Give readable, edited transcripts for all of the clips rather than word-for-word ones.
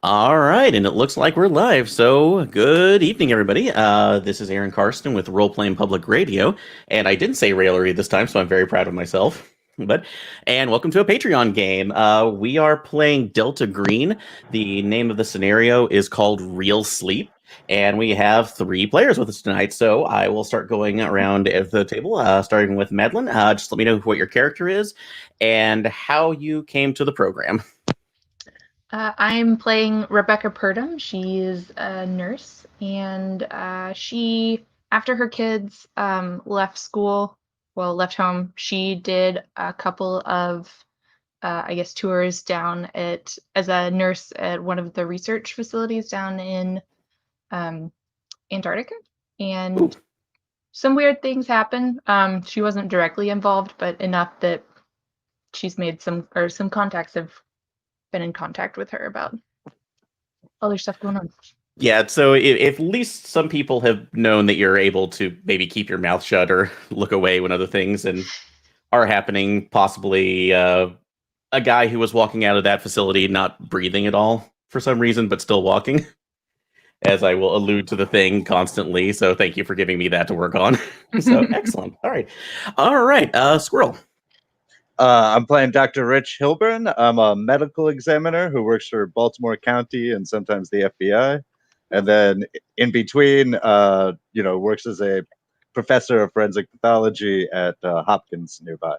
All right, and it looks like we're live. So, good evening, everybody. This is Aaron Karsten with Role Playing Public Radio, and I didn't say railery this time, so I'm very proud of myself. And welcome to a Patreon game. We are playing Delta Green. The name of the scenario is called Real Sleep, and we have three players with us tonight. So I will start going around at the table, starting with Madeline. Just let me know what your character is and how you came to the program. I'm playing Rebecca Purdom. She's a nurse, and she, after her kids left school, left home, she did a couple of, tours down as a nurse at one of the research facilities down in Antarctica. And Ooh. some weird things happen. She wasn't directly involved, but enough that she's made some contacts have been in contact with her about other stuff going on. Yeah, so if at least some people have known that you're able to maybe keep your mouth shut or look away when other things are happening, possibly a guy who was walking out of that facility not breathing at all for some reason, but still walking, as I will allude to the thing constantly. So thank you for giving me that to work on. So excellent. All right, Squirrel. I'm playing Dr. Rich Hilburn. I'm a medical examiner who works for Baltimore County and sometimes the FBI. And then in between, works as a professor of forensic pathology at Hopkins nearby.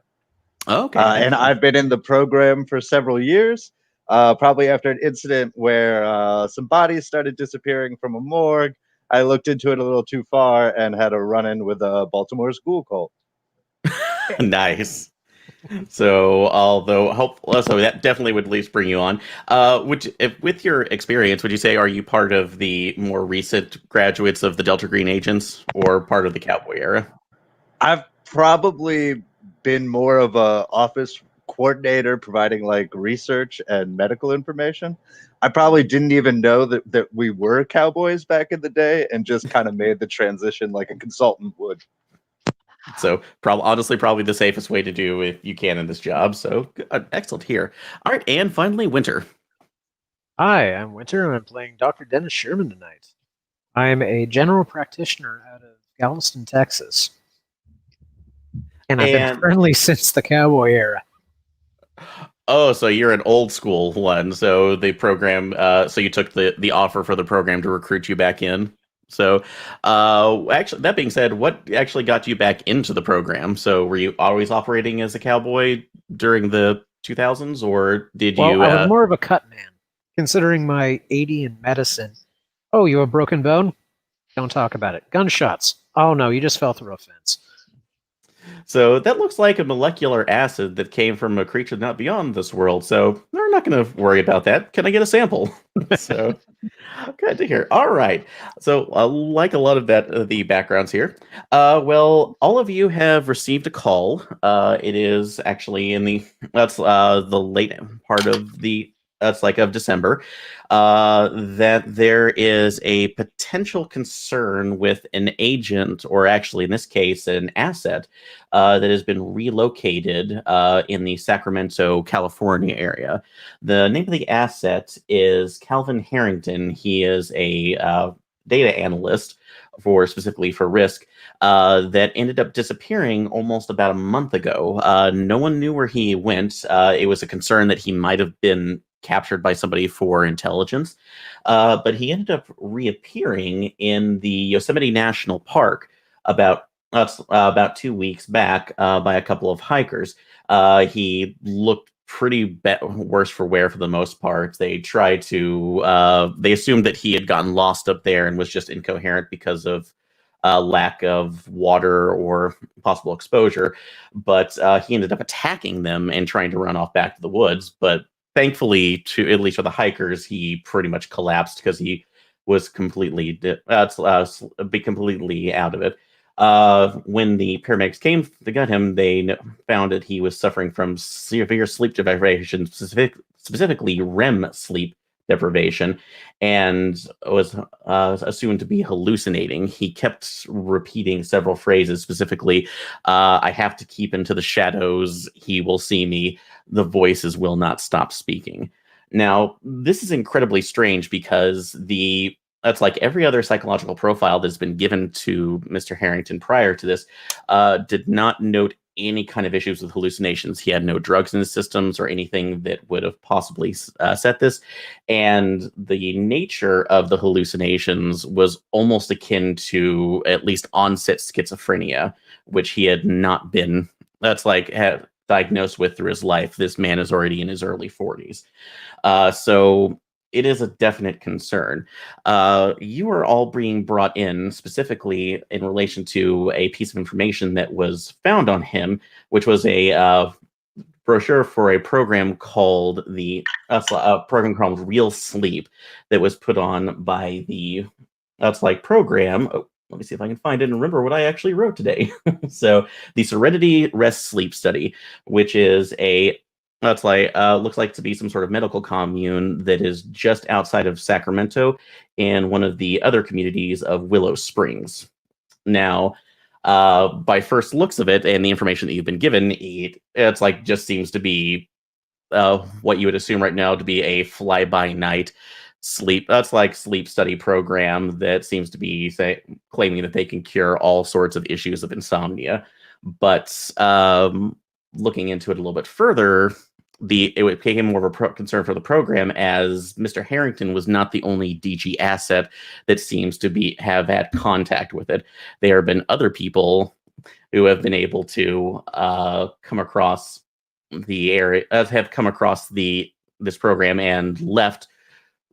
Okay. And I've been in the program for several years, probably after an incident where some bodies started disappearing from a morgue. I looked into it a little too far and had a run-in with a Baltimore school cult. Nice. So, so that definitely would at least bring you on. With your experience, would you say are you part of the more recent graduates of the Delta Green agents, or part of the cowboy era? I've probably been more of a office coordinator, providing like research and medical information. I probably didn't even know that we were cowboys back in the day, and just kind of made the transition like a consultant would. So probably the safest way to do if you can in this job. So excellent here. All right, and finally, Winter. Hi, I'm Winter, and I'm playing Dr. Dennis Sherman tonight. I'm a general practitioner out of Galveston, Texas. And I've been friendly since the cowboy era. Oh, so you're an old school one. So the program, so you took the offer for the program to recruit you back in. So, actually, that being said, what actually got you back into the program? So, were you always operating as a cowboy during the 2000s, or did you? Well, I was more of a cut man, considering my 80 in medicine. Oh, you have a broken bone? Don't talk about it. Gunshots. Oh no, you just fell through a fence. So that looks like a molecular acid that came from a creature not beyond this world. So we're not going to worry about that. Can I get a sample? So good to hear. All right. So like a lot of the backgrounds here. Well, all of you have received a call. It is actually the late part of of December, that there is a potential concern with an agent, or actually in this case, an asset that has been relocated in the Sacramento, California area. The name of the asset is Calvin Harrington. He is a data analyst specifically for risk, that ended up disappearing almost about a month ago. No one knew where he went. It was a concern that he might have been captured by somebody for intelligence, but he ended up reappearing in the Yosemite National Park about 2 weeks back by a couple of hikers. He looked pretty worse for wear for the most part. They tried to they assumed that he had gotten lost up there and was just incoherent because of lack of water or possible exposure, but he ended up attacking them and trying to run off back to the woods. But thankfully, at least for the hikers, he pretty much collapsed because he was completely completely out of it. When the paramedics came to get him, they found that he was suffering from severe sleep deprivation, specifically REM sleep deprivation, and was assumed to be hallucinating. He kept repeating several phrases, specifically, I have to keep into the shadows, he will see me, the voices will not stop speaking. Now, this is incredibly strange because that's like every other psychological profile that's been given to Mr. Harrington prior to this did not note any kind of issues with hallucinations. He had no drugs in his systems or anything that would have possibly set this. And the nature of the hallucinations was almost akin to at least onset schizophrenia, which he had not been, that's like, had diagnosed with through his life. This man is already in his early 40s. So it is a definite concern. You are all being brought in specifically in relation to a piece of information that was found on him, which was a brochure for a program called program called Real Sleep that was put on by the program. Oh, let me see if I can find it and remember what I actually wrote today. So the Serenity Rest Sleep Study, which is looks like to be some sort of medical commune that is just outside of Sacramento in one of the other communities of Willow Springs. Now, by first looks of it and the information that you've been given, it's like just seems to be what you would assume right now to be a fly-by-night sleep study program that seems to be claiming that they can cure all sorts of issues of insomnia. But looking into it a little bit further, it became more of a concern for the program, as Mr. Harrington was not the only DG asset that seems to have had contact with it. There have been other people who have been able to come across the area, have come across this program and left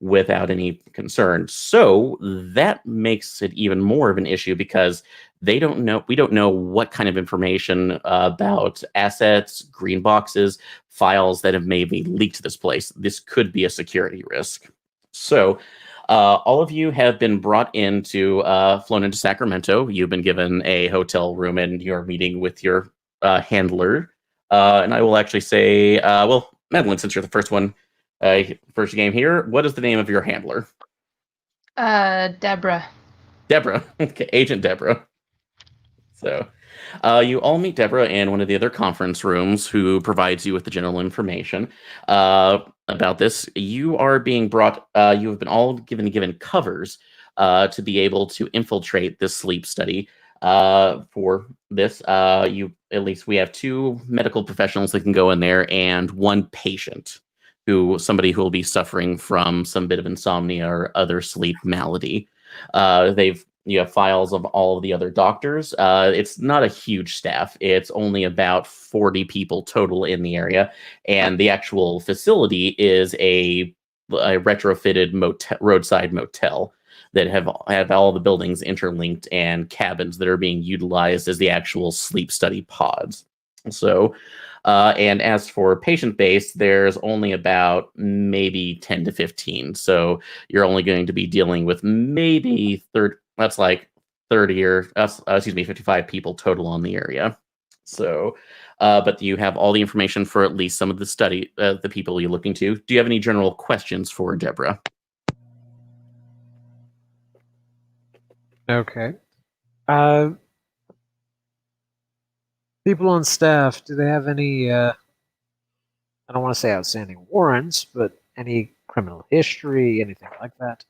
without any concern. So that makes it even more of an issue because we don't know what kind of information about assets, green boxes, files that have maybe leaked to this place. This could be a security risk. So all of you have been flown into Sacramento. You've been given a hotel room and you're meeting with your handler. And I will actually say, Madeline, since you're the first game here, what is the name of your handler? Deborah. Deborah. Okay, Agent Deborah. So you all meet Deborah in one of the other conference rooms, who provides you with the general information about this. You are being brought, you have been all given covers to be able to infiltrate this sleep study. For this, we have 2 medical professionals that can go in there and 1 patient, somebody who will be suffering from some bit of insomnia or other sleep malady. You have files of all of the other doctors. It's not a huge staff. It's only about 40 people total in the area. And the actual facility is a retrofitted roadside motel that have all the buildings interlinked and cabins that are being utilized as the actual sleep study pods. So, and as for patient base, there's only about maybe 10 to 15. So you're only going to be dealing with maybe 55 people total on the area. So, but you have all the information for at least some of the people you're looking to. Do you have any general questions for Deborah? Okay. People on staff, do they have any, I don't want to say outstanding warrants, but any criminal history, anything like that?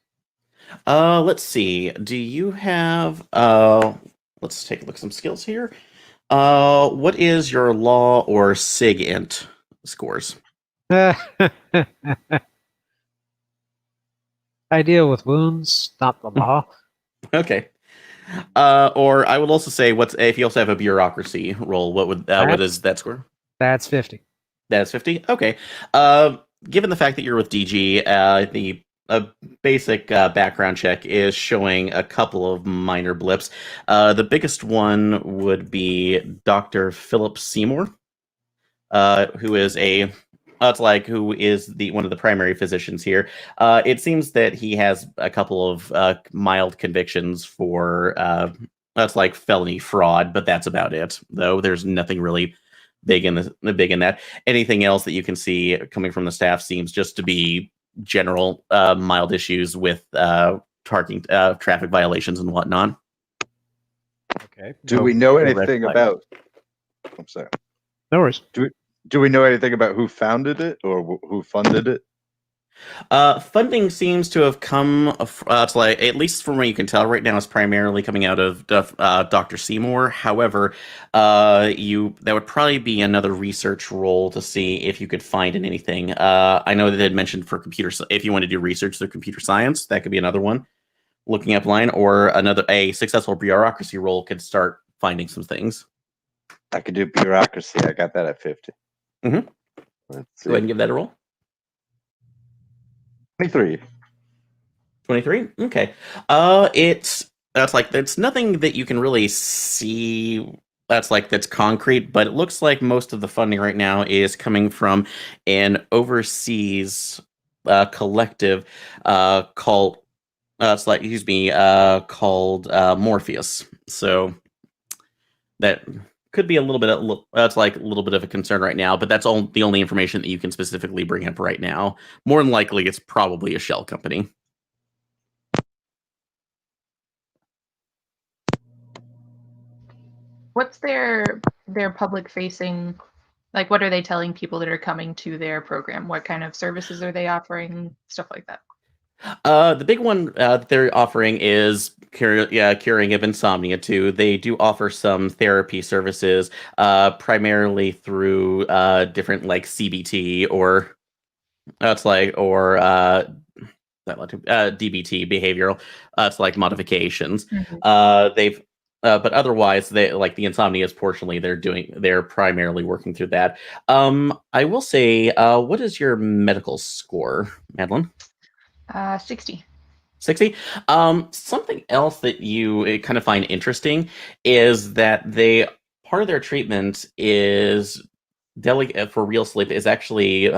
Let's see. Do you have, let's take a look at some skills here. What is your law or sig int scores? I deal with wounds, not the law. Okay. Or I would also say, if you also have a bureaucracy roll, what is that score? That's 50. That's 50? Okay. Given the fact that you're with DG, the basic background check is showing a couple of minor blips. The biggest one would be Dr. Philip Seymour, who is one of the primary physicians here. It seems that he has a couple of mild convictions for felony fraud, but that's about it. Though there's nothing really big in that. Anything else that you can see coming from the staff seems just to be general mild issues with traffic violations and whatnot. Okay. Do we know anything about? I'm sorry. No worries. Do we know anything about who founded it or who funded it? Funding seems to have come. It's like, at least from what you can tell right now, it's primarily coming out of Dr. Seymour. However, that would probably be another research role to see if you could find anything. I know that they had mentioned for if you want to do research through computer science, that could be another one. Looking up line, or a successful bureaucracy role could start finding some things. I could do bureaucracy. I got that at 50. Mm-hmm. Let's see. Go ahead and give that a roll. 23. 23? Okay. It's nothing that you can really see that's concrete, but it looks like most of the funding right now is coming from an overseas collective called called Morpheus. So that could be a little bit of a concern right now, but that's the only information that you can specifically bring up right now. More than likely, it's probably a shell company. What's their public facing, like what are they telling people that are coming to their program? What kind of services are they offering? Stuff like that. The big one that they're offering is curing of insomnia too. They do offer some therapy services, primarily through different like CBT or DBT, behavioral. It's like modifications. Mm-hmm. But otherwise, they like the insomnia portionally. They're primarily working through that. I will say, what is your medical score, Madeline? 60. 60. Something else that you kind of find interesting is that part of their treatment is for real sleep is actually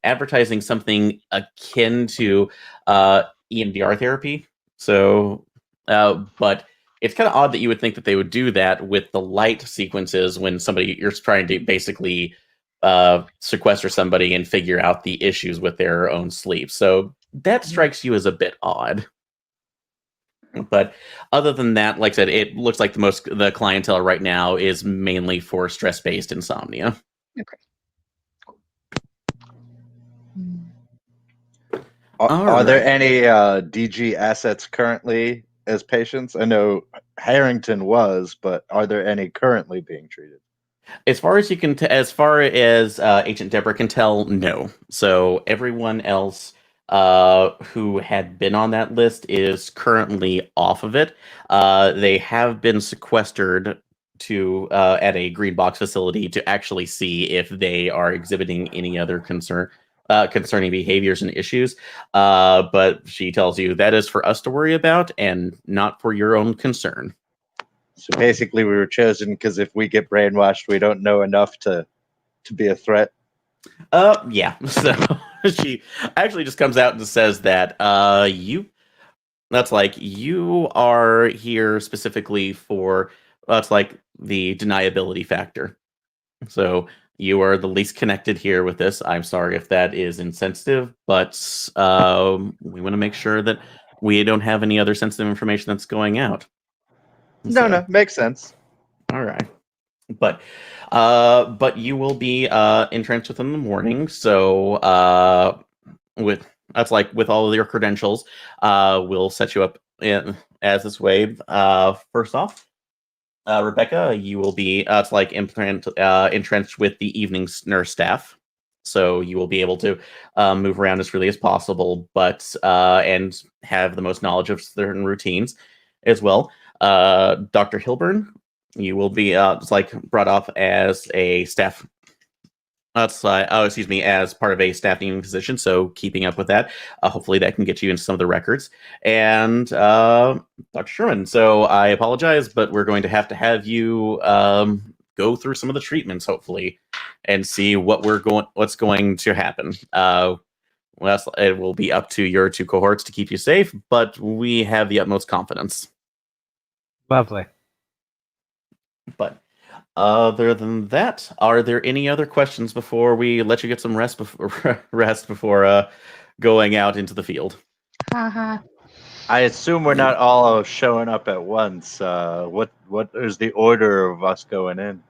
advertising something akin to EMDR therapy. So, but it's kind of odd that you would think that they would do that with the light sequences when you're trying to basically sequester somebody and figure out the issues with their own sleep. So that strikes you as a bit odd. But other than that, like I said, it looks like the clientele right now is mainly for stress-based insomnia. Okay. Are there any DG assets currently as patients? I know Harrington was, but are there any currently being treated? As far as Agent Deborah can tell, no. So everyone else who had been on that list is currently off of it. They have been sequestered to at a green box facility to actually see if they are exhibiting any other concerning behaviors and issues. But she tells you that is for us to worry about and not for your own concern. So basically, we were chosen because if we get brainwashed, we don't know enough to be a threat. Yeah. So she actually just comes out and says that you are here specifically for that's like the deniability factor. So you are the least connected here with this. I'm sorry if that is insensitive, but we want to make sure that we don't have any other sensitive information that's going out. No, makes sense. All right. But you will be entrenched within the morning. So with all of your credentials, we'll set you up as this way. First off, Rebecca, you will be entrenched with the evening nurse staff. So you will be able to move around as freely as possible, but and have the most knowledge of certain routines as well. Dr. Hilburn, you will be brought off as a staff. As part of a staffing position. So keeping up with that, hopefully that can get you into some of the records. And Dr. Sherman, so I apologize, but we're going to have you go through some of the treatments, hopefully, and see what's going to happen. It will be up to your two cohorts to keep you safe, but we have the utmost confidence. Lovely. But other than that, are there any other questions before we let you get some rest before going out into the field? Uh-huh. I assume we're not all showing up at once. What is the order of us going in?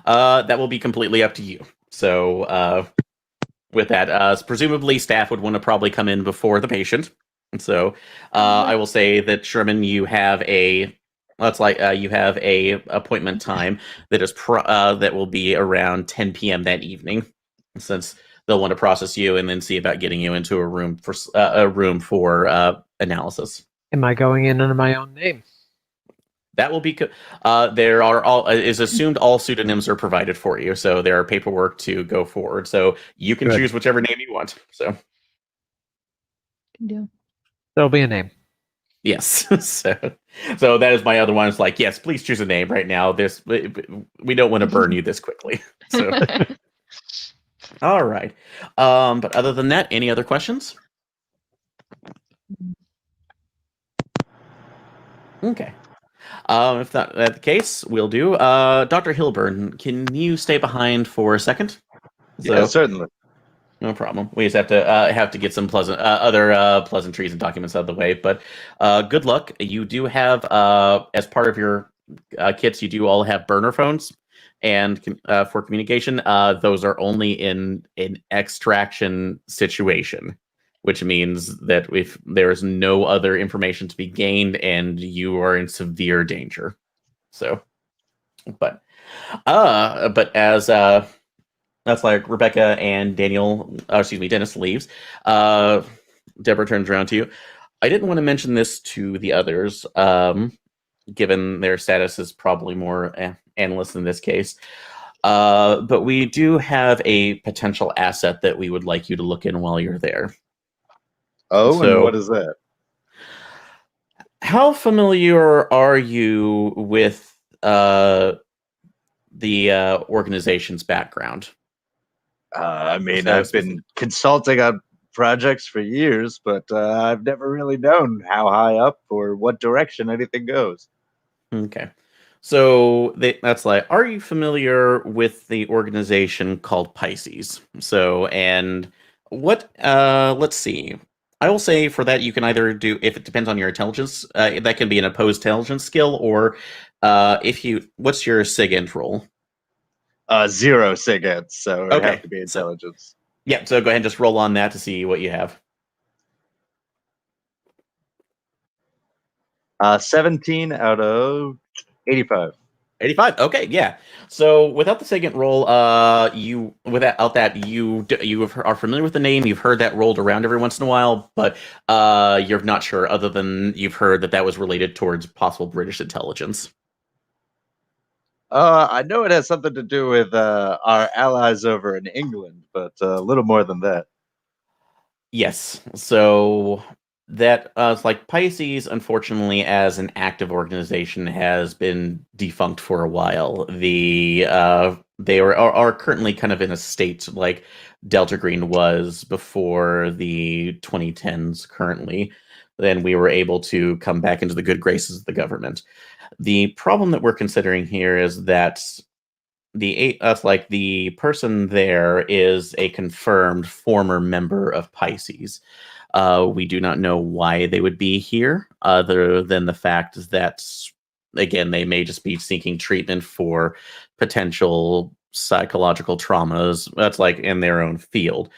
That will be completely up to you. So with that. Presumably, staff would want to probably come in before the patient. And so, I will say that Sherman, you have a you have a appointment time that is that will be around 10 p.m. that evening, since they'll want to process you and then see about getting you into a room for analysis. Am I going in under my own name? That will be. There are all is assumed all pseudonyms are provided for you, so there are paperwork to go forward. So you can Good. choose whichever name you want. So Good deal. There'll be a name. yes, so that is my other one. It's like, yes, please choose a name right now. We don't want to burn you this quickly. So all right. But other than that, any other questions? Okay. If that's the case, we'll do. Dr. Hilburn, can you stay behind for a second? Yeah, certainly. No problem. We just have to get some other pleasantries and documents out of the way. But good luck. You do have, as part of your kits, you do all have burner phones, and for communication, those are only in an extraction situation, which means that if there is no other information to be gained, and you are in severe danger. So, but as that's like Rebecca and Dennis leaves. Deborah turns around to you. I didn't want to mention this to the others, given their status is probably more analysts in this case. But we do have a potential asset that we would like you to look in while you're there. Oh, and what is that? How familiar are you with the organization's background? I mean, I've been consulting on projects for years, but I've never really known how high up or what direction anything goes. Okay. So that's like, are you familiar with the organization called Pisces? So, and what, let's see. I will say for that, you can either do, if it depends on your intelligence, that can be an opposed intelligence skill, or what's your SIGINT roll? 0 SIGINT, so it would have to be intelligence. Yeah, so go ahead and just roll on that to see what you have. 17 out of 85. 85. Okay, yeah. So without the SIGINT roll, are familiar with the name. You've heard that rolled around every once in a while, but you're not sure. Other than you've heard that was related towards possible British intelligence. I know it has something to do with our allies over in England, but a little more than that. Yes. So that it's like Pisces, unfortunately, as an active organization, has been defunct for a while. They are currently kind of in a state like Delta Green was before the 2010s. Currently, then we were able to come back into the good graces of the government. The problem that we're considering here is that the person there is a confirmed former member of Pisces. We do not know why they would be here, other than the fact that, again, they may just be seeking treatment for potential psychological traumas. That's like in their own field.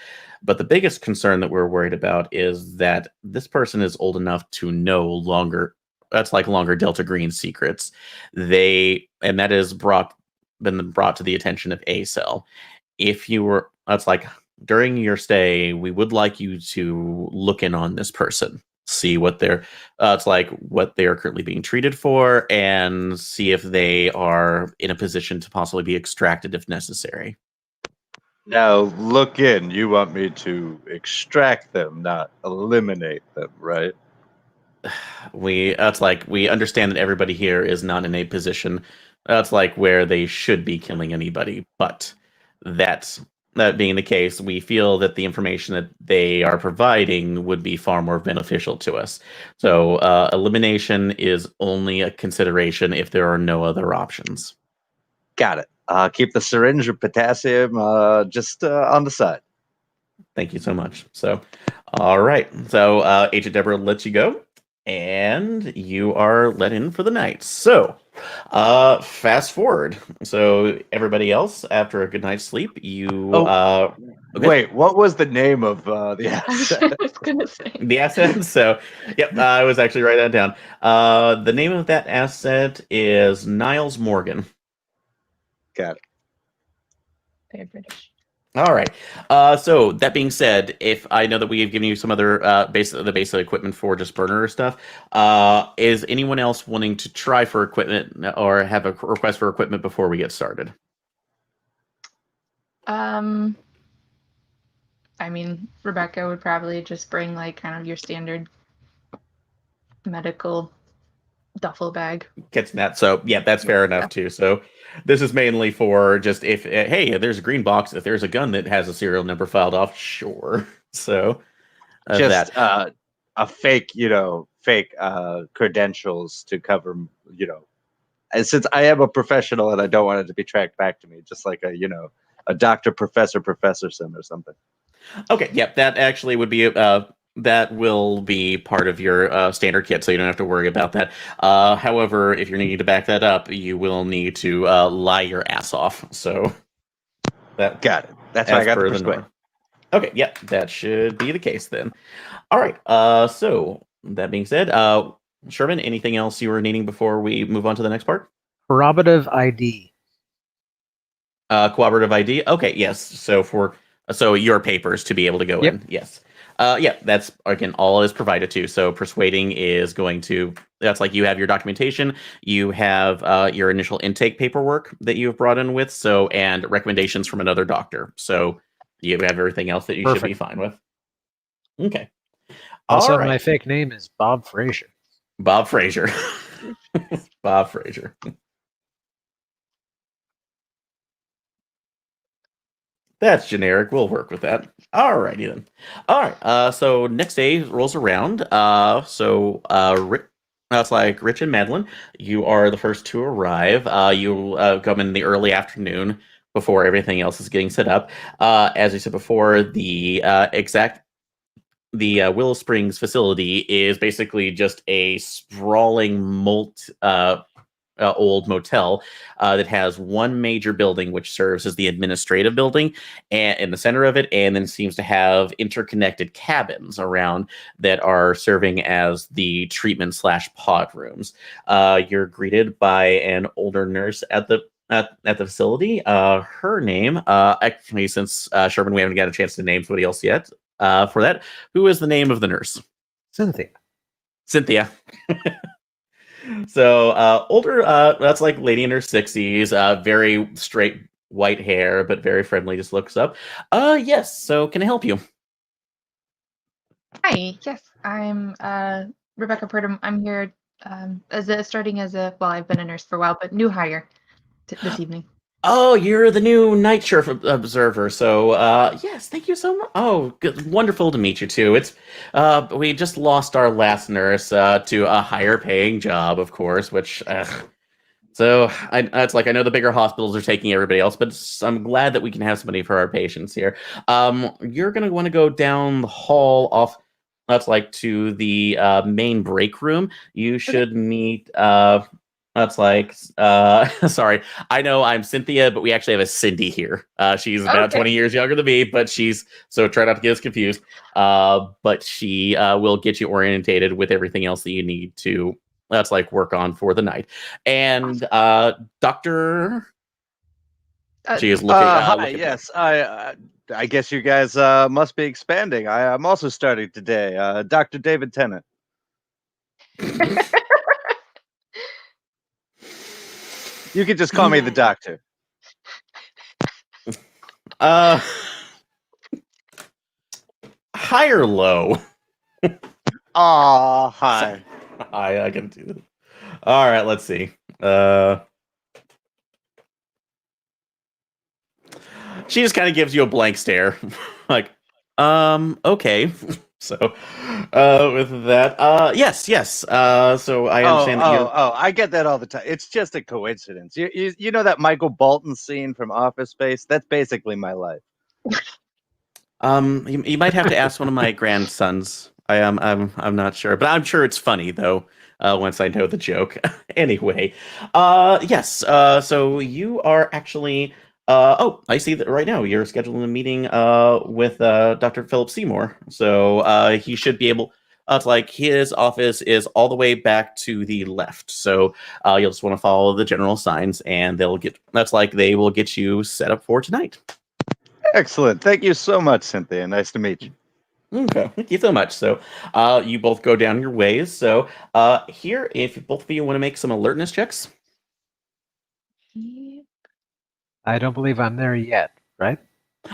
But the biggest concern that we're worried about is that this person is old enough to no longer. That's like longer Delta Green secrets. That is been brought to the attention of ACEL. If you were, that's like during your stay, we would like you to look in on this person, see what they're, what they are currently being treated for, and see if they are in a position to possibly be extracted if necessary. Now, look in. You want me to extract them, not eliminate them, right? We understand that everybody here is not in a position that's like where they should be killing anybody, but that being the case, we feel that the information that they are providing would be far more beneficial to us. So elimination is only a consideration if there are no other options. Got it. Keep the syringe of potassium just on the side. Thank you so much. So, all right. So Agent Deborah lets you go. And you are let in for the night. So, fast forward. So, everybody else, after a good night's sleep, you. Oh, Okay. Wait, what was the name of the I was asset? just gonna say. The asset. So, yep, I was actually writing that down. The name of that asset is Niles Morgan. Got it. Very British. All right. So that being said, if I know that we have given you some other the basic equipment for just burner stuff, is anyone else wanting to try for equipment or have a request for equipment before we get started? I mean, Rebecca would probably just bring like kind of your standard medical duffel bag. Catching that. So yeah, that's fair enough too. So this is mainly for just if hey, there's a green box. If there's a gun that has a serial number filed off, sure. So Just that. a fake, fake credentials to cover, And since I am a professional and I don't want it to be tracked back to me, just like a doctor, professor sim or something. Okay, yep, that actually would be that will be part of your standard kit, so you don't have to worry about that. However, if you're needing to back that up, you will need to lie your ass off. So that Got it. That's why I as got per the the persuade. norm. Okay, yep, that should be the case then. All right. So that being said, Sherman, anything else you were needing before we move on to the next part? Corroborative ID. Cooperative ID. Okay, yes. So your papers to be able to go Yep. in. Yes. Yeah, that's again all is provided to. So persuading is going to that's like you have your documentation, you have your initial intake paperwork that you've brought in with, so and recommendations from another doctor. So you have everything else that you should be Perfect. fine with. Okay. Also, All right. my fake name is Bob Frazier. Bob Frazier. Bob Frazier. That's generic. We'll work with that. Alrighty then. All right. So next day rolls around. That's like Rich and Madeline. You are the first to arrive. You come in the early afternoon before everything else is getting set up. As I said before, the Willow Springs facility is basically just a sprawling old motel that has one major building which serves as the administrative building and in the center of it, and then seems to have interconnected cabins around that are serving as the treatment / pod rooms. You're greeted by an older nurse at the facility. Her name, actually, since Sherman, we haven't got a chance to name somebody else yet. For that, who is the name of the nurse? Cynthia. Cynthia. So older, that's like lady in her 60s, very straight white hair, but very friendly, just looks up. Yes, so can I help you? Hi, yes, I'm Rebecca Purdom. I'm here starting as a well, I've been a nurse for a while, but new hire this evening. Oh, you're the new night shift observer. So, yes, thank you so much. Oh, good, wonderful to meet you too. It's, we just lost our last nurse to a higher paying job, of course, which, so it's like I know the bigger hospitals are taking everybody else, but I'm glad that we can have somebody for our patients here. You're gonna want to go down the hall off. That's like to the main break room. You should meet. That's like. Sorry, I know I'm Cynthia, but we actually have a Cindy here. She's about Okay. 20 years younger than me, but she's so try not to get us confused. But she will get you orientated with everything else that you need to that's like work on for the night. And Doctor, she is looking. Hi, Looking yes, I guess you guys must be expanding. I'm also starting today. Dr. David Tennant. You can just call me the doctor. High or low? Hi. I can do that. All right, let's see. She just kind of gives you a blank stare, like, okay. So, with that, yes. So I understand that you're. I get that all the time. It's just a coincidence. You know that Michael Bolton scene from Office Space? That's basically my life. You might have to ask one of my grandsons. I'm not sure, but I'm sure it's funny though. Once I know the joke. Anyway, yes. So you are actually. Oh, I see that right now. You're scheduling a meeting with Dr. Philip Seymour. So he should be able. It's like his office is all the way back to the left. So you'll just want to follow the general signs, and they'll get. That's like they will get you set up for tonight. Excellent. Thank you so much, Cynthia. Nice to meet you. Okay, thank you so much. So, you both go down your ways. So, here, if both of you want to make some alertness checks. I don't believe I'm there yet, right?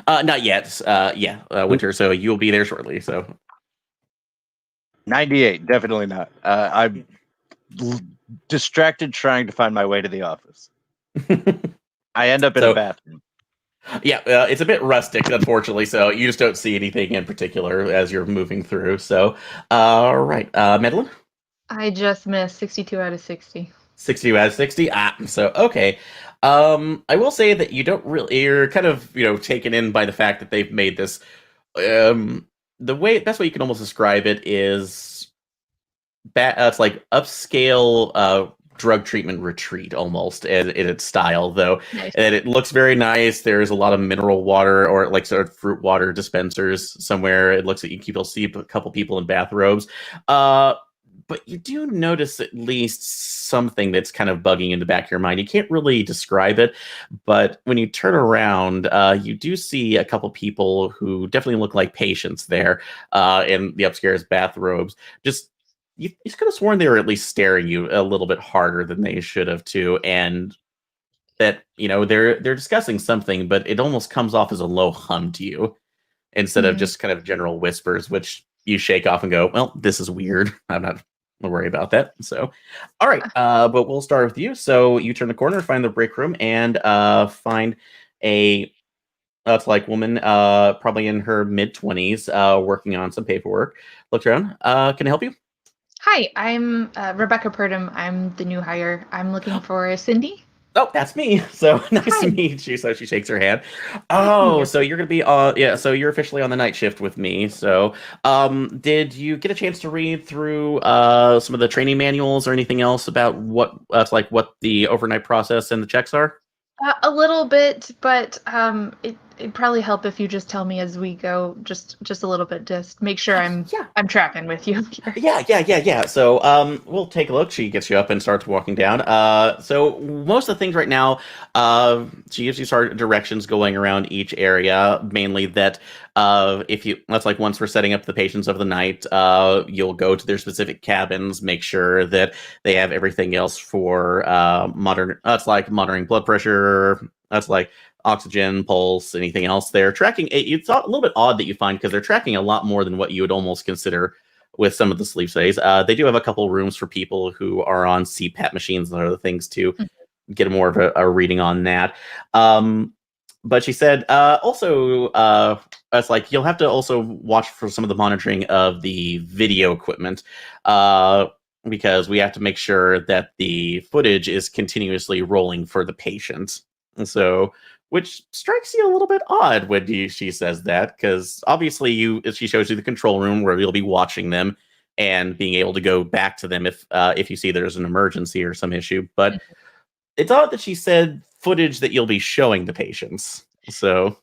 Not yet. Yeah, Winter. So you'll be there shortly. So 98, definitely not. I'm distracted trying to find my way to the office. I end up in a bathroom. Yeah, it's a bit rustic, unfortunately. So you just don't see anything in particular as you're moving through. So, all right, Madeline. I just missed 62 out of 60. 60 out of 60. So okay. I will say that you don't really. You're kind of taken in by the fact that they've made this. The best way you can almost describe it is it's like upscale drug treatment retreat almost in its style, though. Nice. And it looks very nice. There's a lot of mineral water or like sort of fruit water dispensers somewhere. It looks like you'll see a couple people in bathrobes. But you do notice at least something that's kind of bugging in the back of your mind. You can't really describe it, but when you turn around, you do see a couple people who definitely look like patients there in the upstairs bathrobes. You could have sworn they were at least staring you a little bit harder than they should have too, and that they're discussing something, but it almost comes off as a low hum to you instead of just kind of general whispers, which you shake off and go, "Well, this is weird. I'm not gonna worry about that." So, all right, but we'll start with you. So you turn the corner, find the break room, and find a that's like woman, probably in her mid-20s, working on some paperwork. Looks around. Can I help you? Hi, I'm Rebecca Purdom. I'm the new hire. I'm looking for Cindy. Oh, that's me. So nice Hi. to meet you. So she shakes her hand. Nice to Oh, meet you. so you're gonna be yeah. So you're officially on the night shift with me. So, did you get a chance to read through some of the training manuals or anything else about what what the overnight process and the checks are? A little bit, but it'd probably help if you just tell me as we go, just a little bit, just make sure I'm tracking with you here. Yeah. So, we'll take a look. She gets you up and starts walking down. So most of the things right now, she gives you directions going around each area, mainly that, that's like once we're setting up the patients of the night, you'll go to their specific cabins, make sure that they have everything else for, that's like monitoring blood pressure, that's like oxygen, pulse, anything else they're tracking. It's a little bit odd that you find because they're tracking a lot more than what you would almost consider with some of the sleep studies. They do have a couple rooms for people who are on CPAP machines and other things to get more of a reading on that. But she said also, it's like you'll have to also watch for some of the monitoring of the video equipment because we have to make sure that the footage is continuously rolling for the patient. And so, which strikes you a little bit odd when she says that, because obviously she shows you the control room where you'll be watching them and being able to go back to them if you see there's an emergency or some issue. But it's odd that she said footage that you'll be showing the patients. So,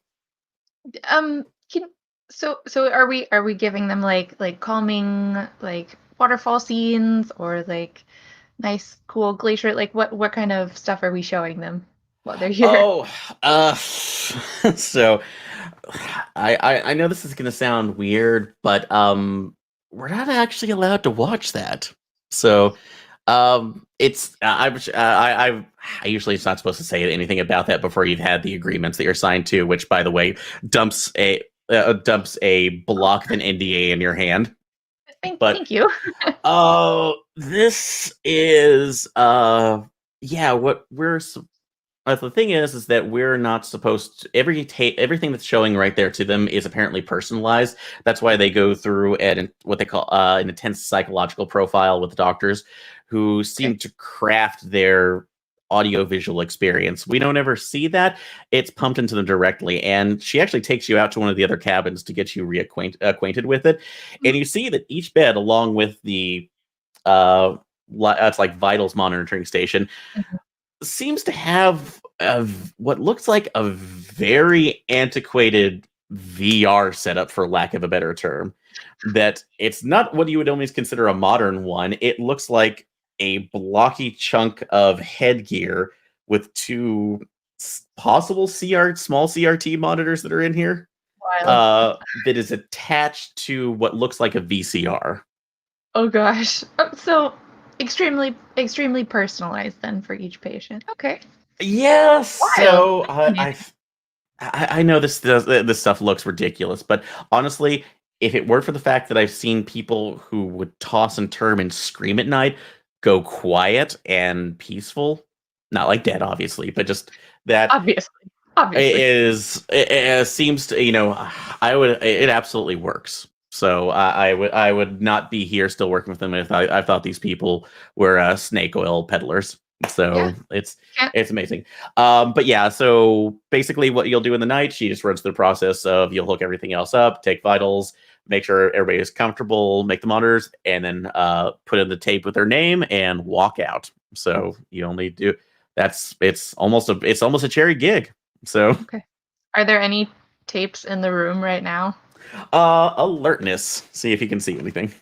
so are we giving them like calming like waterfall scenes or like nice cool glacier? Like what kind of stuff are we showing them while they're here? Oh, so I know this is gonna sound weird, but we're not actually allowed to watch that. So it's I usually it's not supposed to say anything about that before you've had the agreements that you're signed to, which by the way dumps a block of an NDA in your hand. Thank you. Oh, this is what we're. The thing is that we're not supposed to, everything that's showing right there to them is apparently personalized. That's why they go through what they call an intense psychological profile with doctors who seem to craft audio-visual experience. We don't ever see that. It's pumped into them directly, and she actually takes you out to one of the other cabins to get you acquainted with it. And you see that each bed, along with the it's like vitals monitoring station, seems to have what looks like a very antiquated VR setup, for lack of a better term. That it's not what you would always consider a modern one. It looks like a blocky chunk of headgear with two possible small CRT monitors that are in here. That is attached to what looks like a VCR. Oh gosh. So extremely personalized then for each patient. Okay. Yes. So Wild. I know this stuff looks ridiculous, but honestly, if it weren't for the fact that I've seen people who would toss and turn and scream at night go quiet and peaceful, not like dead, obviously, but just that Obviously. it seems to, it absolutely works. So I would not be here still working with them if I thought these people were snake oil peddlers. So it's amazing. But yeah, so basically what you'll do in the night, she just runs through the process of you'll hook everything else up, take vitals, make sure everybody is comfortable, make the monitors, and then put in the tape with their name and walk out. So you only do it's almost a cherry gig. So okay. Are there any tapes in the room right now? Alertness. See if you can see anything.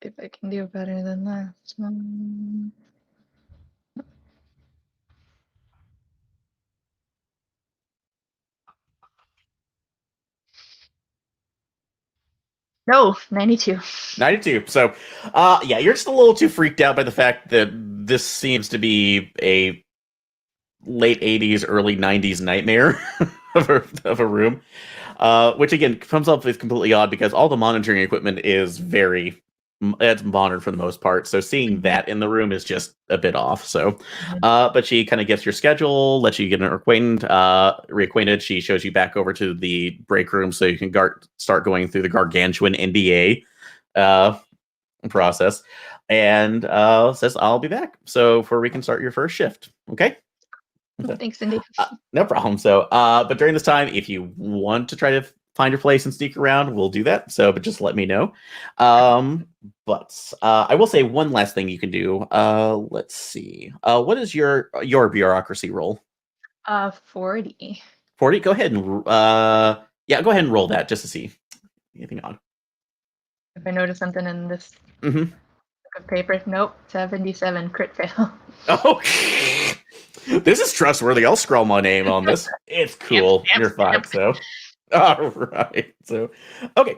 If I can do better than last one. No, 92. 92. So, yeah, you're just a little too freaked out by the fact that this seems to be a late 80s, early 90s nightmare of a room. Which, again, comes up as completely odd because all the monitoring equipment is it's modern for the most part. So seeing that in the room is just a bit off. So, but she kind of gets your schedule, lets you get reacquainted. She shows you back over to the break room so you can start going through the gargantuan NDA process, and says, "I'll be back." So before we can start your first shift, okay? Thanks, Cindy. No problem. So, but during this time, if you want to try to find your place and sneak around, we'll do that. So, but just let me know. But I will say one last thing you can do. Let's see. What is your bureaucracy roll? 40. 40. Go ahead and go ahead and roll that just to see anything odd. If I notice something in this book of paper, nope. 77 crit fail. Oh. This is trustworthy. I'll scroll my name on this. It's cool. You're fine. So, all right. So, okay.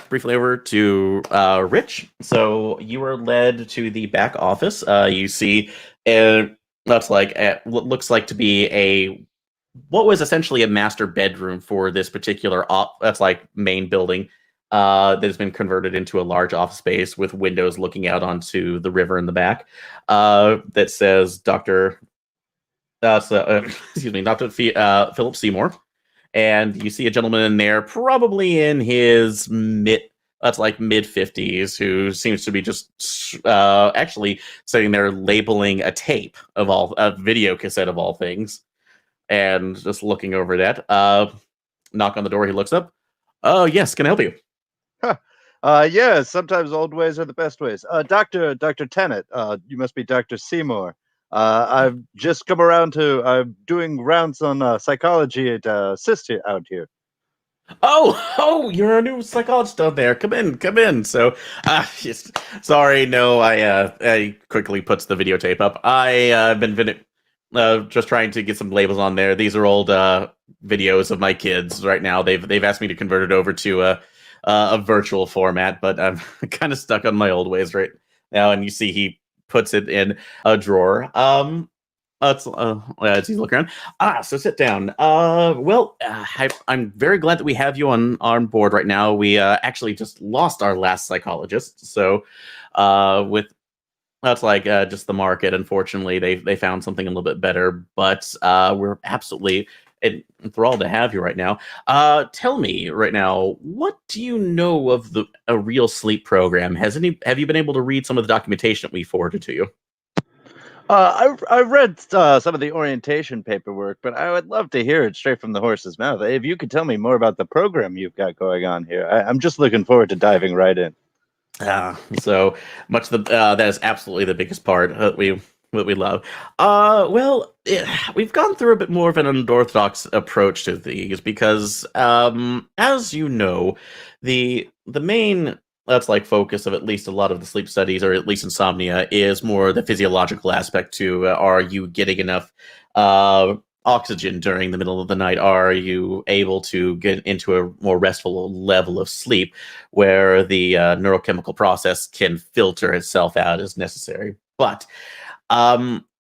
Briefly over to Rich. So you were led to the back office. You see, that's like what looks like to be what was essentially a master bedroom for this particular that's like main building. That has been converted into a large office space with windows looking out onto the river in the back. That says Dr. Excuse me, Dr. Philip Seymour. And you see a gentleman in there, probably in his mid 50s, who seems to be just actually sitting there labeling a tape of a video cassette of all things, and just looking over that. Knock on the door. He looks up. Oh, yes. Can I help you? Yeah, sometimes old ways are the best ways. Dr. Tennant, you must be Dr. Seymour. I've just come around I'm doing rounds on psychology at Assist out here. Oh, you're a new psychologist out there. Come in. So, sorry, no, I quickly puts the videotape up. I've been just trying to get some labels on there. These are old videos of my kids right now. They've asked me to convert it over to a virtual format, but I'm kind of stuck on my old ways right now. And you see he puts it in a drawer. As he's looking around. So sit down. I'm very glad that we have you on board right now. We actually just lost our last psychologist. So with that's like just the market. Unfortunately, they found something a little bit better. But we're absolutely enthralled to have you right now. Tell me right now, what do you know of a real sleep program? Have you been able to read some of the documentation that we forwarded to you? I read some of the orientation paperwork, but I would love to hear it straight from the horse's mouth. If you could tell me more about the program you've got going on here, I'm just looking forward to diving right in. So much that is absolutely the biggest part that we love. Well, we've gone through a bit more of an unorthodox approach to these because, as you know, the main that's like focus of at least a lot of the sleep studies, or at least insomnia, is more the physiological aspect to are you getting enough oxygen during the middle of the night? Are you able to get into a more restful level of sleep where the neurochemical process can filter itself out as necessary? But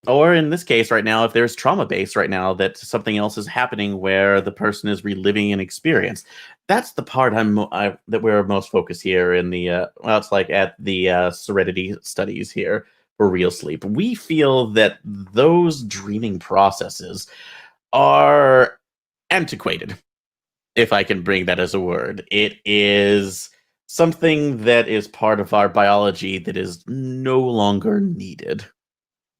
or in this case right now, if there's trauma based right now, that something else is happening where the person is reliving an experience. That's the part that we're most focused here in the well, it's like at the Serenity studies here for real sleep. We feel that those dreaming processes are antiquated, if I can bring that as a word. It is something that is part of our biology that is no longer needed,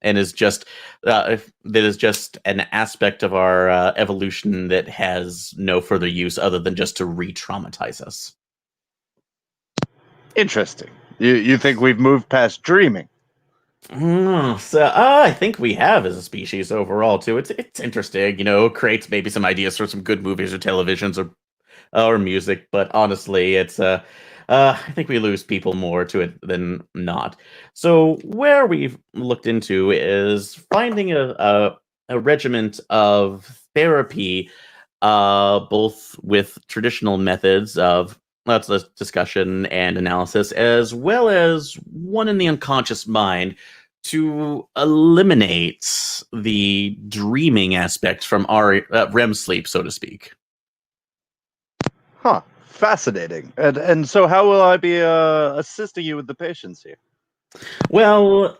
and is just that is just an aspect of our evolution that has no further use other than just to re-traumatize us. Interesting. You think we've moved past dreaming? So I think we have as a species overall too. It's interesting, creates maybe some ideas for some good movies or televisions or music, but honestly, it's I think we lose people more to it than not. So where we've looked into is finding a regiment of therapy, both with traditional methods of lots of discussion and analysis, as well as one in the unconscious mind to eliminate the dreaming aspect from our REM sleep, so to speak. Huh. Fascinating. And so, how will I be assisting you with the patients here? Well,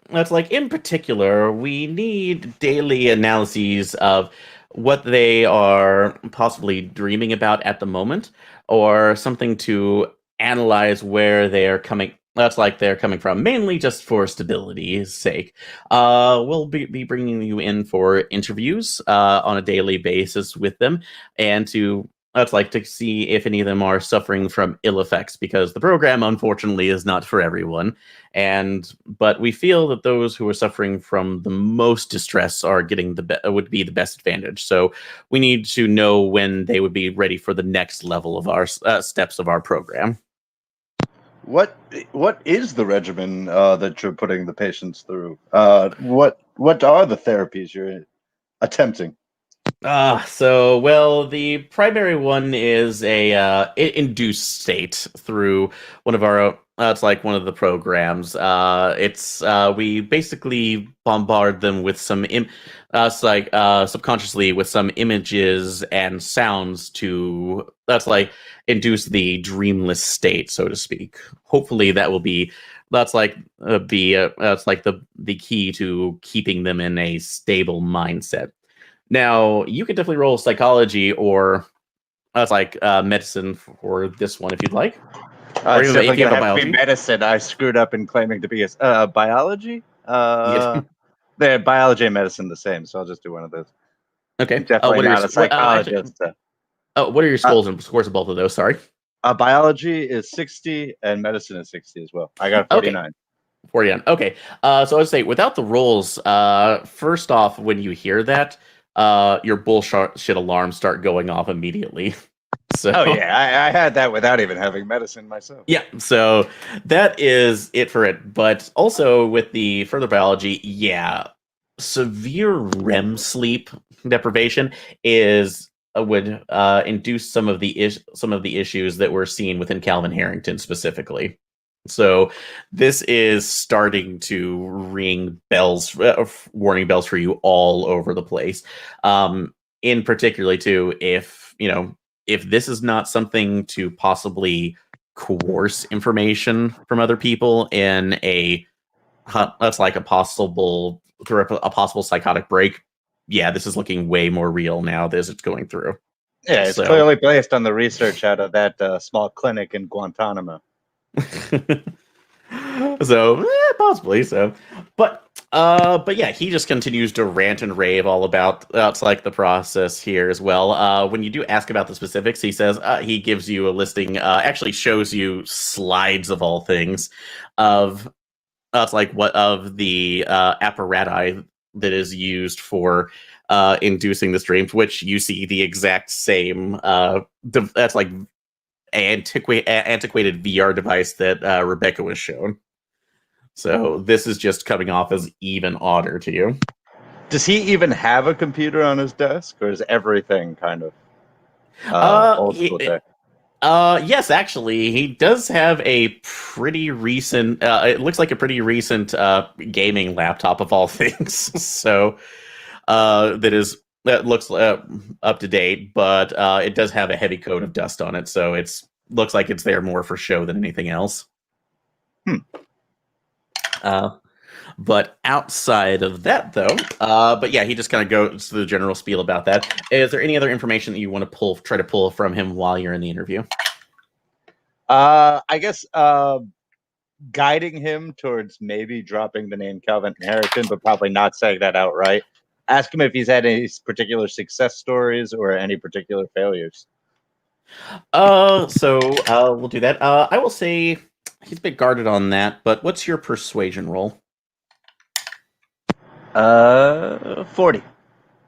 that's like in particular, we need daily analyses of what they are possibly dreaming about at the moment, or something to analyze where they're coming. That's like they're coming from, mainly just for stability's sake. We'll be bringing you in for interviews on a daily basis with them, and to that's like to see if any of them are suffering from ill effects, because the program, unfortunately, is not for everyone. But we feel that those who are suffering from the most distress are getting would be the best advantage. So we need to know when they would be ready for the next level of our steps of our program. What is the regimen that you're putting the patients through? What are the therapies you're attempting? Well, the primary one is a induced state through one of our. It's like one of the programs. It's we basically bombard them with some subconsciously with some images and sounds to that's like induce the dreamless state, so to speak. Hopefully, that will be that's like that's like the key to keeping them in a stable mindset. Now, you could definitely roll psychology or medicine for this one if you'd like. Or It's even definitely if you gonna have a have to be biology. medicine. I screwed up in claiming to be a biology. Yeah. They're biology and medicine the same, so I'll just do one of those. Okay. Definitely What are your not a actually? psychologist. What are your Uh, scores of both of those? Sorry. biology is 60 and medicine is 60 as well. I got Okay. 49. 49. Okay. So I would say without the rolls, first off, when you hear that, your bullshit alarms start going off immediately. So Oh yeah, I had that without even having medicine myself. yeah, so that is it for it. But also with the further biology, yeah, severe REM sleep deprivation is would induce some of the issues that we're seeing within Calvin Harrington specifically. So this is starting to ring bells, warning bells for you all over the place. In particularly too, if this is not something to possibly coerce information from other people in that's like a possible through a possible psychotic break. Yeah, this is looking way more real now as it's going through. Yeah, it's So clearly based on the research out of that small clinic in Guantanamo. So possibly so, but yeah, he just continues to rant and rave all about that's like the process here as well. When you do ask about the specifics, he says he gives you a listing, actually shows you slides of all things of it's like what of the apparatus that is used for inducing the streams, which you see the exact same that's like antiquated VR device that Rebecca was shown. So this is just coming off as even odder to you. Does he even have a computer on his desk, or is everything kind of old school tech? Yes, actually, he does have a pretty recent. It looks like a pretty recent gaming laptop of all things. So that looks up to date, but it does have a heavy coat of dust on it. So it's looks like it's there more for show than anything else. But outside of that, though, but yeah, he just kind of goes to the general spiel about that. Is there any other information that you want to try to pull from him while you're in the interview? I guess guiding him towards maybe dropping the name Calvin Harrington, but probably not saying that outright. Ask him if he's had any particular success stories or any particular failures. So we'll do that. I will say he's a bit guarded on that, but what's your persuasion roll? 40.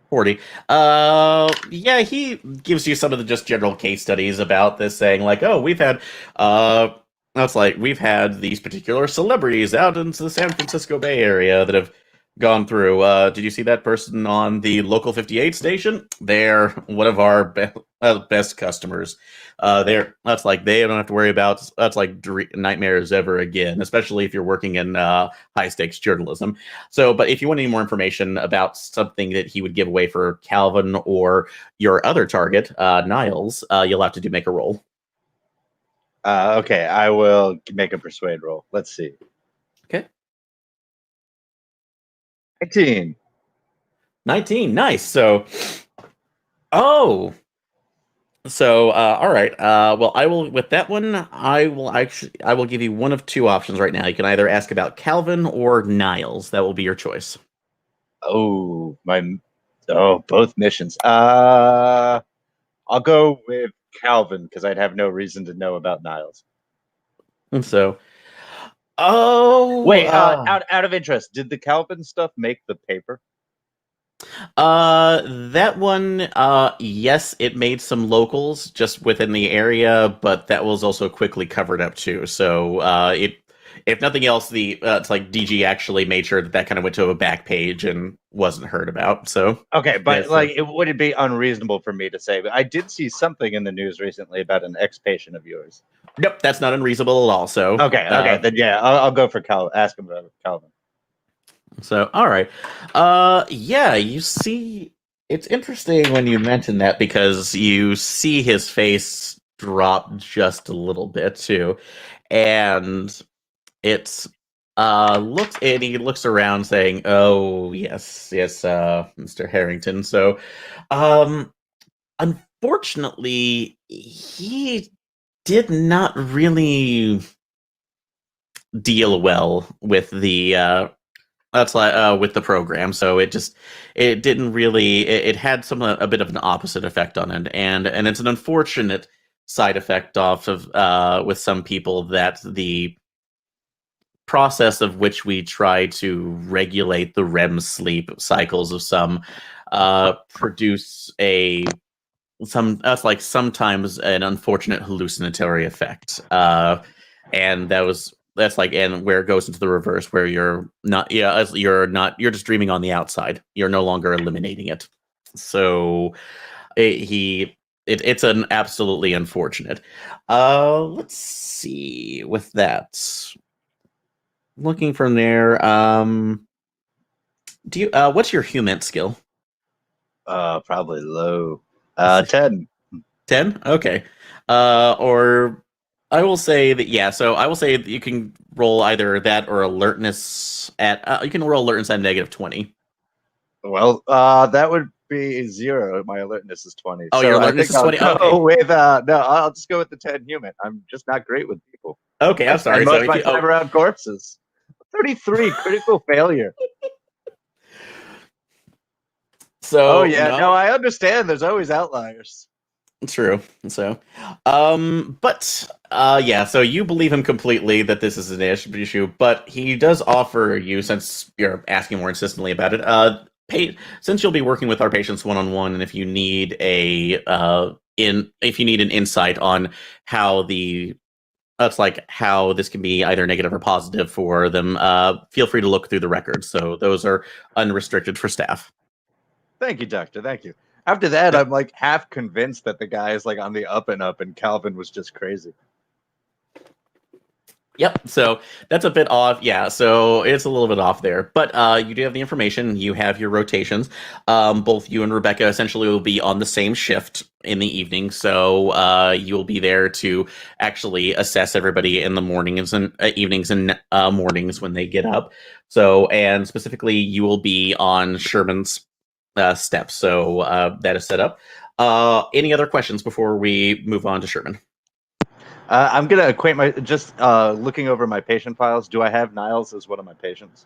40. Yeah, he gives you some of the just general case studies about this, saying like, oh, we've had we've had these particular celebrities out into the San Francisco Bay Area that have gone through. Did you see that person on the local 58 station? They're one of our best customers. They don't have to worry about nightmares ever again, especially if you're working in high stakes journalism. So, but if you want any more information about something that he would give away for Calvin or your other target, Niles, you'll have to make a roll. Okay, I will make a persuade roll. Let's see. Okay. 19. Nice. So, all right. Well, I will with that one. I will give you one of two options right now. You can either ask about Calvin or Niles. That will be your choice. Oh, both missions. I'll go with Calvin because I'd have no reason to know about Niles. And so, wait, out of interest, did the Calvin stuff make the paper? That one, yes, it made some locals just within the area, but that was also quickly covered up too. So, if nothing else, it's like DG actually made sure that kind of went to a back page and wasn't heard about. So okay, but it wouldn't be unreasonable for me to say. But I did see something in the news recently about an ex-patient of yours. Nope, that's not unreasonable at all. So okay, then yeah, I'll go for Calvin. Ask him about Calvin. So, all right. Yeah, you see, it's interesting when you mention that because you see his face drop just a little bit too. And it's he looks around saying, "Oh, yes, Mr. Harrington." So, unfortunately, he did not really deal well with the with the program, so it didn't really. It had a bit of an opposite effect on it, and it's an unfortunate side effect off of with some people that the process of which we try to regulate the REM sleep cycles of some produce sometimes an unfortunate hallucinatory effect, and and where it goes into the reverse, where you're just dreaming on the outside. You're no longer eliminating it. So it's an absolutely unfortunate. Let's see with that. Looking from there, do you what's your human skill? Probably low. 10. 10? Okay. Or I will say that, yeah, so I will say that you can roll either that or alertness you can roll alertness at -20. Well, that would be 0. My alertness is 20. Oh, so your alertness is 20? I'll just go with the 10 human. I'm just not great with people. Okay, I'm sorry. Most of my time around corpses. 33 critical failure. So Oh yeah, no, no, I understand. There's always outliers. true. So, yeah. So you believe him completely that this is an issue, but he does offer you, since you're asking more insistently about it, since you'll be working with our patients one on one, and if you need if you need an insight on how that's like how this can be either negative or positive for them, feel free to look through the records. So those are unrestricted for staff. Thank you, Doctor. Thank you. After that, I'm like half convinced that the guy is like on the up and up, and Calvin was just crazy. Yep. So that's a bit off. Yeah. So it's a little bit off there, but you do have the information. You have your rotations. Both you and Rebecca essentially will be on the same shift in the evening. So you'll be there to actually assess everybody in the mornings and evenings and mornings when they get up. So, and specifically, you will be on Sherman's steps. So that is set up. Any other questions before we move on to Sherman? I'm gonna acquaint looking over my patient files. Do I have Niles as one of my patients?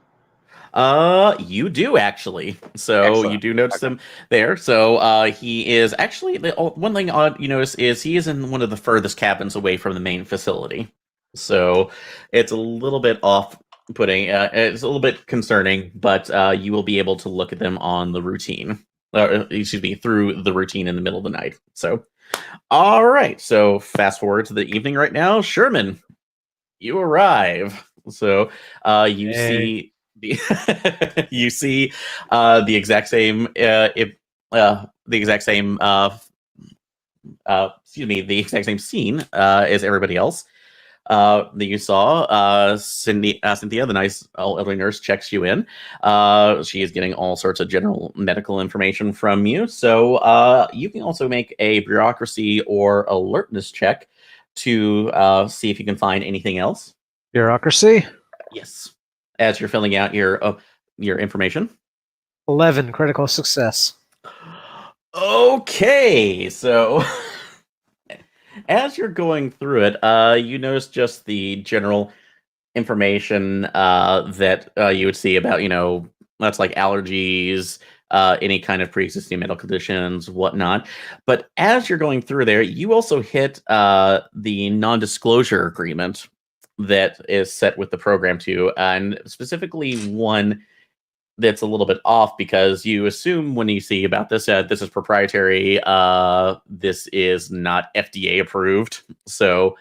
You do actually. So Excellent. you do notice him there. So he is actually one thing odd you notice is he is in one of the furthest cabins away from the main facility. So it's a little bit off-putting. It's a little bit concerning, but you will be able to look at them on the routine. Excuse me, through the routine in the middle of the night. So, all right. So fast forward to the evening right now. Sherman, you arrive. So you see the you see the exact same the exact same scene as everybody else that you saw. Cynthia, the nice elderly nurse, checks you in. She is getting all sorts of general medical information from you. So you can also make a bureaucracy or alertness check to see if you can find anything else. Bureaucracy. Yes, as you're filling out your information. 11 critical success. Okay, so as you're going through it, you notice just the general information that you would see about, that's like allergies, any kind of pre-existing medical conditions, whatnot. But as you're going through there, you also hit the non-disclosure agreement that is set with the program too, and specifically one that's a little bit off because you assume when you see about this, this is proprietary, this is not FDA approved, so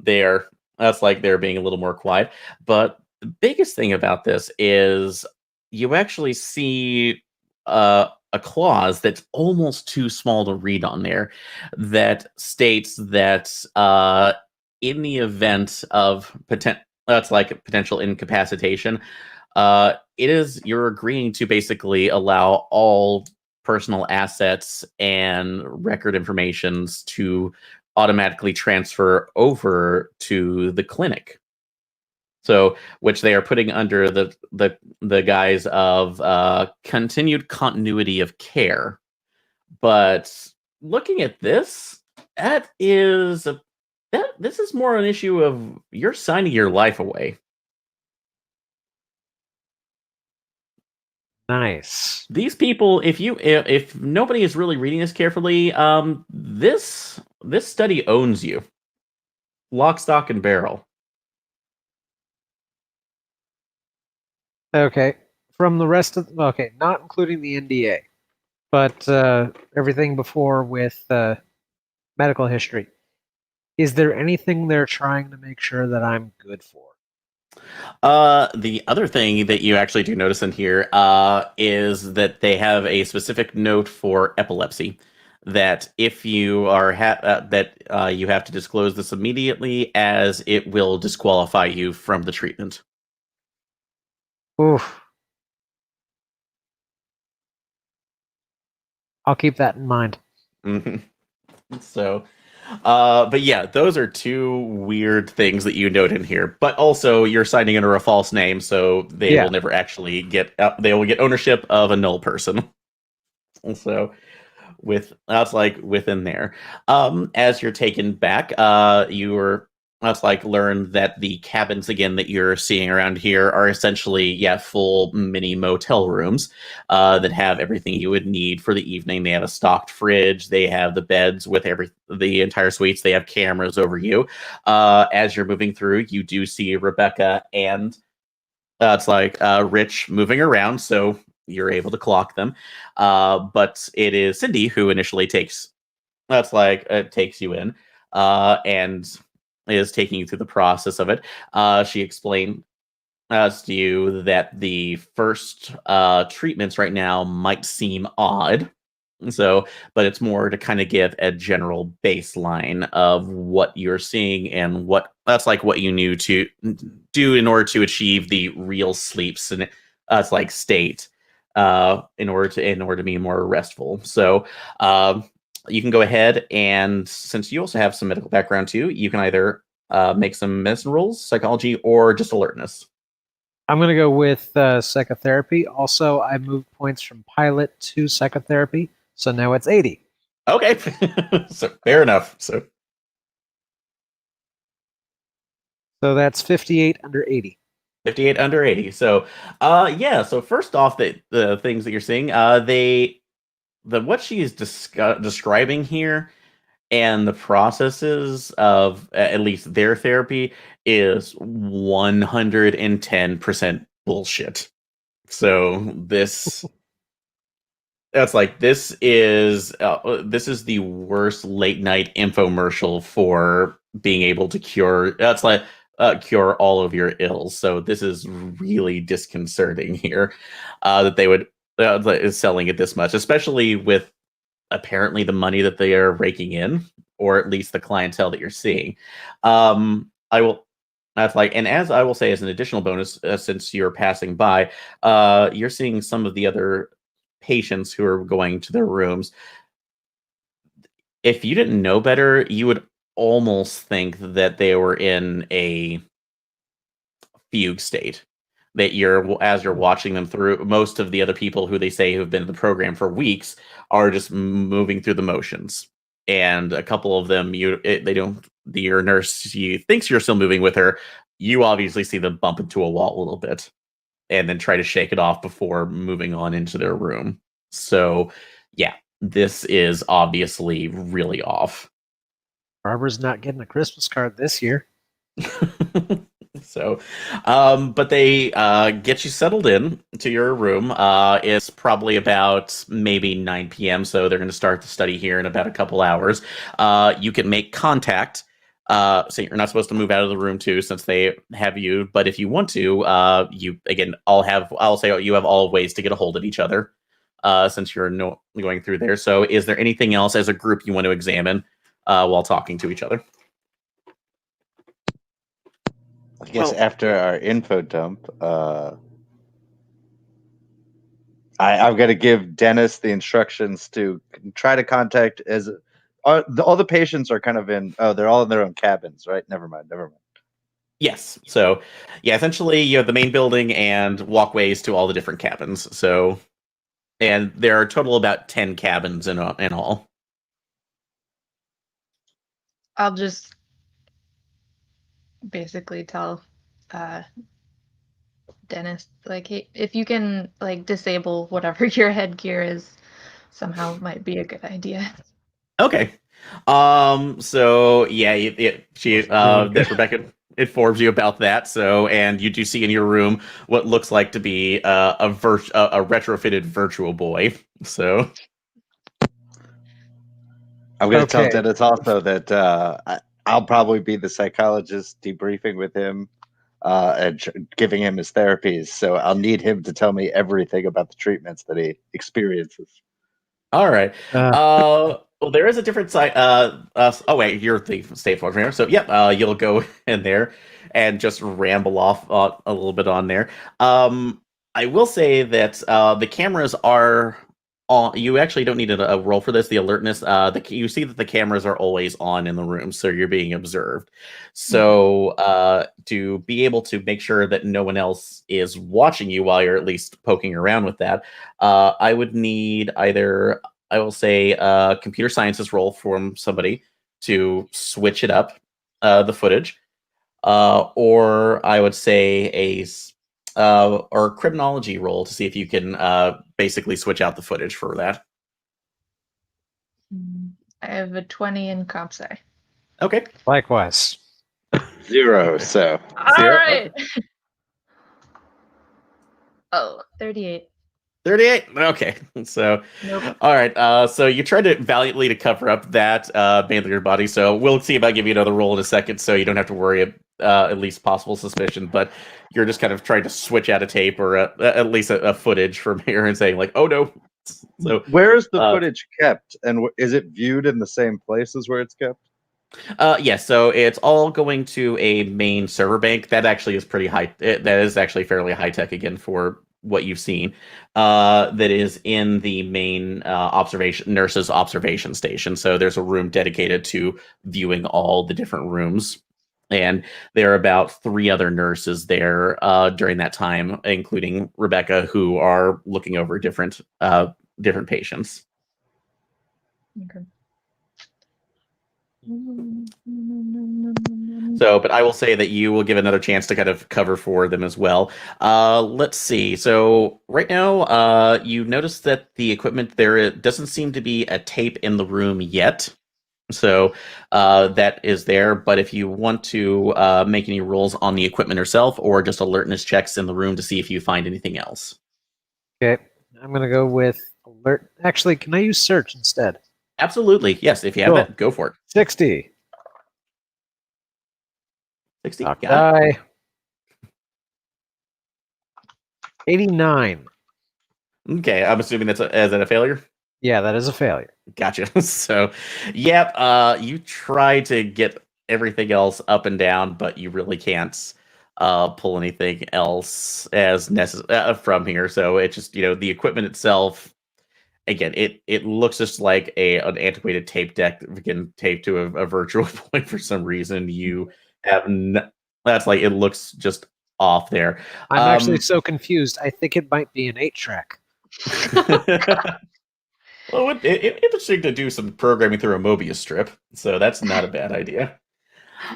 that's like they're being a little more quiet. But the biggest thing about this is you actually see a clause that's almost too small to read on there that states that in the event of potential incapacitation, you're agreeing to basically allow all personal assets and record informations to automatically transfer over to the clinic. So, which they are putting under the guise of continued continuity of care. But looking at this, this is more an issue of you're signing your life away. Nice. These people, if nobody is really reading this carefully, this study owns you, lock, stock, and barrel. Okay. From the rest of not including the NDA, but everything before with medical history. Is there anything they're trying to make sure that I'm good for? The other thing that you actually do notice in here is that they have a specific note for epilepsy. That if you are you have to disclose this immediately, as it will disqualify you from the treatment. Oof. I'll keep that in mind. Mm-hmm. So, but yeah, those are two weird things that you note in here. But also, you're signing under a false name, so they will never actually get. They will get ownership of a null person. So, that's like within there. As you're taken back, you were let's learn that the cabins again that you're seeing around here are essentially full mini motel rooms that have everything you would need for the evening. They have a stocked fridge, they have the beds with the entire suites, they have cameras over you. As you're moving through, you do see Rebecca and Rich moving around, so you're able to clock them. But it is Cindy who initially takes you in and is taking you through the process of it. She explained to you that the first treatments right now might seem odd. So, but it's more to kind of give a general baseline of what you're seeing and what you knew to do in order to achieve the real sleep state in order to be more restful. So, you can go ahead and since you also have some medical background too, you can either make some medicine rolls, psychology, or just alertness. I'm going to go with psychotherapy. Also, I moved points from pilot to psychotherapy, so now it's 80. Okay, so fair enough. So that's 58 under 80. 58 under 80. So, So first off, the things that you're seeing, what she is describing here and the processes of at least their therapy is 110% bullshit. So this this is the worst late night infomercial for being able to cure cure all of your ills. So this is really disconcerting here that they would is selling it this much, especially with apparently the money that they are raking in, or at least the clientele that you're seeing. I will. And as I will say, as an additional bonus, since you're passing by, you're seeing some of the other patients who are going to their rooms. If you didn't know better, you would almost think that they were in a fugue state. That as you're watching them through, most of the other people who they say who've been in the program for weeks are just moving through the motions, and a couple of them your nurse thinks you're still moving with her. You obviously see them bump into a wall a little bit, and then try to shake it off before moving on into their room. So, yeah, this is obviously really off. Barbara's not getting a Christmas card this year. So, but they get you settled in to your room. It's probably about maybe 9 p.m. So they're going to start the study here in about a couple hours. You can make contact. So you're not supposed to move out of the room too, since they have you. But if you want to, I'll say you have all ways to get a hold of each other. Since you're going through there. So is there anything else as a group you want to examine while talking to each other? I guess after our info dump, I'm going to give Dennis the instructions to try to contact all the patients are kind of they're all in their own cabins, right? Never mind. Yes. So, yeah, essentially you have the main building and walkways to all the different cabins. So, and there are a total about 10 cabins in all. I'll just basically tell Dennis, hey, if you can disable whatever your headgear is somehow, might be a good idea. Okay. So yeah, that Rebecca informs you about that. So, and you do see in your room what looks like to be a retrofitted virtual boy. So I'm going to tell Dennis also that I'll probably be the psychologist debriefing with him and giving him his therapies. So I'll need him to tell me everything about the treatments that he experiences. All right. Well, there is a different side. Oh wait, you're the state coordinator. So yep, you'll go in there and just ramble off a little bit on there. I will say that the cameras are on. You actually don't need a roll for this. The alertness. You see that the cameras are always on in the room, so you're being observed. So to be able to make sure that no one else is watching you while you're at least poking around with that, I would need either. I will say a computer sciences role from somebody to switch it up, the footage. or I would say or criminology roll to see if you can basically switch out the footage for that. I have a 20 in comp sci. Okay. Likewise. 0. So All 0. right. Okay. Oh, 38. 38. Okay. So, Nope. all right. So you tried to valiantly to cover up that mainly your body. So we'll see if I give you another roll in a second, so you don't have to worry at least possible suspicion. But you're just kind of trying to switch out a tape or at least a footage from here and saying like, oh no. So where is the footage kept, and is it viewed in the same place as where it's kept? Yes, so it's all going to a main server bank. That actually is pretty high. That is actually fairly high tech again for what you've seen. That is in the main nurses observation station. So there's a room dedicated to viewing all the different rooms, and there are about 3 other nurses there during that time, including Rebecca, who are looking over different patients. Okay. So, but I will say that you will give another chance to kind of cover for them as well. Let's see. So right now, you notice that the equipment there doesn't seem to be a tape in the room yet. So that is there. But if you want to make any rolls on the equipment herself or just alertness checks in the room to see if you find anything else. Okay. I'm going to go with alert. Actually, can I use search instead? Absolutely. Yes. If you have Cool. that, go for it. 60. 60. Knock Got die. 89. it. Okay. I'm assuming is that a failure? Yeah, that is a failure. Gotcha. So, yep, you try to get everything else up and down, but you really can't pull anything else as necessary from here. So it's just, the equipment itself, again, it looks just like an antiquated tape deck that we can tape to a virtual point for some reason. You have that's like, it looks just off there. I'm actually so confused. I think it might be an 8-track. Well, it's interesting to do some programming through a Mobius strip, so that's not a bad idea.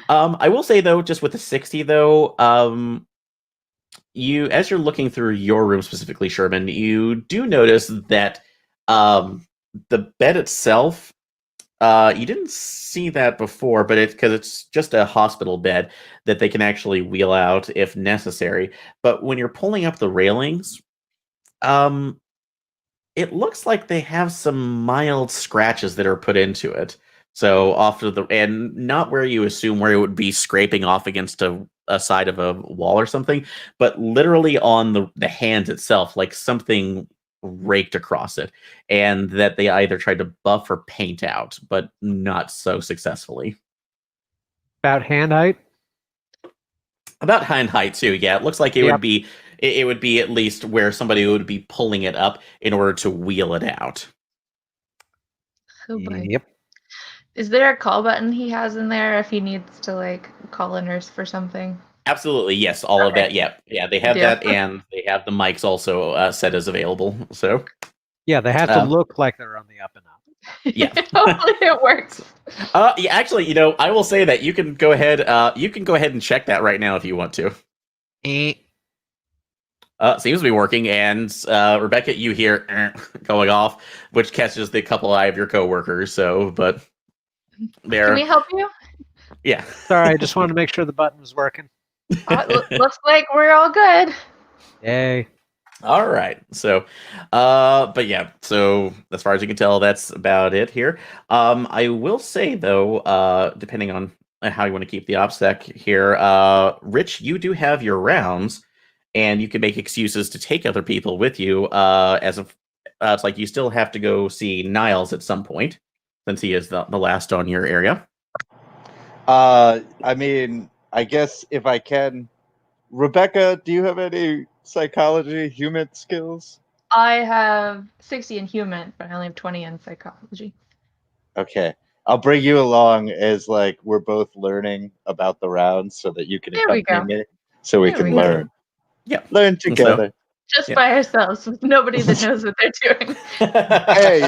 I will say though, just with the 60 though, as you're looking through your room specifically, Sherman, you do notice that the bed itself, you didn't see that before, but because it's just a hospital bed that they can actually wheel out if necessary. But when you're pulling up the railings, it looks like they have some mild scratches that are put into it. So off to and not where you assume where it would be scraping off against a side of a wall or something, but literally on the hand itself, like something raked across it, and that they either tried to buff or paint out, but not so successfully. About hand height? About hand height too. Yeah, it looks like it would be. It would be at least where somebody would be pulling it up in order to wheel it out. Oh boy. Yep. Is there a call button he has in there if he needs to like call a nurse for something? Absolutely, yes. All of that. Yeah, they have that, and they have the mics also set as available. So yeah, they have to look like they're on the up and up. Yeah, hopefully it works. Yeah, actually, I will say that you can go ahead. You can go ahead and check that right now if you want to. Seems to be working, and Rebecca, you hear going off, which catches the couple eye of your coworkers. So, but there. Can we help you? Yeah. Sorry, I just wanted to make sure the button was working. Looks like we're all good. Yay. All right. So, but yeah. So as far as you can tell, that's about it here. I will say though, depending on how you want to keep the OPSEC here, Rich, you do have your rounds. And you can make excuses to take other people with you. It's like you still have to go see Niles at some point, since he is the last on your area. I mean, I guess if I can, Rebecca, do you have any psychology, human skills? I have 60 in human, but I only have 20 in psychology. Okay. I'll bring you along as like we're both learning about the rounds so that you can accompany me so we can learn. Yeah. Learn together. Just by ourselves, with nobody that knows what they're doing. Hey,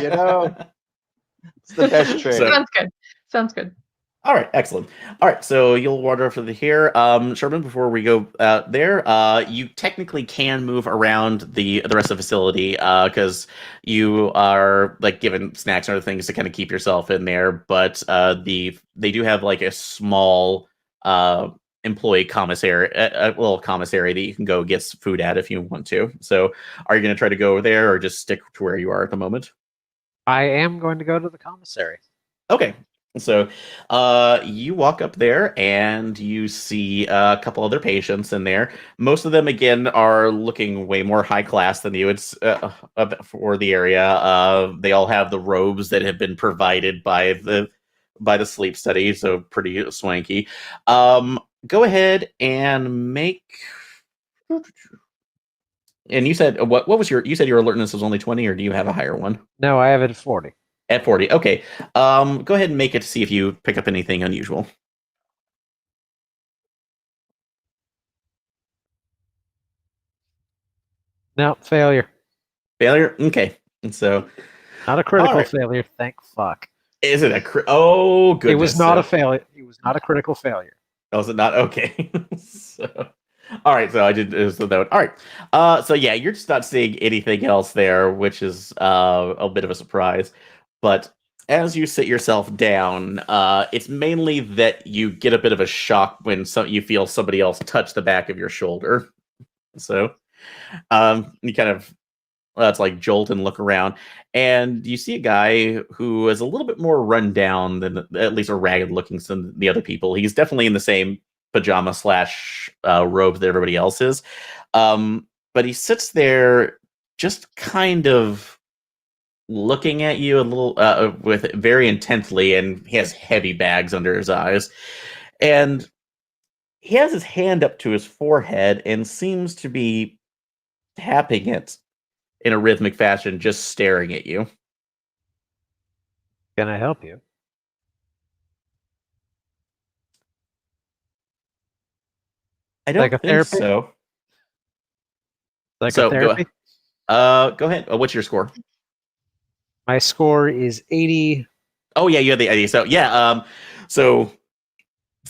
it's the best trade. Sounds good. Sounds good. All right, excellent. All right, so you'll wander over to here. Sherman, before we go there, you technically can move around the rest of the facility because you are like given snacks and other things to kind of keep yourself in there. But they do have like a small employee commissary, a little commissary that you can go get food at if you want to. So, are you going to try to go there or just stick to where you are at the moment? I am going to go to the commissary. Okay. So you walk up there and you see a couple other patients in there. Most of them, again, are looking way more high class than you. It's for the area. They all have the robes that have been provided by the sleep study, so pretty swanky. Go ahead and make. And you said what was your? You said your alertness was only 20, or do you have a higher one? No, I have it at 40. At 40. Okay. Go ahead and make it to see if you pick up anything unusual. No, failure. Failure? Okay. And so, Not a critical right. failure, thank fuck. Is it a oh goodness. It was not a failure. It was not a critical failure. Oh, is it not? Okay. So, all right, so I did so that. All right. So yeah, you're just not seeing anything else there, which is a bit of a surprise. But as you sit yourself down, it's mainly that you get a bit of a shock when you feel somebody else touch the back of your shoulder. So you kind of it's like jolt and look around, and you see a guy who is a little bit more run down than at least a ragged looking than the other people. He's definitely in the same pajama slash robes that everybody else is, but he sits there just kind of looking at you a little with very intently, and he has heavy bags under his eyes, and he has his hand up to his forehead and seems to be tapping it in a rhythmic fashion, just staring at you. Can I help you? I don't think Psychotherapy? so. Psychotherapy? Go ahead. What's your score? My score is 80. Oh yeah, you had the idea. So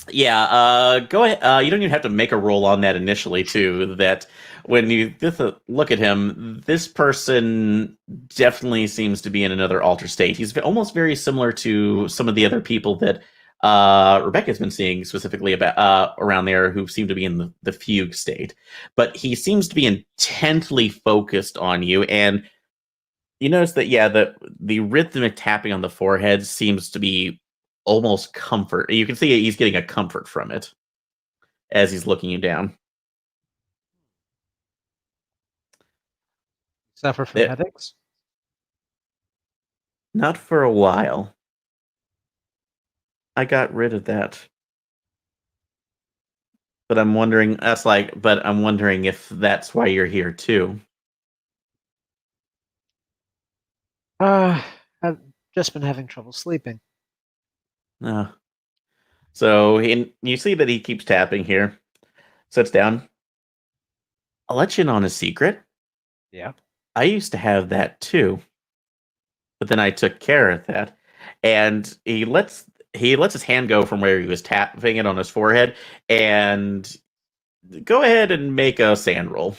yeah, go ahead. You don't even have to make a roll on that initially, too. That when you look at him, this person definitely seems to be in another altered state. He's almost very similar to some of the other people that Rebecca's been seeing specifically about around there who seem to be in the fugue state. But he seems to be intently focused on you, and you notice that the rhythmic tapping on the forehead seems to be almost comfort. You can see he's getting a comfort from it as he's looking you down. Suffer from headaches? Not for a while. I got rid of that. But I'm wondering if that's why you're here too. I've just been having trouble sleeping. So you see that he keeps tapping here. Sits down. I'll let you in on a secret. Yeah. I used to have that too. But then I took care of that. And he lets his hand go from where he was tapping it on his forehead and go ahead and make a sand roll.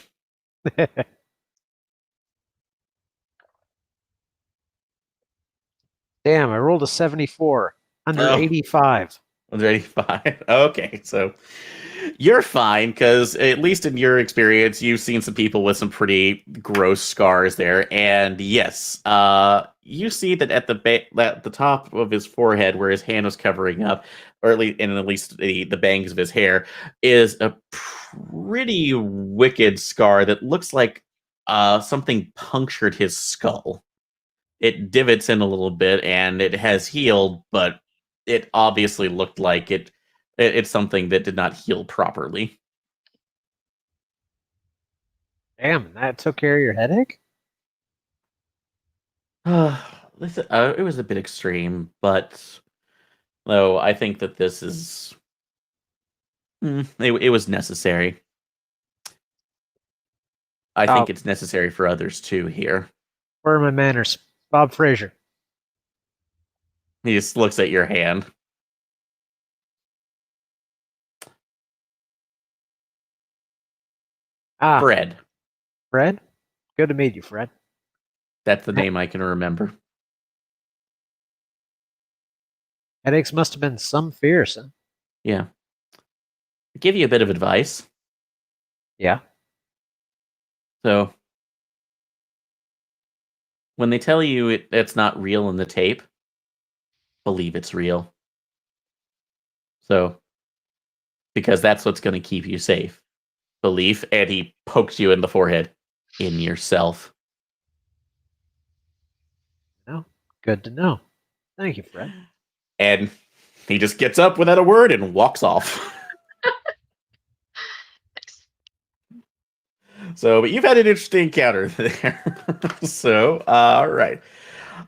Damn, I rolled a 74. Under 85. Under 85. Okay, so you're fine because at least in your experience, you've seen some people with some pretty gross scars there, and yes, you see that at the top of his forehead, where his hand was covering up, or at least the bangs of his hair, is a pretty wicked scar that looks like something punctured his skull. It divots in a little bit, and it has healed, but it obviously looked like it's something that did not heal properly. Damn, that took care of your headache? Listen, it was a bit extreme, but though I think that this is it was necessary. I think it's necessary for others too here. Where are my manners? Bob Fraser. He just looks at your hand. Fred. Fred? Good to meet you, Fred. That's the name I can remember. Headaches must have been some fearsome. Yeah. Give you a bit of advice. Yeah. So, when they tell you it's not real in the tape, believe it's real. So, because that's what's going to keep you safe. Belief, and he pokes you in the forehead. In yourself. No, good to know. Thank you, Fred. And he just gets up without a word and walks off. So, but you've had an interesting encounter there. So, all right.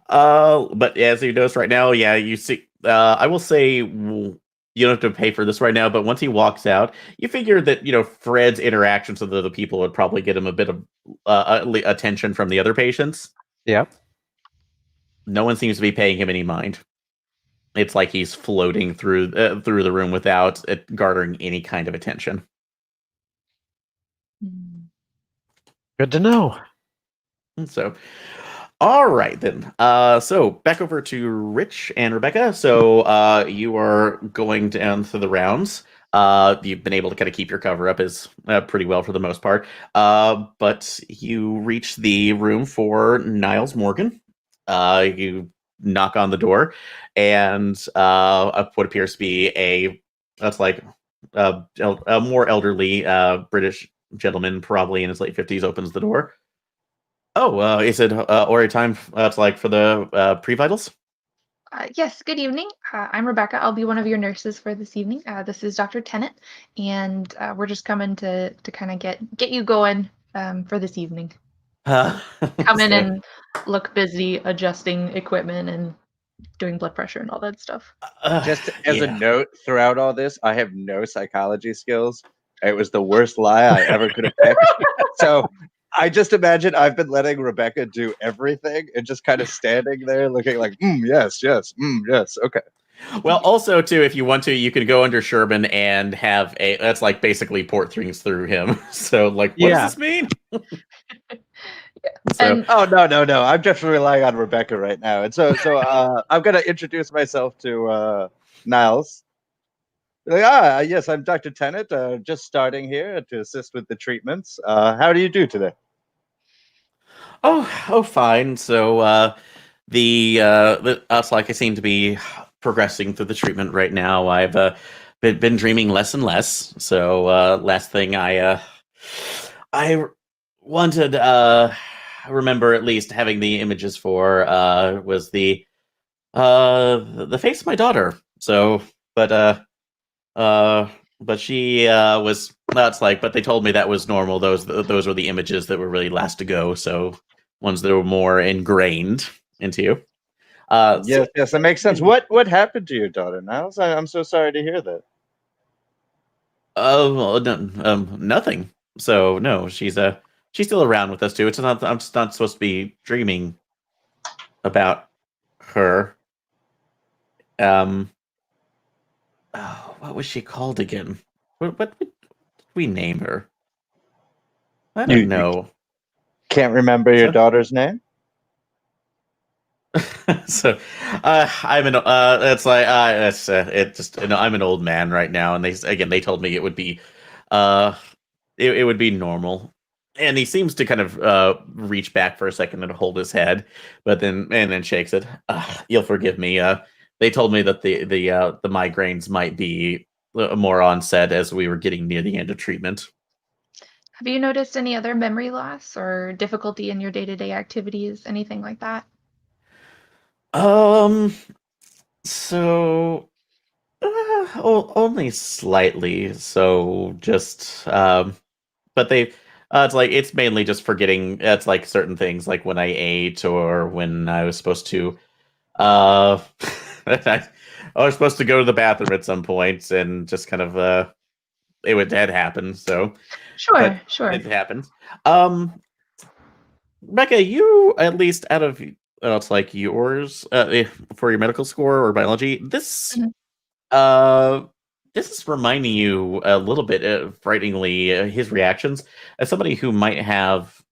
But as you notice right now, yeah, you see, I will say you don't have to pay for this right now, but once he walks out, you figure that, Fred's interactions with other people would probably get him a bit of attention from the other patients. Yep. No one seems to be paying him any mind. It's like he's floating through the room without it garnering any kind of attention. Good to know. And so, all right then. So back over to Rich and Rebecca. So you are going down through the rounds. You've been able to kind of keep your cover up as pretty well for the most part. But you reach the room for Niles Morgan. You knock on the door, and what appears to be a more elderly British gentleman, probably in his late 50s, opens the door. Oh, is it already time for the pre-vitals? Yes, good evening. I'm Rebecca. I'll be one of your nurses for this evening. This is Dr. Tennant, and we're just coming to kind of get you going for this evening. Come in and look busy adjusting equipment and doing blood pressure and all that stuff. Just as a note, throughout all this, I have no psychology skills. It was the worst lie I ever could have picked. So I just imagine I've been letting Rebecca do everything and just kind of standing there looking like, yes, yes, yes, okay. Well, also, too, if you want to, you can go under Sherman and have that's like basically port things through him. So, what does this mean? So, no. I'm just relying on Rebecca right now. And so I'm going to introduce myself to Niles. Yes, I'm Dr. Tennant, just starting here to assist with the treatments. How do you do today? Oh, fine. So, the us I seem to be progressing through the treatment right now. I've been dreaming less and less. So, last thing I wanted remember at least having the images for was the face of my daughter. So, but she was but they told me that was normal. Those were the images that were really last to go. So ones that were more ingrained into you. Yes, that makes sense. What happened to your daughter, Niles? I'm so sorry to hear that. Nothing. So no, she's still around with us too. It's not. I'm just not supposed to be dreaming about her. What was she called again? What did we name her? I don't know. Can't remember your daughter's name? So I'm an it's like it just I'm an old man right now, and they told me it would be it would be normal. And he seems to kind of reach back for a second and hold his head, but then shakes it. You'll forgive me. They told me that the migraines might be more onset as we were getting near the end of treatment. Have you noticed any other memory loss or difficulty in your day-to-day activities, anything like that? So only slightly. So just but it's mainly just forgetting. It's like certain things, like when I ate or when I was supposed to I was supposed to go to the bathroom at some point, and just kind of that happened. So Sure. it happens. Becca, you at least out of it's like yours for your medical score or biology. This this is reminding you a little bit, frighteningly, his reactions as somebody who might have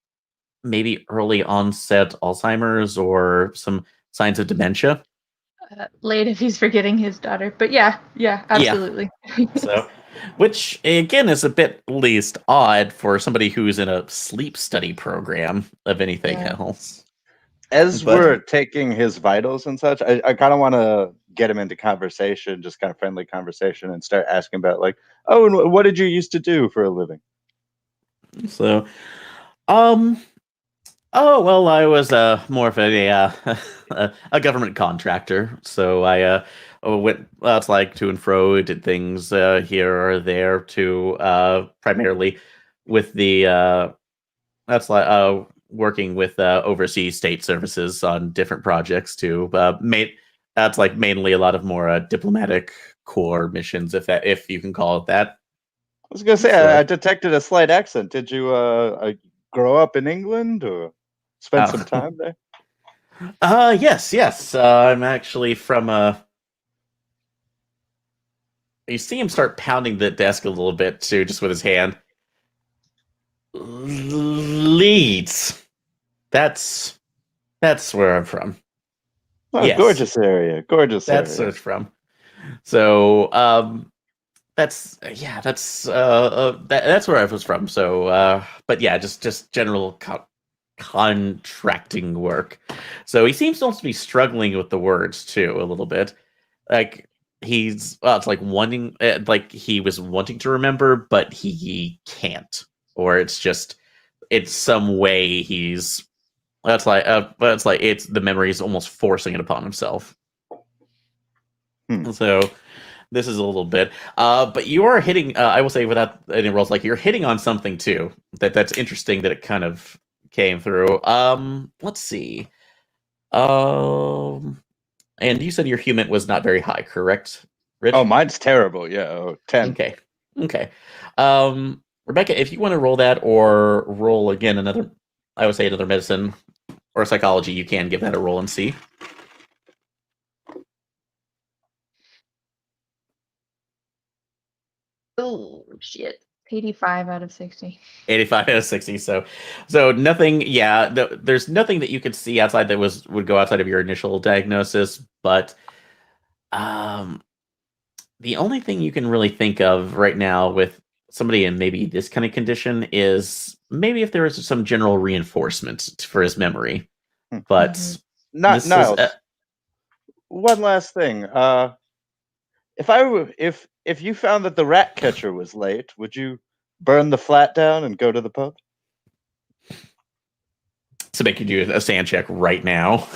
maybe early onset Alzheimer's or some signs of dementia. Late if he's forgetting his daughter, but yeah, absolutely. So, which again is a bit least odd for somebody who's in a sleep study program of anything else. As But- we're taking his vitals and such, I kind of want to get him into conversation, just kind of friendly conversation, and start asking about like, oh, and what did you used to do for a living? So, oh well, I was more of a government contractor. So I went it's like to and fro, did things here or there to primarily with the that's like working with overseas state services on different projects too. That's like mainly a lot of more diplomatic corps missions, if you can call it that. I was gonna say, So- I detected a slight accent. Did you grow up in England or spend some time there? Yes. I'm actually from you see him start pounding the desk a little bit too, just with his hand. Leeds. That's where I'm from. Oh, Yes. gorgeous area, gorgeous That's where area. it's from. So that's that's where I was from. So but yeah, just general contracting work. So he seems to also be struggling with the words too a little bit. Like it's like wanting like he was wanting to remember, but he can't, or it's some way he's that's like it's the memory is almost forcing it upon himself. So this is a little bit but you are hitting I will say without any rolls, like you're hitting on something too that's interesting that it kind of came through. Let's see. And you said your human was not very high, correct, Rich? Oh, mine's terrible. Yeah, 10. Okay. Rebecca, if you want to roll that or roll again another, I would say another medicine or psychology, you can give that a roll and see. Oh shit. 85 out of 60. 85 out of 60. So nothing. Yeah, there's nothing that you could see outside that would go outside of your initial diagnosis. But the only thing you can really think of right now with somebody in maybe this kind of condition is maybe if there was some general reinforcement for his memory. But this is, Niles, one last thing. If you found that the rat catcher was late, would you burn the flat down and go to the pub? to make you do a sand check right now.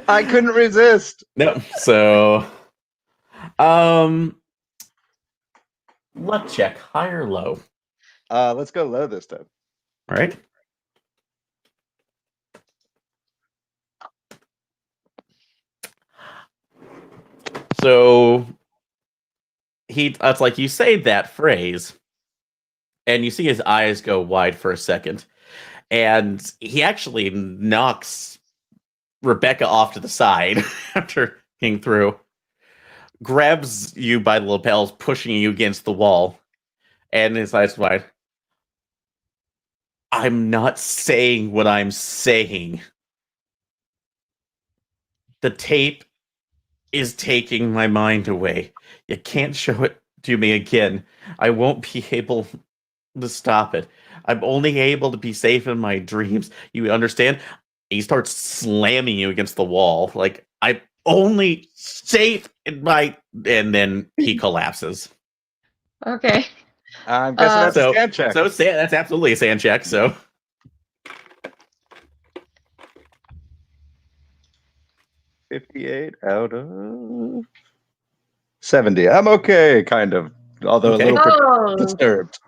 I couldn't resist. No. So, luck check, high or low? Let's go low this time. All right. So it's like you say that phrase, and you see his eyes go wide for a second, and he actually knocks Rebecca off to the side after getting through, grabs you by the lapels, pushing you against the wall, and his eyes wide. I'm not saying what I'm saying. The tape is taking my mind away. You can't show it to me again. I won't be able to stop it. I'm only able to be safe in my dreams. You understand? He starts slamming you against the wall. Like, I'm only safe in my... And then he collapses. Okay. I'm guessing that's a sand check. So that's absolutely a sand check, so... 58 out of 70. I'm okay, kind of. Although Okay. a little Oh, disturbed.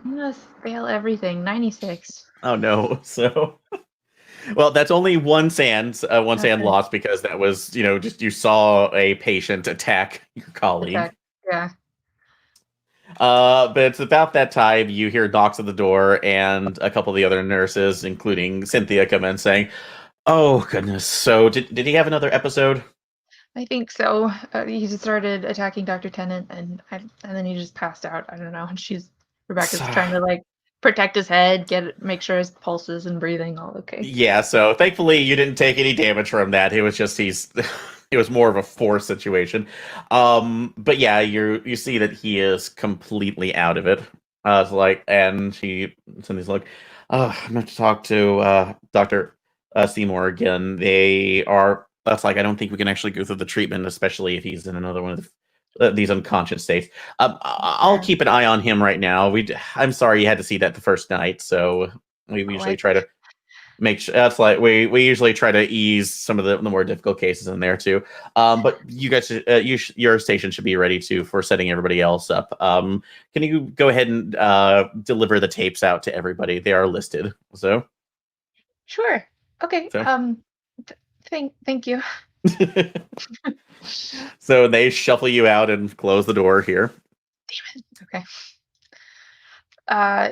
I'm gonna fail everything. 96. Oh no! So, well, that's only one sand Okay. lost because that was just you saw a patient attack your colleague. Okay. Yeah. But it's about that time you hear knocks at the door and a couple of the other nurses, including Cynthia, come in saying, "Oh goodness! So did he have another episode?" I think so. He just started attacking Dr. Tennant, and then he just passed out. I don't know. And Rebecca's trying to like protect his head, make sure his pulses and breathing all okay. Yeah, so thankfully you didn't take any damage from that. It was just it was more of a force situation. But yeah, you see that he is completely out of it. It's like, and he's like, oh, I'm going to talk to Dr. Seymour again. That's like, I don't think we can actually go through the treatment, especially if he's in another one of these unconscious states. I'll keep an eye on him right now. I'm sorry you had to see that the first night, so we usually try to make sure that's like we usually try to ease some of the more difficult cases in there too. But you guys, your station should be ready for setting everybody else up. Can you go ahead and deliver the tapes out to everybody? They are listed. So sure. Okay. So. Thank you. So they shuffle you out and close the door here. Damn it. Okay.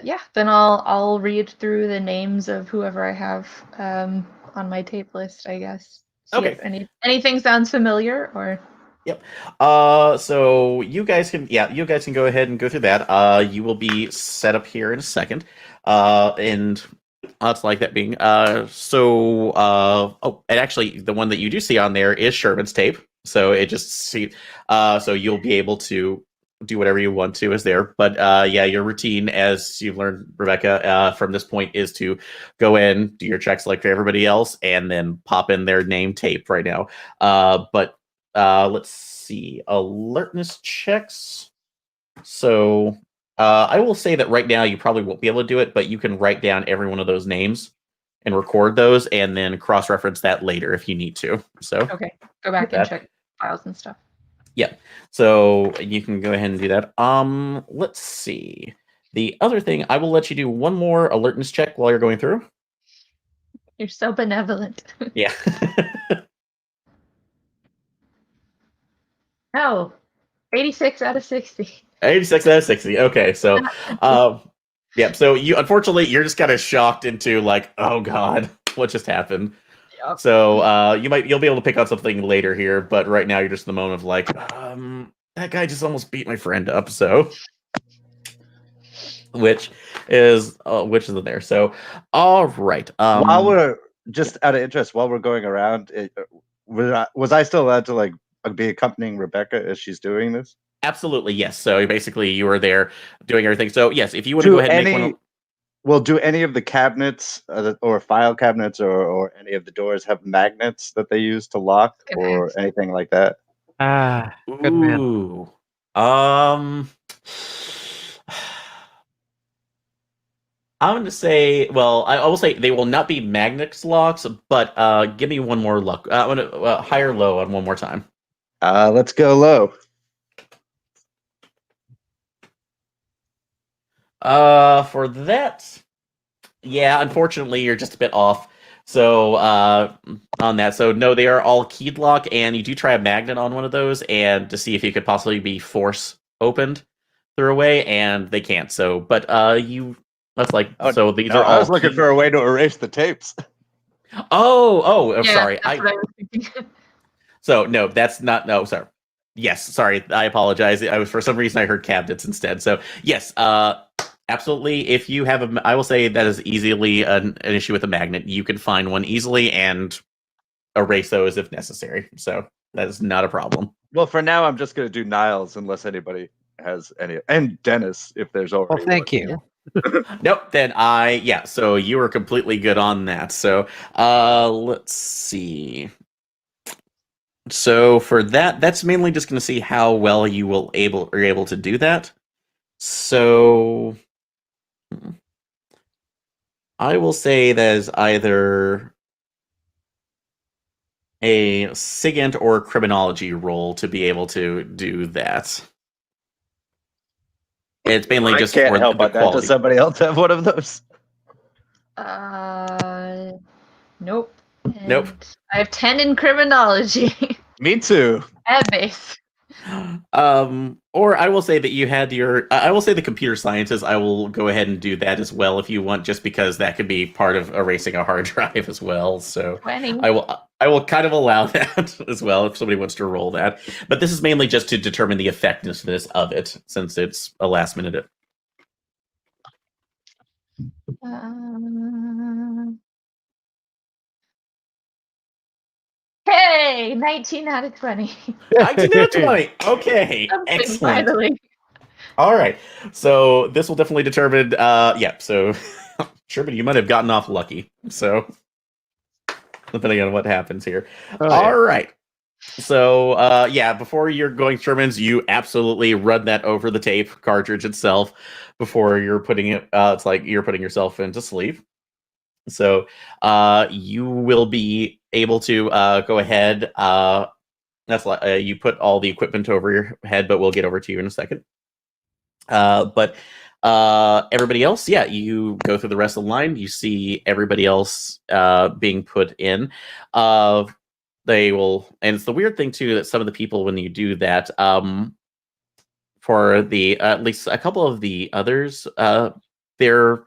Yeah, then I'll read through the names of whoever I have on my tape list, I guess. See Okay. if anything sounds familiar or. Yep. So you guys can go ahead and go through that. You will be set up here in a second. And it's like that being and actually the one that you do see on there is Sherman's tape. So so you'll be able to do whatever you want to is there. But yeah, your routine, as you've learned, Rebecca, from this point is to go in, do your checks like for everybody else, and then pop in their name tape right now. But let's see, alertness checks. So I will say that right now you probably won't be able to do it, but you can write down every one of those names and record those, and then cross-reference that later if you need to. So okay, go back and check files and stuff. Yeah, so you can go ahead and do that. Let's see. The other thing, I will let you do one more alertness check while you're going through. You're so benevolent. Yeah. Oh, 86 out of 60. 86 out of 60. Okay, so yeah, so you're just kind of shocked into like, oh god, what just happened? Yep. So you'll be able to pick out something later here, but right now you're just in the moment of like, that guy just almost beat my friend up, so which is in there. So all right. While we're just out of interest, while we're going around, was I still allowed to like be accompanying Rebecca as she's doing this? Absolutely, yes. So basically, you were there doing everything. So yes, if you want to go ahead and make one. Well, do any of the cabinets or file cabinets or any of the doors have magnets that they use to lock or anything like that? Good man. Ooh. I'm going to say, well, I will say they will not be magnets locks, but give me one more luck. I'm going to high or low on one more time. Let's go low. For that, yeah, unfortunately, you're just a bit off. So on that, so no, they are all keyed lock, and you do try a magnet on one of those, and to see if you could possibly be force opened through a way, and they can't. So, but that's like so these are all. I was looking for a way to erase the tapes. I'm yeah, sorry. That's what I was thinking. So no, that's not no. Sorry. Yes, sorry. I apologize. I was for some reason I heard cabinets instead. So yes, absolutely. If you have I will say that is easily an issue with a magnet. You can find one easily and erase those if necessary. So that is not a problem. Well, for now, I'm just going to do Niles unless anybody has any, and Dennis if there's already. Well, thank you. Nope. Then so you were completely good on that. So let's see. So for that's mainly just going to see how well you are able to do that. So I will say that is either a SIGINT or a criminology role to be able to do that. It's mainly just can't for help the but that. quality. Does somebody else have one of those? Nope. Nope. I have 10 in criminology. Me too. At base. Or I will say that you had I will say the computer sciences. I will go ahead and do that as well if you want, just because that could be part of erasing a hard drive as well. So 20. I will kind of allow that as well if somebody wants to roll that. But this is mainly just to determine the effectiveness of it, since it's a last minute. Hey, 19 out of 20. 19 out of 20. Okay, Something, excellent. finally. All right, so this will definitely determine. Yeah, so Sherman, you might have gotten off lucky. So depending on what happens here. All right. So, yeah, before you're going Sherman's, you absolutely run that over the tape cartridge itself before you're putting it. It's like you're putting yourself into sleep. So, you will be able to go ahead. That's like you put all the equipment over your head, but we'll get over to you in a second. But everybody else, yeah, you go through the rest of the line. You see everybody else being put in. They will, and it's the weird thing too that some of the people, when you do that, for the at least a couple of the others, their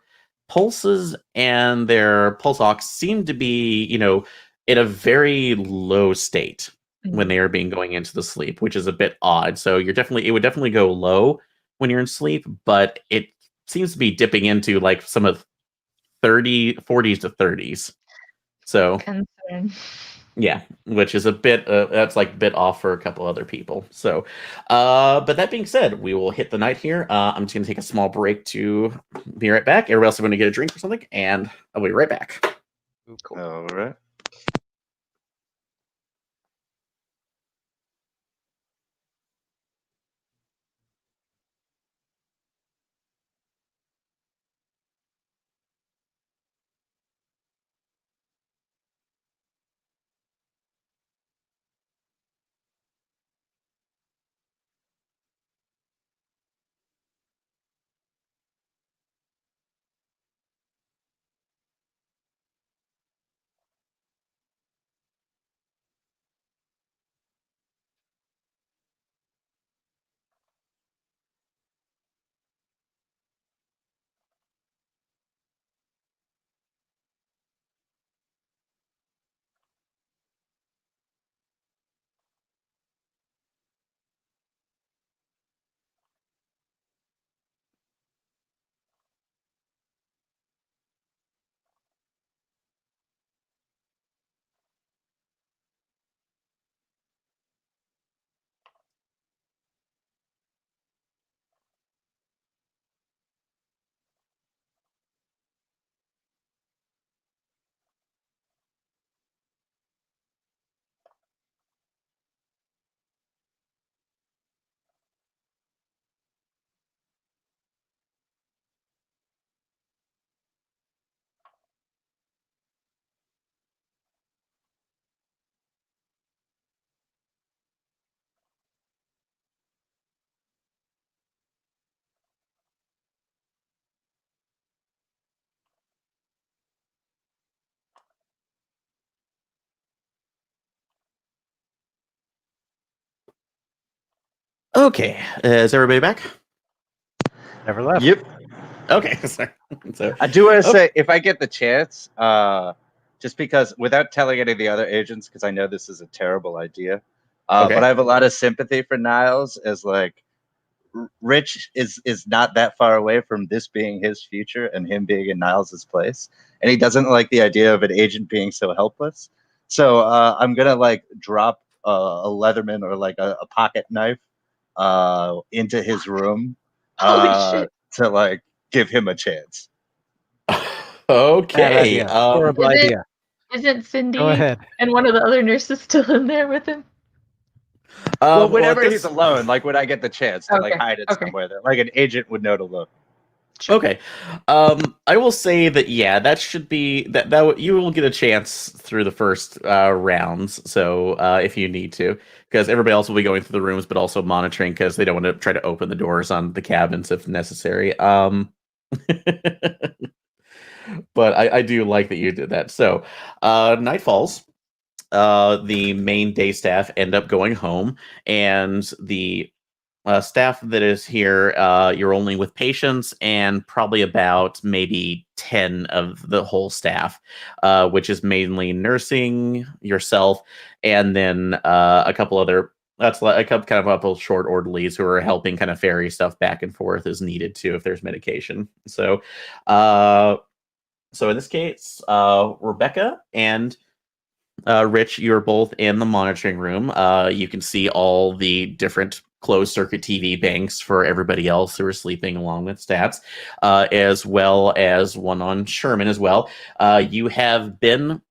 pulses and their pulse ox seem to be, in a very low state when they are being going into the sleep, which is a bit odd. So it would definitely go low when you're in sleep, but it seems to be dipping into like some of 40s to 30s. So Concern. yeah, which is a bit that's like a bit off for a couple other people. So but that being said, we will hit the night here. I'm just gonna take a small break to be right back. Everybody else is gonna get a drink or something, and I'll be right back. Cool. All right. Okay, is everybody back? Never left. Yep. Okay, sorry. So I do want to okay. say, if I get the chance, just because without telling any of the other agents, because I know this is a terrible idea, Okay. but I have a lot of sympathy for Niles as like Rich is not that far away from this being his future and him being in Niles's place, and he doesn't like the idea of an agent being so helpless. So I'm gonna like drop a Leatherman or like a pocket knife into his room Holy shit. to like give him a chance. Okay. Bad idea. Horrible Is it- idea. Isn't Cindy Go ahead. and one of the other nurses still in there with him? Well, at whenever this- he's alone, like when I get the chance to like Okay, hide it okay. somewhere that like an agent would know to look. Okay. I will say that yeah, that should be that you will get a chance through the first rounds. So if you need to, because everybody else will be going through the rooms, but also monitoring because they don't want to try to open the doors on the cabins if necessary. But I do like that you did that. So night falls. The main day staff end up going home, and the staff that is here, you're only with patients and probably about maybe 10 of the whole staff, which is mainly nursing, yourself, and then a couple other. That's like a couple short orderlies who are helping kind of ferry stuff back and forth as needed too, if there's medication. So, so in this case, Rebecca and Rich, you're both in the monitoring room. You can see all the different closed circuit TV banks for everybody else who are sleeping along with stats, as well as one on Sherman as well. You have been.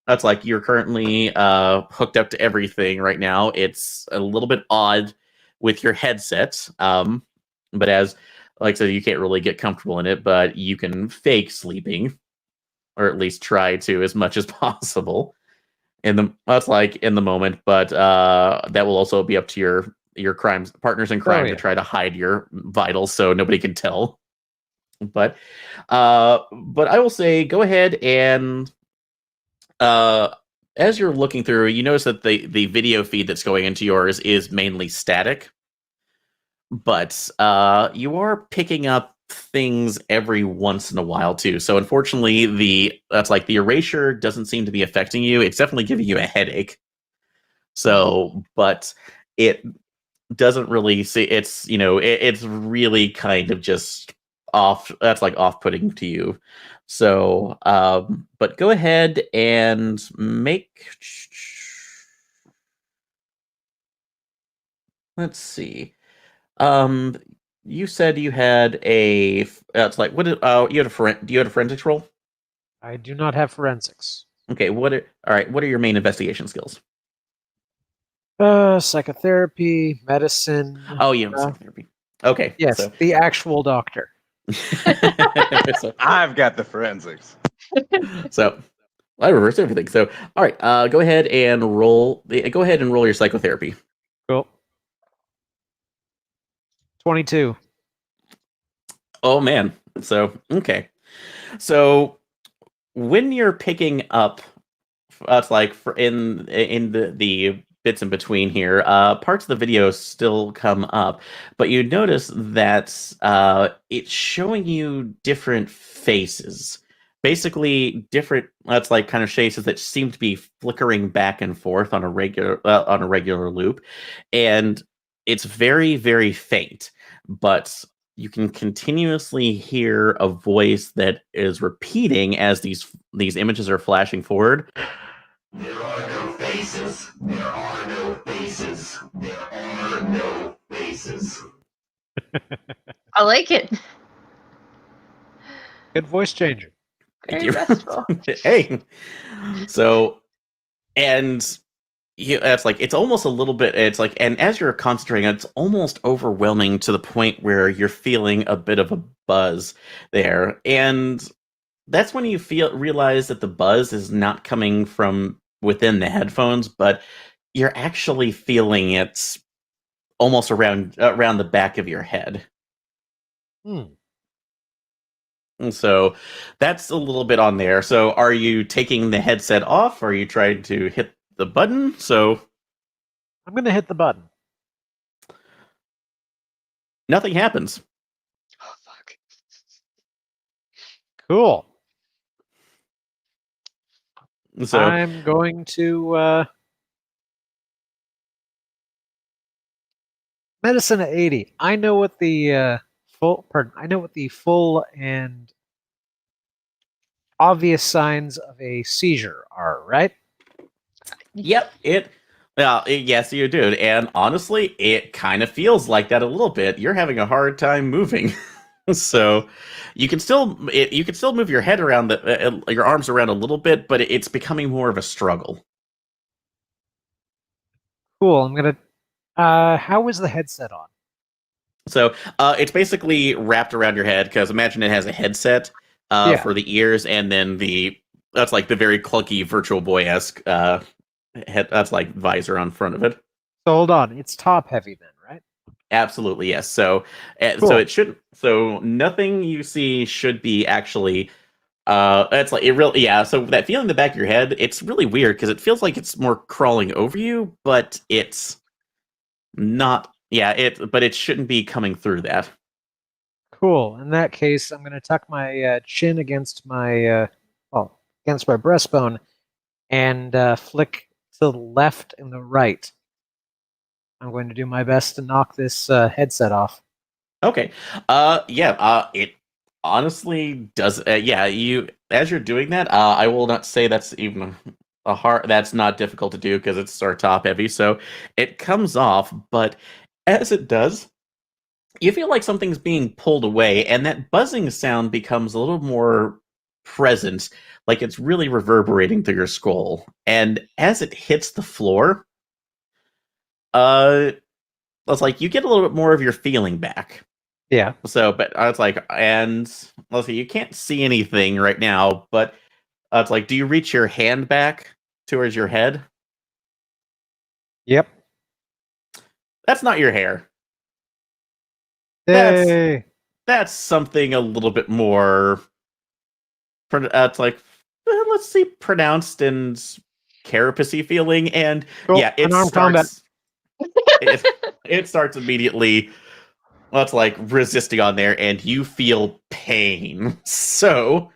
That's like you're currently hooked up to everything right now. It's a little bit odd with your headset, but as like I said, you can't really get comfortable in it, but you can fake sleeping, or at least try to as much as possible. That's like in the moment, but that will also be up to your crimes partners in crime to try to hide your vitals so nobody can tell. But I will say, go ahead and as you're looking through, you notice that the video feed that's going into yours is mainly static, but you are picking up things every once in a while too. So unfortunately, that's like the erasure doesn't seem to be affecting you. It's definitely giving you a headache. So, but it doesn't really see. It's it's really kind of just off. That's like off-putting to you. So, but go ahead and make. Let's see. You said you had a. It's like what? You had do you have a forensics roll? I do not have forensics. Okay. All right. What are your main investigation skills? Psychotherapy, medicine. Oh, you have psychotherapy. Okay. Yes, so. the actual doctor. So, I've got the forensics. So I reversed everything. So all right. Go ahead and roll. Go ahead and roll your psychotherapy. Cool. 22. Oh man. So okay. So when you're picking up, it's like in the bits in between here, parts of the video still come up, but you notice that it's showing you different faces. Basically, different. That's like kind of faces that seem to be flickering back and forth on a regular loop, and it's very very faint, but you can continuously hear a voice that is repeating as these images are flashing forward. There are no faces. There are no faces. There are no faces. I like it. Good voice changer. Very restful. Hey. So, and it's like it's almost a little bit. It's like, and as you're concentrating, it's almost overwhelming to the point where you're feeling a bit of a buzz there, and that's when you realize that the buzz is not coming from within the headphones, but you're actually feeling it almost around the back of your head. And so that's a little bit on there. So are you taking the headset off? Or are you trying to hit the button? So I'm going to hit the button. Nothing happens. Oh fuck. Cool. So I'm going to medicine at 80. I know what the full and obvious signs of a seizure are, right? Yep, yes, you do. And honestly, it kind of feels like that a little bit. You're having a hard time moving. So you can still move your head around, your arms around a little bit, but it's becoming more of a struggle. Cool. I'm gonna. How is the headset on? So it's basically wrapped around your head, because imagine it has a headset for the ears, and then that's like the very clunky Virtual Boy-esque head. That's like visor on front of it. So hold on, it's top heavy then, right? Absolutely, yes. So Cool. so it should. So nothing you see should be actually. It's like it really, yeah. So that feeling in the back of your head, it's really weird because it feels like it's more crawling over you, but it's not Yeah, but it shouldn't be coming through that. Cool. In that case, I'm going to tuck my chin against my against my breastbone and flick to the left and the right. I'm going to do my best to knock this headset off. Okay. It honestly does. You as you're doing that, I will not say that's even that's not difficult to do because it's our top heavy. So it comes off, but as it does, you feel like something's being pulled away, and that buzzing sound becomes a little more present, like it's really reverberating through your skull. And as it hits the floor, uh, it's like you get a little bit more of your feeling back. Yeah. So, but it's like, and let's see, you can't see anything right now, but it's like, do you reach your hand back towards your head? Yep. That's not your hair. Hey. That's something a little bit more. It's like, let's see, pronounced and carapace feeling, and Cool. yeah, it Unarmed combat. starts. It starts immediately. Well, it's like resisting on there, and you feel pain. So,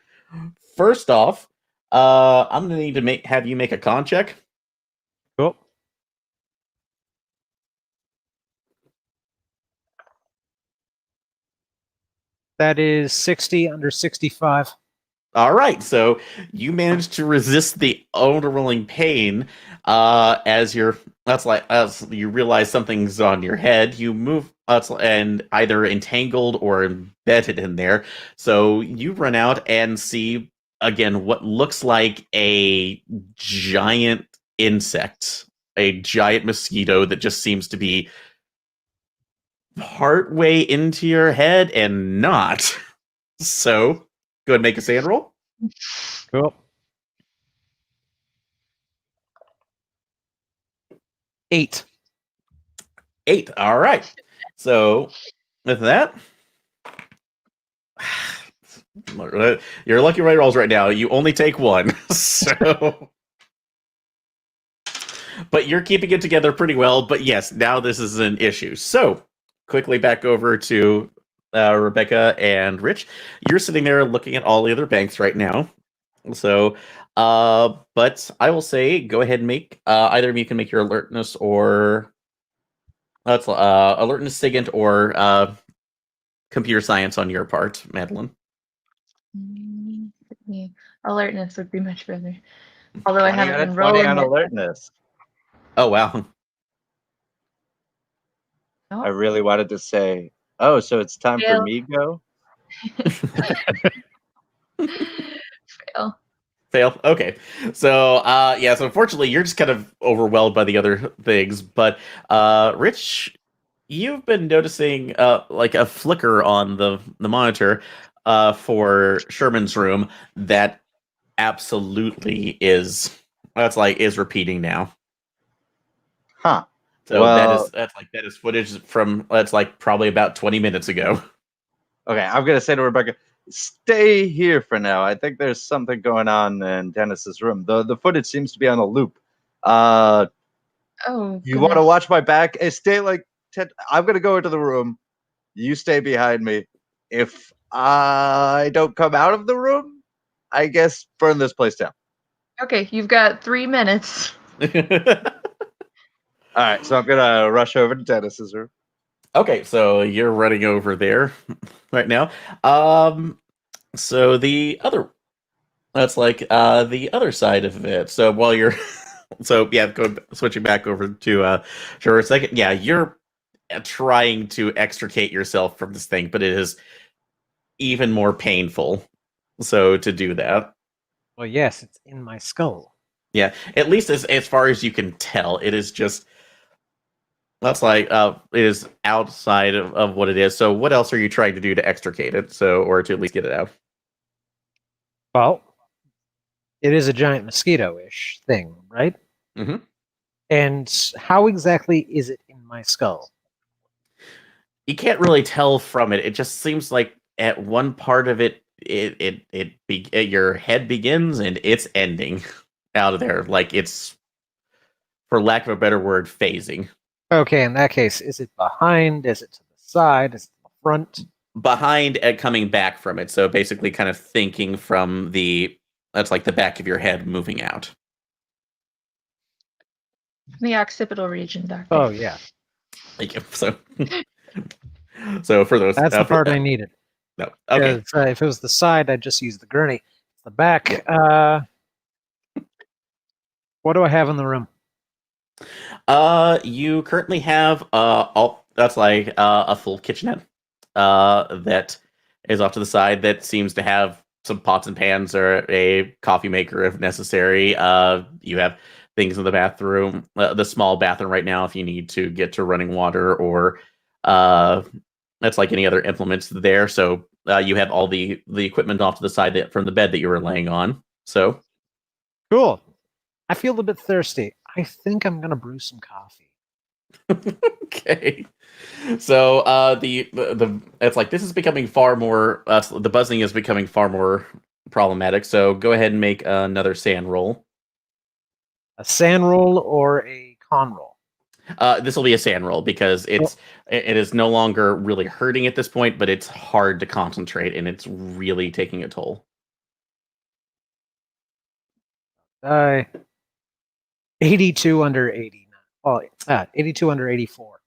first off, I'm gonna need to have you make a con check. Cool. That is 60 under 65. All right, so you managed to resist the overwhelming pain as as you realize something's on your head. You move and either entangled or embedded in there. So you run out and see again what looks like a giant insect, a giant mosquito that just seems to be partway into your head and not. So go ahead and make a sand roll. Cool. 8. 8. All right. So with that, your lucky right rolls right now. You only take 1. So, but you're keeping it together pretty well. But yes, now this is an issue. So quickly back over to Rebecca and Rich. You're sitting there looking at all the other banks right now. So, but I will say, go ahead and make either of you can make your alertness or that's alertness SIGINT or computer science on your part, Madeline. Alertness would be much better. Although I 20 haven't out of been 20 rolling on it. alertness. Oh wow. Oh, I really wanted to say, oh, so it's time for Fail. me go? fail. Fail. Okay. So yeah, so unfortunately you're just kind of overwhelmed by the other things, but Rich, you've been noticing like a flicker on the monitor for Sherman's room that absolutely is repeating now. Huh. So Well, that is footage from that's like probably about 20 minutes ago. okay, I'm going to say to Rebecca, stay here for now. I think there's something going on in Dennis's room. The footage seems to be on a loop. Oh, You want to goodness. watch my back? Stay like 10. I'm going to go into the room. You stay behind me. If I don't come out of the room, I guess burn this place down. Okay, you've got 3 minutes. All right, so I'm going to rush over to Dennis's room. Okay, so you're running over there right now. So the other that's like the other side of it. So while you're so yeah, switching back over to for a second. Yeah, you're trying to extricate yourself from this thing, but it is even more painful. So to do that. Well, yes, it's in my skull. Yeah, at least as far as you can tell, it is just that's like it is outside of what it is. So what else are you trying to do to extricate it? So or to at least get it out? Well, it is a giant mosquito-ish thing, right? Mm-hmm. And how exactly is it in my skull? You can't really tell from it. It just seems like at one part of it, your head begins and it's ending out of there. Like it's, for lack of a better word, phasing. Okay, in that case, is it behind? Is it to the side? Is it to the front? Behind and coming back from it. So basically kind of thinking from that's like the back of your head moving out. The occipital region, Doctor. Oh, yeah. Thank you. So for those... That's the part I needed. No. Okay. If it was the side, I'd just use the gurney. The back, what do I have in the room? You currently have that's like a full kitchenette that is off to the side that seems to have some pots and pans or a coffee maker if necessary. You have things in the bathroom, the small bathroom right now if you need to get to running water, or that's like any other implements there. So you have all the equipment off to the side from the bed that you were laying on. So Cool. I feel a bit thirsty. I think I'm gonna brew some coffee. okay. So the it's like this is becoming far more the buzzing is becoming far more problematic. So go ahead and make another sand roll. A sand roll or a con roll? This will be a sand roll because it is no longer really hurting at this point, but it's hard to concentrate and it's really taking a toll. 82 under 89. Oh, 82 under 84.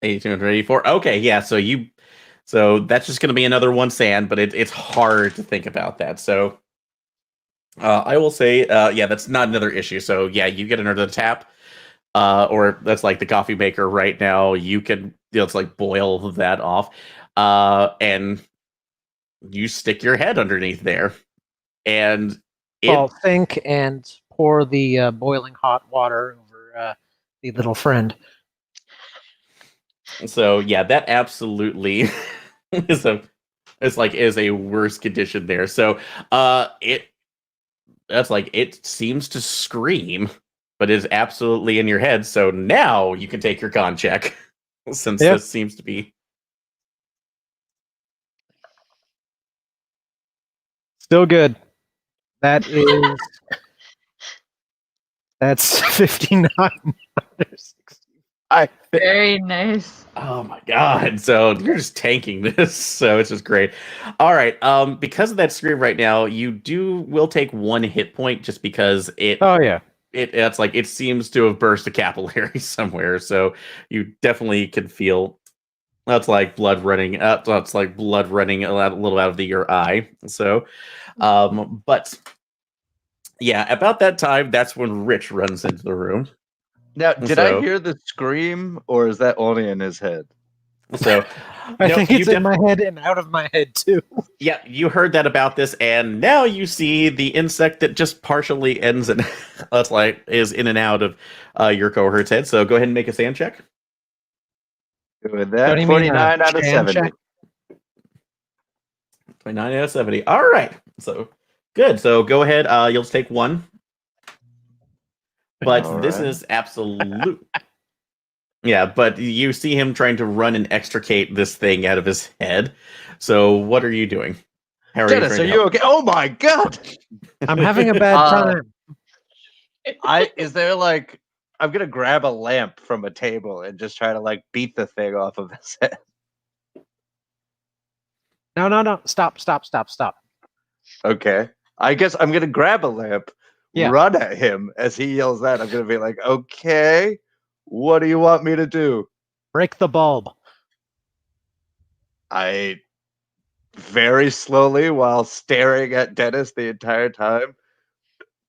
82 under 84. Okay, yeah. So that's just going to be another one sand, but it's hard to think about that. So I will say, yeah, that's not another issue. So yeah, you get another tap, or that's like the coffee maker right now. You can, it's like boil that off, and you stick your head underneath there, and I'll think and pour the boiling hot water over the little friend. So yeah, that absolutely is a worse condition there. So it seems to scream, but is absolutely in your head. So now you can take your con check, since this seems to be still good. That's 59 under 65. Very nice. Oh my god. So you're just tanking this. So it's just great. All right. Because of that scream right now, you will take 1 hit point just because it's like it seems to have burst a capillary somewhere. So you definitely can feel that's like blood running a little out of your eye. So but yeah, about that time, that's when Rich runs into the room. Now, did I hear the scream, or is that only in his head? So I think it's in my head and out of my head too. Yeah, you heard that about this, and now you see the insect that just partially ends and is in and out of your cohort's head. So go ahead and make a sand check. Doing that. 49 out of 70. Check? 29 out of 70. All right. So good. So go ahead. You'll just take 1. But this is absolute. Yeah, but you see him trying to run and extricate this thing out of his head. So what are you doing? Dennis, are you okay? Oh my god! I'm having a bad time. Is there like I'm gonna grab a lamp from a table and just try to like beat the thing off of his head. No. Stop. Okay. I guess I'm gonna grab a lamp, run at him as he yells that. I'm gonna be like, okay, what do you want me to do? Break the bulb. I very slowly, while staring at Dennis the entire time,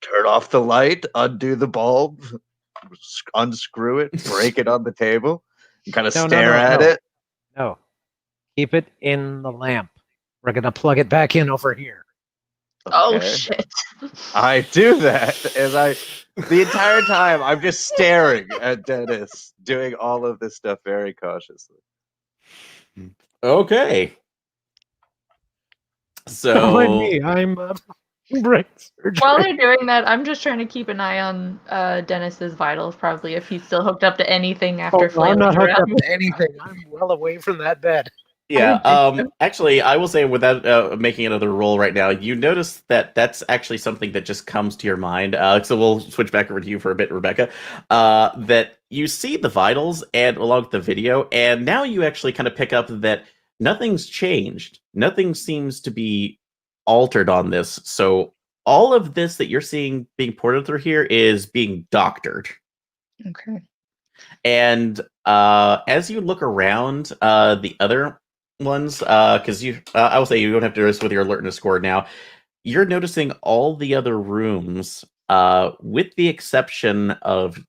turn off the light, undo the bulb, unscrew it, break it on the table, and kind of stare at it. No. Keep it in the lamp. We're going to plug it back in over here. Okay. Oh, shit. I do that. And the entire time, I'm just staring at Dennis, doing all of this stuff very cautiously. Okay. So I'm brain surgery. While they're doing that, I'm just trying to keep an eye on Dennis's vitals, probably, if he's still hooked up to anything after flailing I'm not hooked around. up to anything. I'm well away from that bed. Yeah. would think so. Actually, I will say without making another roll right now, you notice that that's actually something that just comes to your mind. So we'll switch back over to you for a bit, Rebecca. That you see the vitals and along with the video, and now you actually kind of pick up that nothing's changed. Nothing seems to be altered on this. So all of this that you're seeing being ported through here is being doctored. Okay. And as you look around the other ones, because I will say you don't have to do this with your alertness score now. You're noticing all the other rooms, with the exception of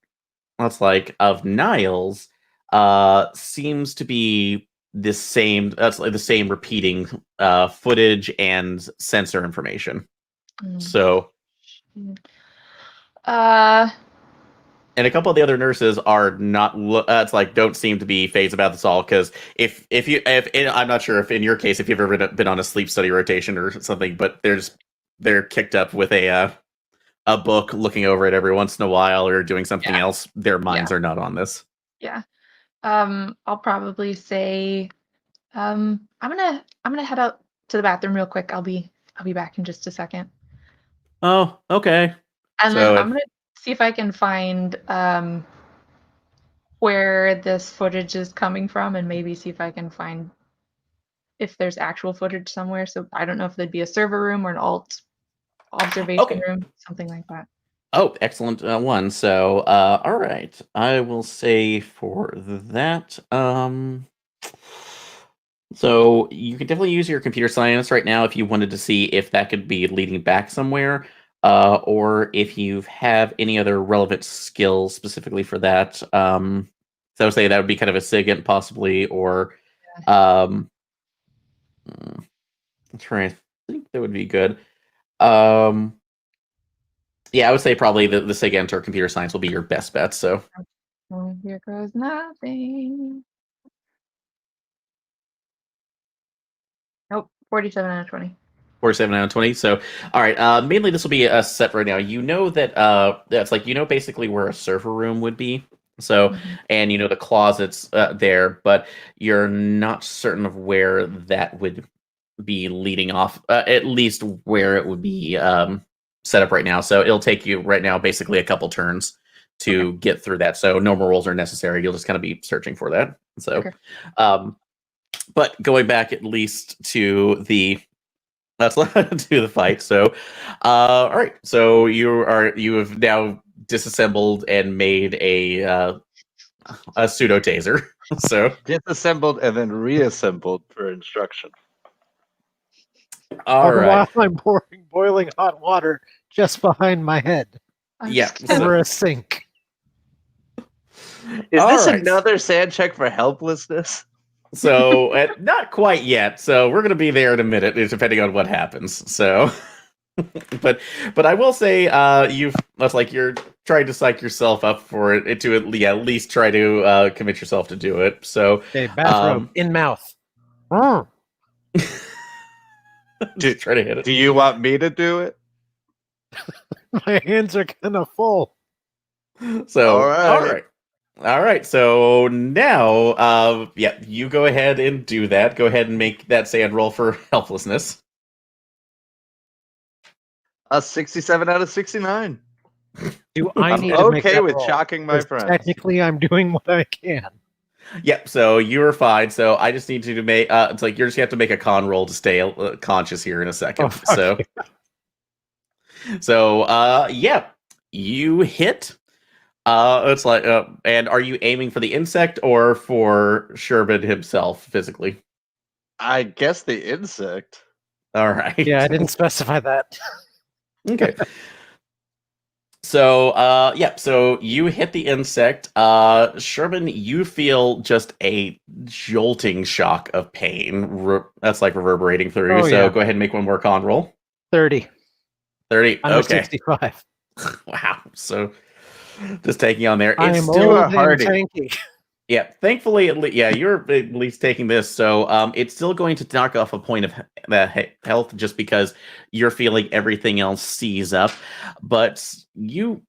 of Niles, seems to be the same. That's like the same repeating footage and sensor information. So. Uh, And a couple of the other nurses are not. It's like don't seem to be phased about this all because if I'm not sure if in your case if you've ever been on a sleep study rotation or something, but they're kicked up with a book, looking over it every once in a while or doing something else. Their minds are not on this. Yeah. I'll probably say, I'm gonna head out to the bathroom real quick. I'll be back in just a second. Oh, okay. And So then I'm gonna see if I can find where this footage is coming from, and maybe see if I can find if there's actual footage somewhere. So I don't know if there'd be a server room or an observation room, something like that. Oh, excellent one. So, all right. I will say for that. So you can definitely use your computer science right now if you wanted to see if that could be leading back somewhere, or if you have any other relevant skills specifically for that. So I would say that would be kind of a SIGINT possibly, or I'm trying to think that would be good. Yeah, I would say probably the SIGINT or computer science will be your best bet. So. Well, here goes nothing. Nope, 47 out of 20. 47 out of 20. So, all right. Mainly, this will be a set right now. You know that that's like basically where a server room would be. So, and the closets there, but you're not certain of where that would be leading off. At least where it would be set up right now. So it'll take you right now basically a couple turns to get through that. So no more rolls are necessary. You'll just kind of be searching for that. So, but going back at least to the. Let's do the fight. So, all right. So you have now disassembled and made a pseudo taser. So disassembled and then reassembled for instruction. All right. While I'm pouring boiling hot water just behind my head. Over a sink. Is this another sand check for helplessness? So not quite yet. So we're going to be there in a minute, depending on what happens. So, but I will say, you're trying to psych yourself up for it to at least try to commit yourself to do it. So, okay, bathrobe in mouth. Just try to hit it. Do you want me to do it? My hands are kind of full. So, all right. So now, you go ahead and do that. Go ahead and make that sand roll for helplessness. A 67 out of 69. Do I need to okay make that with roll? shocking my friends? Technically, I'm doing what I can. Yep. So you're fine. So I just need you to make. It's like you're just gonna have to make a con roll to stay conscious here in a second. You hit. It's like, and are you aiming for the insect or for Sherbin himself physically? I guess the insect. All right. Yeah, I didn't specify that. Okay. So, so you hit the insect. Sherman, you feel just a jolting shock of pain. That's like reverberating through you. So go ahead and make one more con roll. 30. 30. I'm a 65. Wow. So just taking on there. I am still a tanky. Yeah, thankfully, you're at least taking this, so it's still going to knock off a point of health just because you're feeling everything else seize up. But you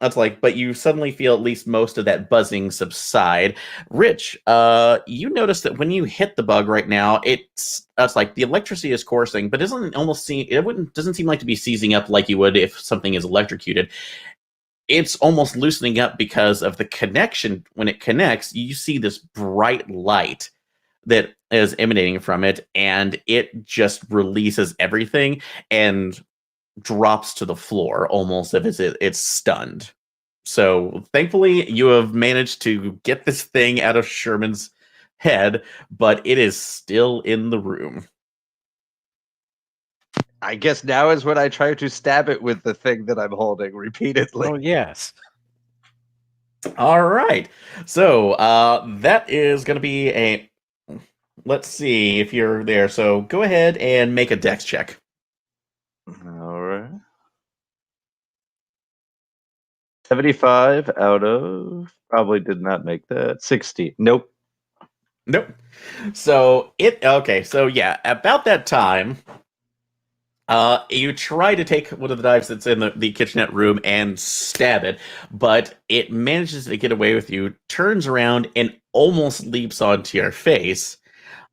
That's like, but you suddenly feel at least most of that buzzing subside. Rich, you notice that when you hit the bug right now, that's like the electricity is coursing, but doesn't seem like to be seizing up like you would if something is electrocuted. It's almost loosening up because of the connection. When it connects, you see this bright light that is emanating from it, and it just releases everything and drops to the floor almost as if it's stunned. So thankfully, you have managed to get this thing out of Sherman's head, but it is still in the room. I guess now is when I try to stab it with the thing that I'm holding repeatedly. Oh, yes. All right. So that is going to be a. Let's see if you're there. So go ahead and make a dex check. All right. 75 out of probably did not make that. 60. Nope. Nope. So okay. So yeah, about that time, you try to take one of the knives that's in the kitchenette room and stab it, but it manages to get away with you, turns around, and almost leaps onto your face.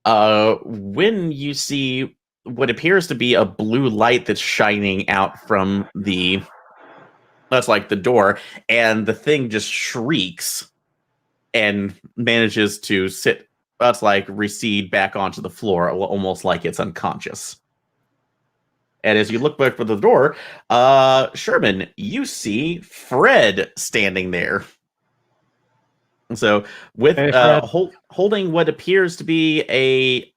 When you see what appears to be a blue light that's shining out from that's like the door, and the thing just shrieks and manages to that's like recede back onto the floor, almost like it's unconscious. And as you look back for the door, Sherman, you see Fred standing there. So, with Hey, Fred. holding what appears to be a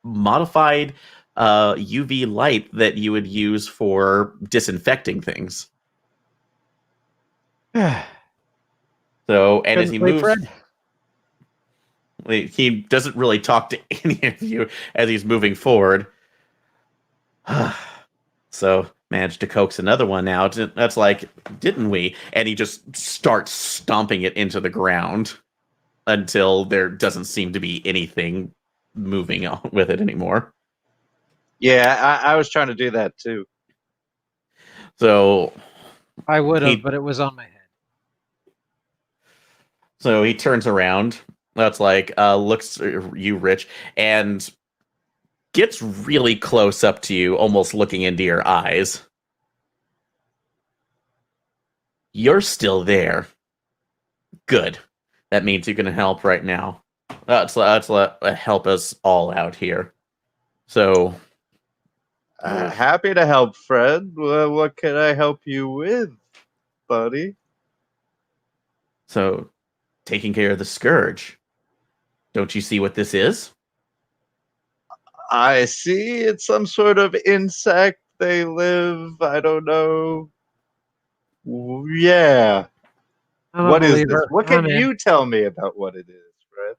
modified UV light that you would use for disinfecting things. So, and as he Couldn't sleep, moves, Fred? he doesn't really talk to any of you as he's moving forward. So managed to coax another one out. That's like, didn't we? And he just starts stomping it into the ground until there doesn't seem to be anything moving on with it anymore. Yeah, I was trying to do that too. So I would have, he but it was on my head. so he turns around. That's like looks at you, Rich, and gets really close up to you, almost looking into your eyes. You're still there. Good. That means you can help right now. Let's help us all out here. So, Happy to help, Fred. What can I help you with, buddy? so taking care of the scourge. Don't you see what this is? I see it's some sort of insect. They live, I don't know. Yeah. I'm a What is this? believer. What I'm can in. you tell me about what it is, Fred?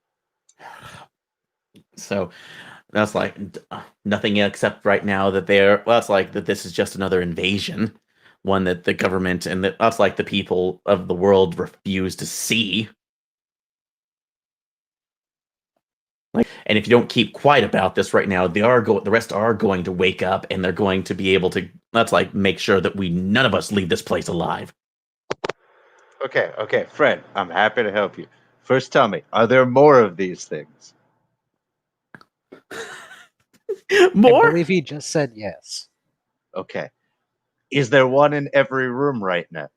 So that's like nothing except right now that they're. Well, that's like that. This is just another invasion, one that the government and that's like the people of the world refuse to see. Like, and if you don't keep quiet about this right now, the rest are going to wake up, and they're going to be able to. That's like make sure that none of us leave this place alive. Okay, Fred, I'm happy to help you. First, tell me, are there more of these things? I More? believe he just said yes. Okay. Is there one in every room right now?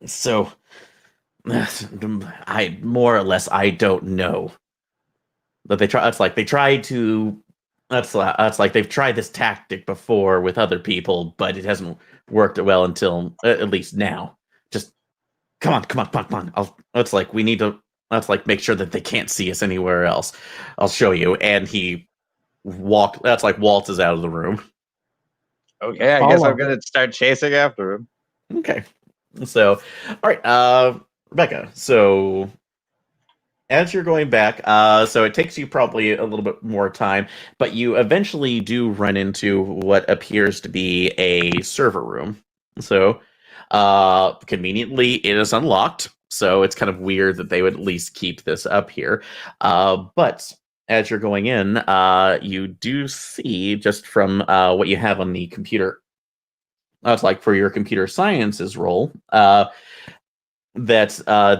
So, I more or less I don't know. But they try. That's like they try to. That's like they've tried this tactic before with other people, but it hasn't worked well until at least now. Just come on. That's like we need to. That's like make sure that they can't see us anywhere else. I'll show you. And he That's like waltzes out of the room. Okay, I guess I'm gonna start chasing after him. Okay. So, all right, Rebecca. So as you're going back, so it takes you probably a little bit more time, but you eventually do run into what appears to be a server room. So, conveniently, it is unlocked. So it's kind of weird that they would at least keep this up here. But as you're going in, you do see just from what you have on the computer that's like for your computer sciences role, that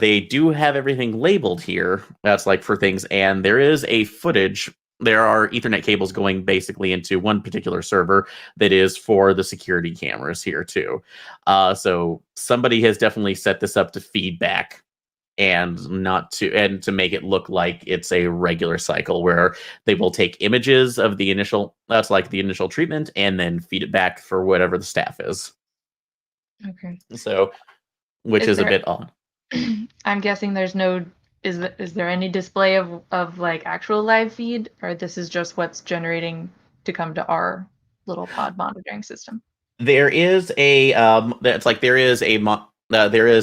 they do have everything labeled here. That's like for things, and there is a footage. There are Ethernet cables going basically into one particular server that is for the security cameras here too. So somebody has definitely set this up to feedback and not to make it look like it's a regular cycle where they will take images of the initial that's like the initial treatment and then feed it back for whatever the staff is. Okay. So, which Is is a there- bit odd. I'm guessing there's no. Is there any display of like actual live feed, or this is just what's generating to come to our little pod monitoring system? There is a there is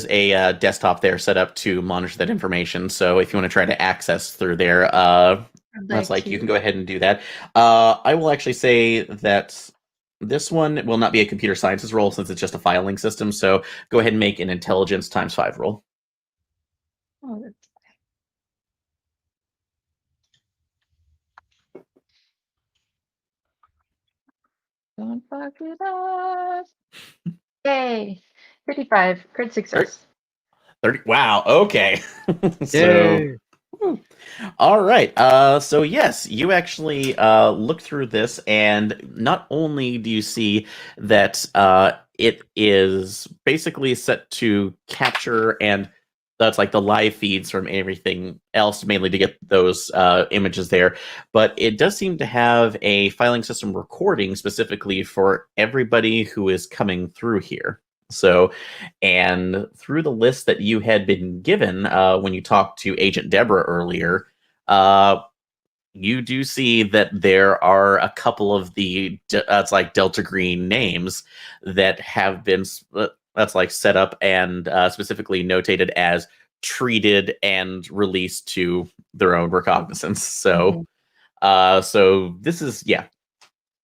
a desktop there set up to monitor that information. So if you want to try to access through there, that's like you can go ahead and do that. I will actually say that this one will not be a computer sciences role since it's just a filing system. So go ahead and make an intelligence times 5 roll. Oh, that's don't fuck it up. Yay! 55. Crit success. 30. Wow. Okay. So. Yay. All right. So yes, you actually look through this, and not only do you see that it is basically set to capture, and that's like the live feeds from everything else, mainly to get those images there. But it does seem to have a filing system recording specifically for everybody who is coming through here. So, and through the list that you had been given when you talked to Agent Deborah earlier, you do see that there are a couple of the that's like Delta Green names that have been that's like set up and specifically notated as treated and released to their own recognizance. So, so this is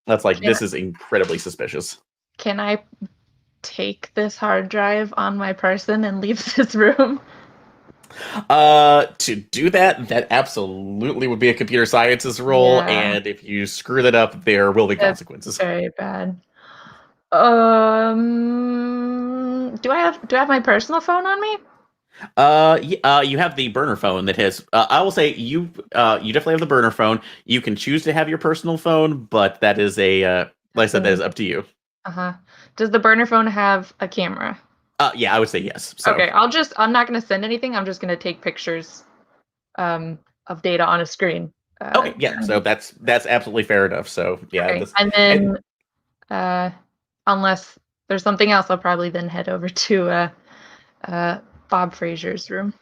that's like this is incredibly suspicious. Can I take this hard drive on my person and leave this room? To do that absolutely would be a computer sciences role, Yeah. and if you screw that up, there will be That's consequences. very bad. Do I have my personal phone on me? You have the burner phone that has. I will say you definitely have the burner phone. You can choose to have your personal phone, but that is like I said, that is up to you. Does the burner phone have a camera? Yeah, I would say yes. So. Okay, I'm not going to send anything. I'm just going to take pictures of data on a screen. Okay, yeah. So that's absolutely fair enough. So yeah. Okay. And then, unless there's something else, I'll probably then head over to Bob Frazier's room.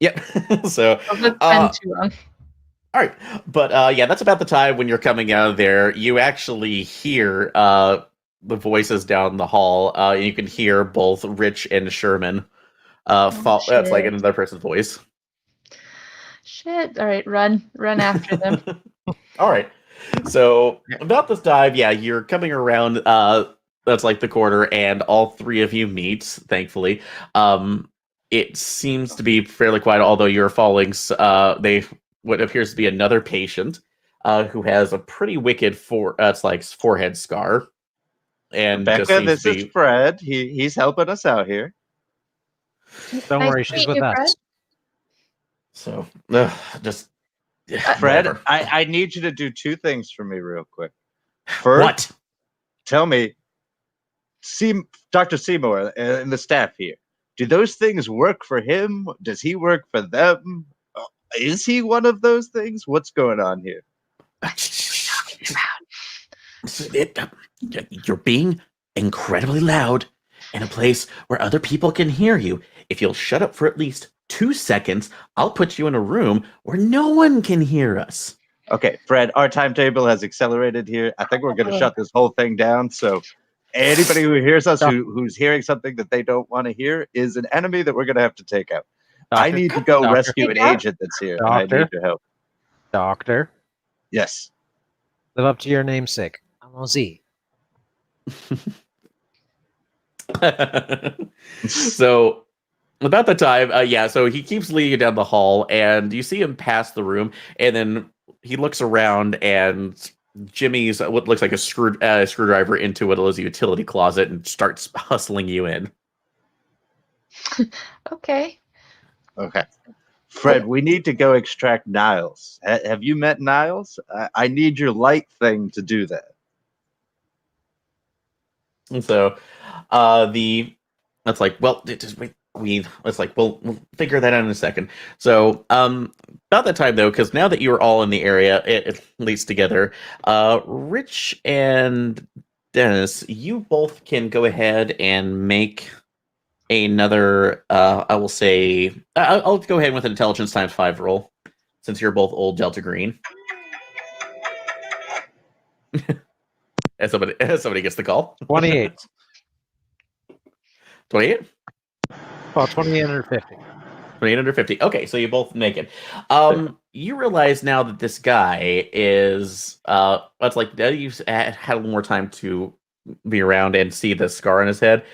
Yep. So. Been too long. All right, but yeah, that's about the time when you're coming out of there. You actually hear the voices down the hall. And you can hear both Rich and Sherman. That's like another person's voice. Shit! All right, run after them. All right. So about this time, yeah, you're coming around. That's like the corner, and all three of you meet. Thankfully, it seems to be fairly quiet. Although you're following, what appears to be another patient who has a pretty wicked forehead scar. And Rebecca, this is Fred. He's helping us out here. Don't worry, she's with us. Fred. So, just Fred, whatever. I need you to do two things for me real quick. First, what? Tell me, Dr. Seymour and the staff here, do those things work for him? Does he work for them? Is he one of those things? What's going on here? You're being incredibly loud in a place where other people can hear you. If you'll shut up for at least 2 seconds, I'll put you in a room where no one can hear us. Okay, Fred, our timetable has accelerated here. I think we're going to shut this whole thing down. So anybody who hears us who's hearing something that they don't want to hear is an enemy that we're going to have to take out. I need to go rescue an agent that's here. And I need your help. Doctor? Yes. Live up to your namesake. I'm Z. So about the time, so he keeps leading you down the hall, and you see him pass the room, and then he looks around, and Jimmy's what looks like a screwdriver into what is a utility closet and starts hustling you in. Okay. Okay. Fred, we need to go extract Niles. Have you met Niles? I need your light thing to do that. And so, that's like, well, it's like, we'll figure that out in a second. So, about that time though, because now that you are all in the area, at least together, Rich and Dennis, you both can go ahead and make another. I will say, I'll go ahead with an intelligence times 5 roll, since you're both old Delta Green. As somebody gets the call. 28. 28? Oh, 28 under 50. 28 under 50. Okay, so you both make it. You realize now that this guy is it's like that you've had a little more time to be around and see the scar on his head.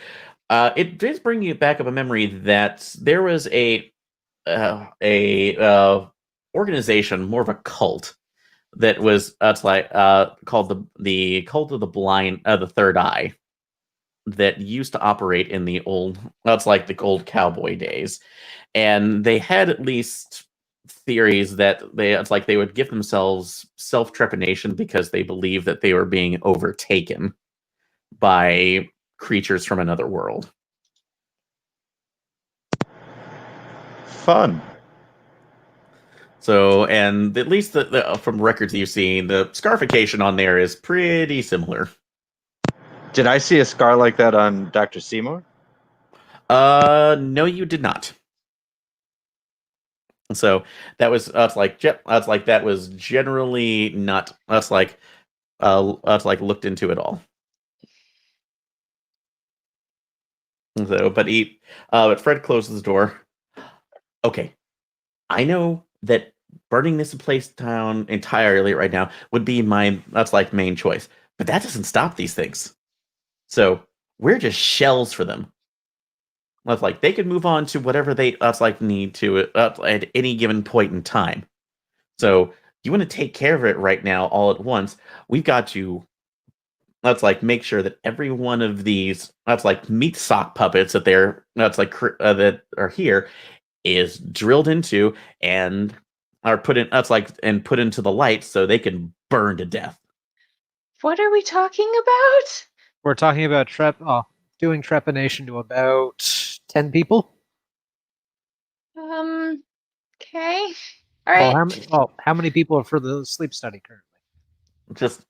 It does bring you back up a memory that there was a organization, more of a cult, that was called the Cult of the Blind, the Third Eye, that used to operate in the old old cowboy days, and they had at least theories that they would give themselves self-trepanation because they believed that they were being overtaken by creatures from another world. Fun. So, and at least from records you've seen, the scarification on there is pretty similar. Did I see a scar like that on Dr. Seymour? No, you did not. So that was that was generally not looked into at all. So, but Fred closes the door. Okay, I know that burning this place down entirely right now would be my main choice, but that doesn't stop these things. So we're just shells for them. That's like they could move on to whatever they need to at any given point in time. So you want to take care of it right now, all at once. We've got to make sure that every one of these meat sock puppets that that are here is drilled into and are put in and put into the light so they can burn to death. What are we talking about? We're talking about doing trepanation to about 10 people. Okay. All right. How many people are for the sleep study currently? Just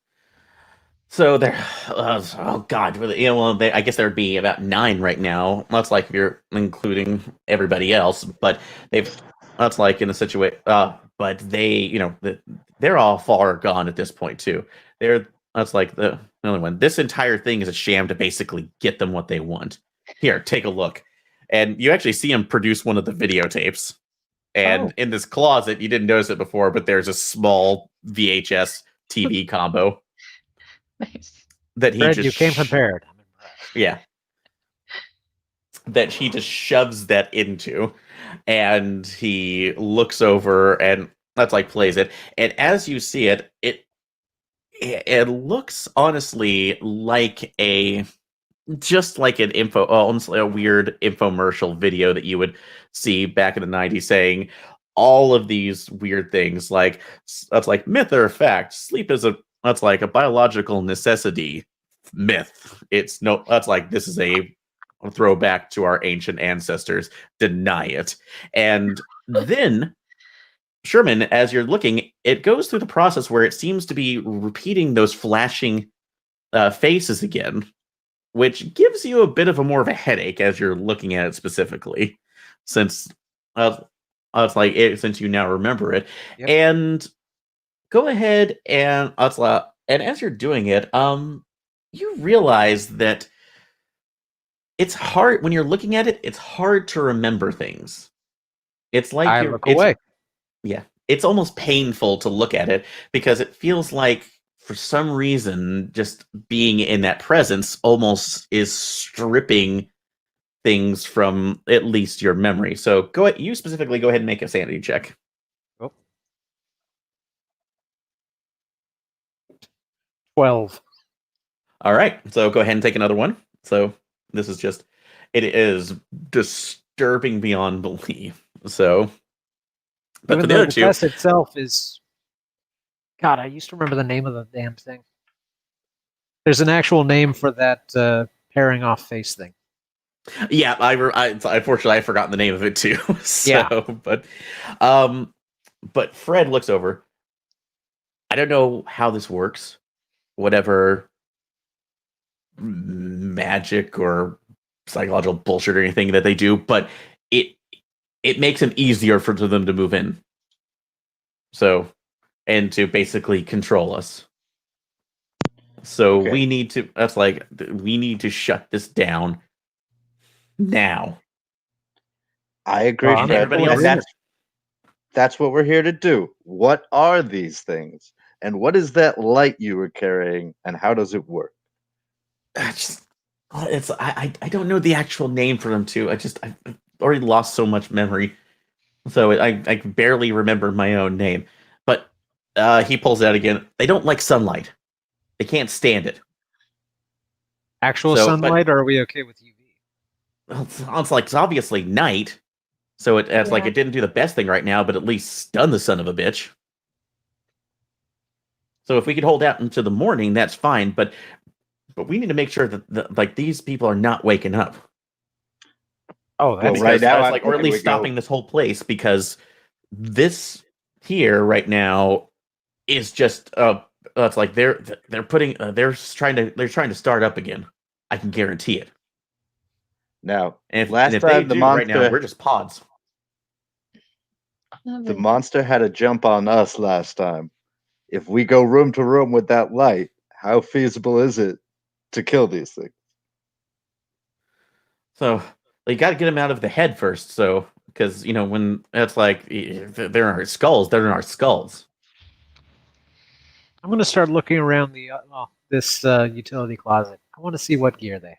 so there. Oh God, really? I guess there would be about 9 right now. That's if you're including everybody else. But they've in a situation. But they, they're all far gone at this point too. The only one. This entire thing is a sham to basically get them what they want. Here, take a look. And you actually see him produce one of the videotapes. And in this closet, you didn't notice it before, but there's a small VHS TV combo. Nice. That he Fred, just you came prepared. I'm impressed. Yeah. That he just shoves that into. And he looks over and plays it. And as you see it, it looks honestly like almost like a weird infomercial video that you would see back in the 90s saying all of these weird things myth or fact. Sleep is a biological necessity. Myth. It's no, this is a throwback to our ancient ancestors. Deny it. And then Sherman, as you're looking, it goes through the process where it seems to be repeating those flashing faces again, which gives you a bit of a more of a headache as you're looking at it specifically, since since you now remember it. Yep. And go ahead and as you're doing it, you realize that it's hard when you're looking at it. It's hard to remember things. It's like I look away. Yeah, it's almost painful to look at it because it feels like, for some reason, just being in that presence almost is stripping things from at least your memory. So you specifically go ahead and make a sanity check. Oh. 12. All right, so go ahead and take another one. So this is just, it is disturbing beyond belief. So, but Even for the though other the two, test itself is... God, I used to remember the name of the damn thing. There's an actual name for that pairing off face thing. yeah, unfortunately I've forgotten the name of it too. So, Yeah. but Fred looks over. I don't know how this works. Whatever magic or psychological bullshit or anything that they do, but it makes it easier for them to move in. So, and to basically control us. So Okay. we need to. That's like we need to shut this down now. I agree, Well, I'm And Fred. everybody full else. And agreement. that's what we're here to do. What are these things? And what is that light you were carrying? And how does it work? I don't know the actual name for them too. I've already lost so much memory, so I barely remember my own name. But he pulls it out again. They don't like sunlight. They can't stand it. Actual So, sunlight, or are we okay with UV? it's like it's obviously night. So it's like Yeah. it didn't do the best thing right now, but at least stun the son of a bitch. So if we could hold out into the morning, that's fine. But we need to make sure that like these people are not waking up. Oh, Well, that's right now, That's I'm like, or at thinking least we go- stopping this whole place, because this here right now is just it's like they're putting they're trying to start up again. I can guarantee it. Now, And last if they time the do right now, monster, we're just pods. the monster had a jump on us last time. If we go room to room with that light, how feasible is it to kill these things? So you got to get them out of the head first. So because when that's like they're in our skulls, they're in our skulls. I'm going to start looking around this utility closet. I want to see what gear they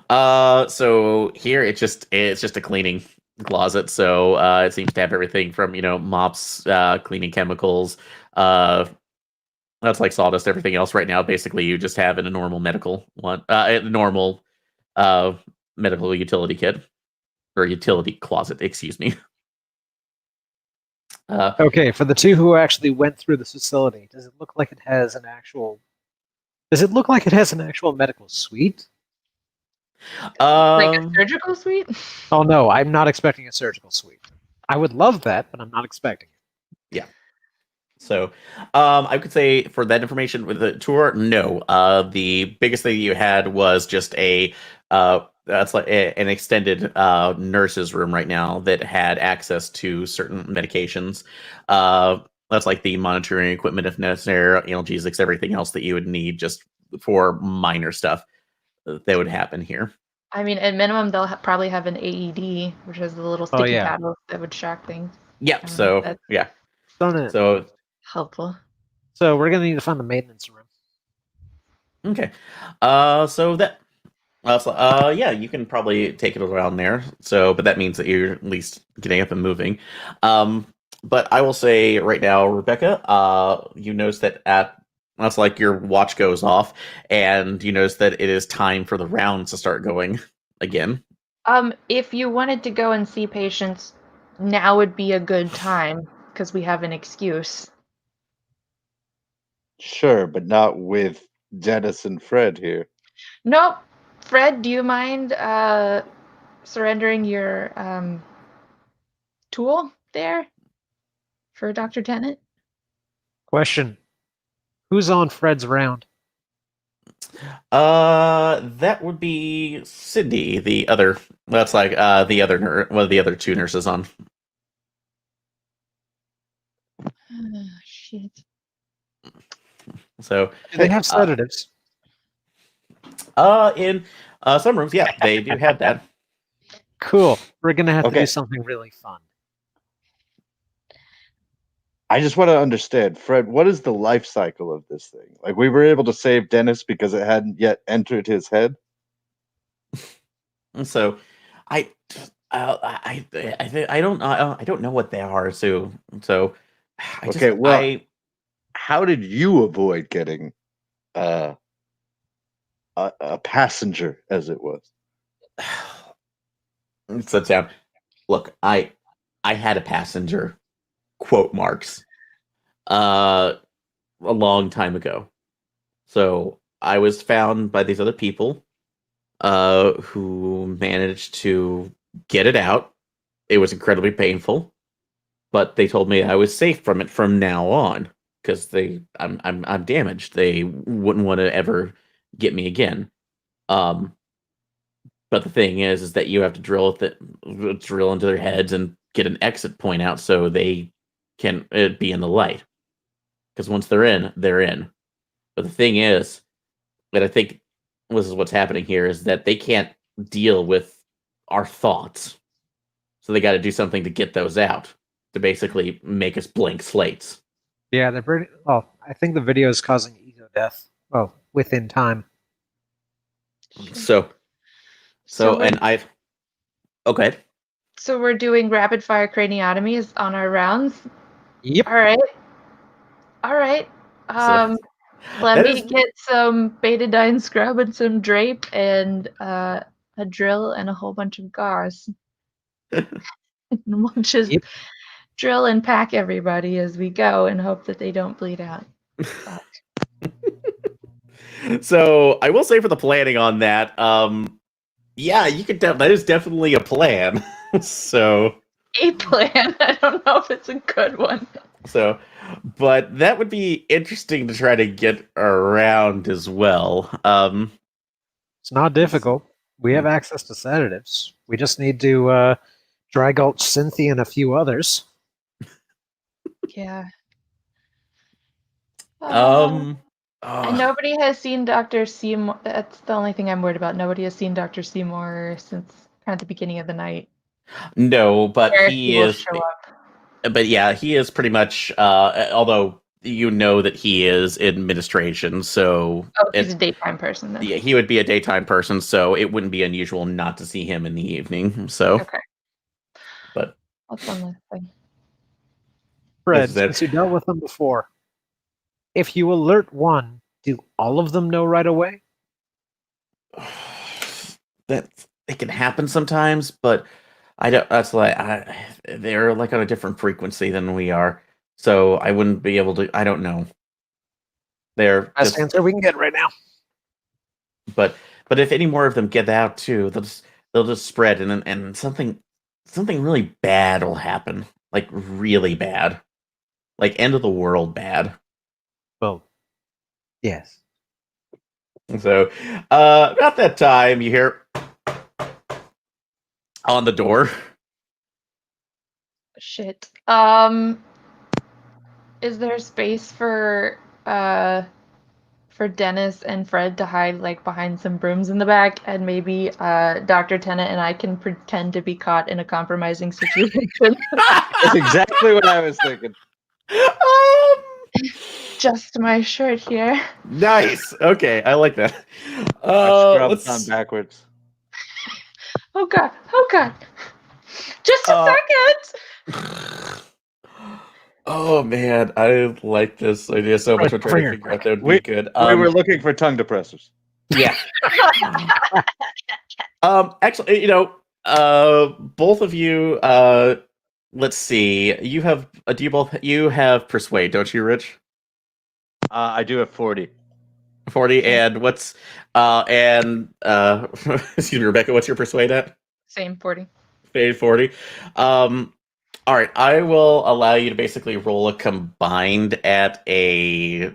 have. So here it's just a cleaning closet. So it seems to have everything from mops, cleaning chemicals, that's like sawdust, everything else. Right now, basically, you just have in a normal medical one, a normal medical utility kit or utility closet. Excuse me. Okay, for the two who actually went through this facility, does it look like it has an actual? Does it look like it has an actual medical suite? Like a surgical suite? Oh no, I'm not expecting a surgical suite. I would love that, but I'm not expecting it. Yeah. So, I could say for that information with the tour, no. The biggest thing you had was just that's like an extended nurse's room right now that had access to certain medications. That's like the monitoring equipment if necessary, analgesics, everything else that you would need just for minor stuff that would happen here. I mean, at minimum, they'll probably have an AED, which is the little sticky yeah. paddle that would shock things. Yep. So That's yeah. Done it. So helpful. So we're gonna need to find the maintenance room. okay. So that. Yeah, you can probably take it around there. So, but that means that you're at least getting up and moving. But I will say right now, Rebecca, you notice that that's like your watch goes off, and you notice that it is time for the rounds to start going again. If you wanted to go and see patients, now would be a good time because we have an excuse. Sure, but not with Dennis and Fred here. Nope. Fred, do you mind surrendering your tool there for Dr. Tennant? Question: who's on Fred's round? That would be Cindy, the other. That's like the other one of the other two nurses on. Shit. So Do they have sedatives? in some rooms, yeah, they do have that. Cool. We're gonna have to Okay. do something really fun. I just want to understand, Fred, what is the life cycle of this thing? Like, we were able to save Dennis because it hadn't yet entered his head. And so, I don't know what they are. So Okay, well, how did you avoid getting a passenger, as it was. Sit down. Look, I had a passenger, quote marks, a long time ago. So I was found by these other people, who managed to get it out. It was incredibly painful, but they told me I was safe from it from now on because I'm damaged. They wouldn't want to ever get me again. Um, but the thing is that you have to drill into their heads and get an exit point out so they can be in the light. Because once they're in, they're in. But the thing is, and I think this is what's happening here, is that they can't deal with our thoughts. So they got to do something to get those out, to basically make us blank slates. Yeah, they're pretty. Oh, I think the video is causing ego death. Oh, within time. So and I've... Okay. So we're doing rapid fire craniotomies on our rounds. Yep. All right. All right. Let that me is- get some betadine scrub and some drape and a drill and a whole bunch of gauze. And we'll just Yep. drill and pack everybody as we go and hope that they don't bleed out. So I will say for the planning on that, yeah, you could. That is definitely a plan. So A plan. I don't know if it's a good one. But that would be interesting to try to get around as well. It's not difficult. We have access to sedatives. We just need to dry gulch Cynthia and a few others. Yeah. Oh. And nobody has seen Dr. Seymour. That's the only thing I'm worried about. Nobody has seen Dr. Seymour since kind of the beginning of the night. No, but Where he will is. show up. But yeah, he is pretty much. Although you know that he is administration, so Oh, he's a daytime person then. yeah, he would be a daytime person, so it wouldn't be unusual not to see him in the evening. So, Okay. but That's one less thing. Fred, Is that- since you dealt with them before, if you alert one, do all of them know right away? that it can happen sometimes, but I don't. That's like they're like on a different frequency than we are, so I wouldn't be able to. I don't know. They're Best just, answer we can get right now. but if any more of them get out too, they'll just spread, and something really bad will happen, like really bad, like end of the world bad. Well, yes. So, about that time, you hear on the door. Shit. Is there space for Dennis and Fred to hide like behind some brooms in the back, and maybe Dr. Tennant and I can pretend to be caught in a compromising situation? That's exactly what I was thinking. Just my shirt here. Nice. Okay, I like that. My scrub's Let's... on backwards. Oh god. Oh god. Just a second. Oh man, I like this idea so much. I'm trying to figure out that would be good. We were looking for tongue depressors. Yeah. Actually, both of you. Let's see. You have. You have persuade, don't you, Rich? I do have 40. 40, and what's excuse me, Rebecca, what's your persuade at? Same 40. 40. All right, I will allow you to basically roll a combined at a.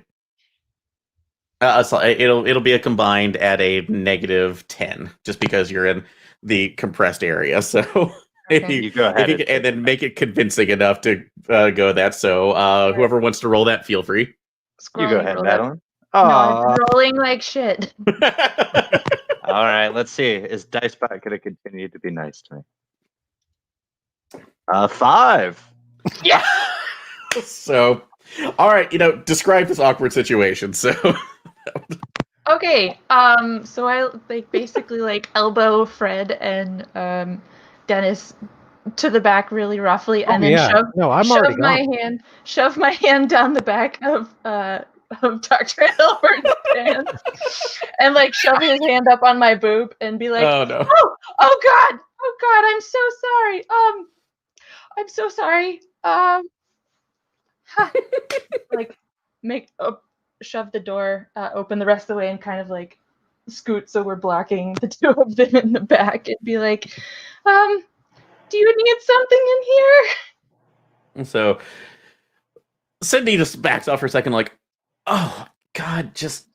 It'll be a combined at a -10, just because you're in the compressed area. So Okay. You go ahead. and then make it convincing enough to go that. So whoever wants to roll that, feel free. You go ahead, Madeline. No, Oh, I'm rolling like shit. all right. Let's see. Is Dicebot going to continue to be nice to me? 5. Yeah. So, all right, describe this awkward situation. So, Okay. So I basically elbow Fred and Dennis to the back really roughly, and then shove my hand down the back of Dr. Hilbert's pants. hands and like shove his hand up on my boob and be like, Oh no. oh God, I'm so sorry. I'm so sorry. Like shove the door, open the rest of the way, and kind of like scoot so we're blocking the two of them in the back, and be like, do you need something in here? And so Cindy just backs off for a second, like, oh God, just.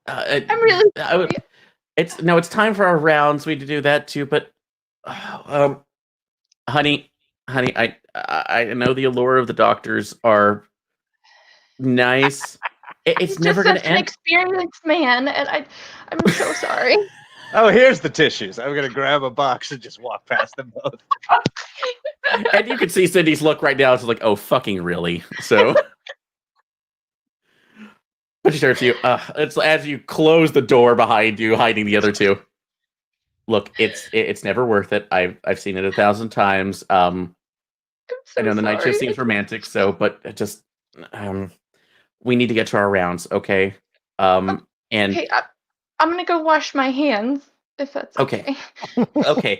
I'm really sorry. It's time for our rounds. We need to do that too, but honey, I know the allure of the doctors are nice. It's I'm never just gonna such an end. experienced man, and I'm so sorry. Oh, here's the tissues. I'm gonna grab a box and just walk past them both. And you can see Cindy's look right now. It's like, oh, fucking really? So, but she turns to you. It's as you close the door behind you, hiding the other two. Look, it's never worth it. I've seen it 1,000 times. I'm so I know the night shift sorry. seems romantic, so but it just we need to get to our rounds, okay? And Okay, I'm gonna go wash my hands if that's okay. okay. Okay.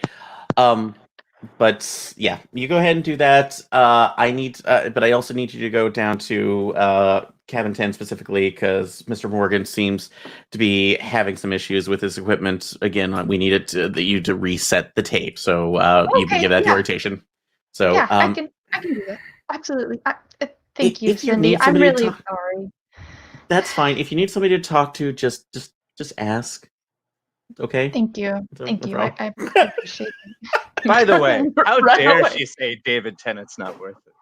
But yeah, you go ahead and do that. But I also need you to go down to cabin 10 specifically because Mr. Morgan seems to be having some issues with his equipment. Again, we needed you to reset the tape, so you can Okay, give that the yeah. orientation. So Yeah, I can do that. Absolutely. Thank you, if you Cindy. need I'm somebody to really talk, sorry. that's fine. If you need somebody to talk to, just ask. Okay. Thank you. No Thank you. problem. I appreciate it. By the way, how Run dare away. she say David Tennant's not worth it?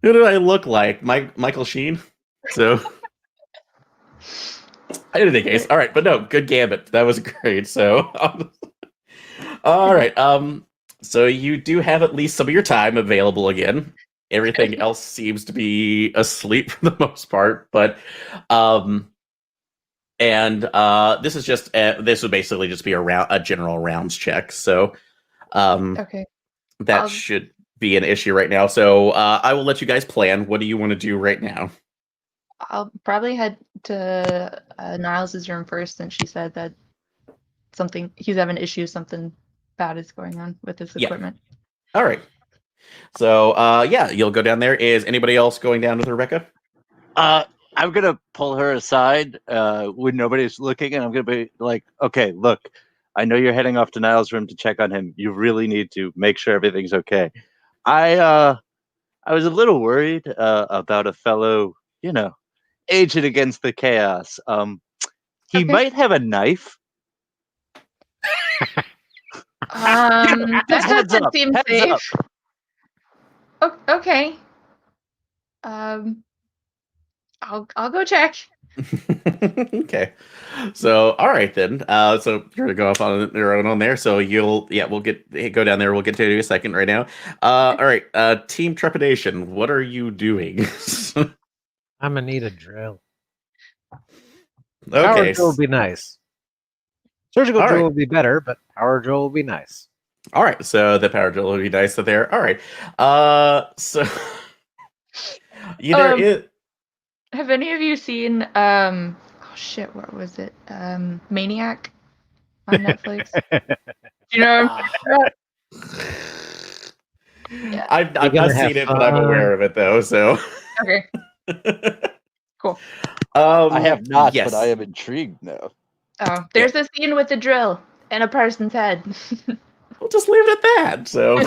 Who do I look like? Michael Sheen? So, in any case, all right, but no, good gambit. That was great. So, all right. So you do have at least some of your time available again. Everything else seems to be asleep for the most part, but and this is just this would basically just be a general rounds check. So, Okay. that should be an issue right now. So I will let you guys plan. What do you want to do right now? I'll probably head to Niles' room first, since she said that he's having issues, something bad is going on with his equipment. All right. So yeah, you'll go down there. Is anybody else going down with Rebecca? I'm gonna pull her aside when nobody's looking, and I'm gonna be like, "Okay, look, I know you're heading off to Niles' room to check on him. You really need to make sure everything's okay. I was a little worried about a fellow, agent against the chaos. He might have a knife. That heads doesn't up, seem heads safe. up. Okay. I'll go check. Okay. So all right then. So you're gonna go off on your own on there. So we'll go down there. We'll get to you in a second right now. All right. Team Trepidation. What are you doing? I'm gonna need a drill. Okay. Power drill would be nice. Surgical All drill right. would be better, but power drill will be nice. All right. So the power drill would be nice there. All right. So either it. Have any of you seen oh shit, what was it? Maniac on Netflix? Do you know what I'm talking about? Yeah. I've not seen it, but I'm aware of it though. So Okay. Cool. I have not, yes. but I am intrigued now. Oh, there's a scene with a drill in a person's head. We'll just leave it at that. So,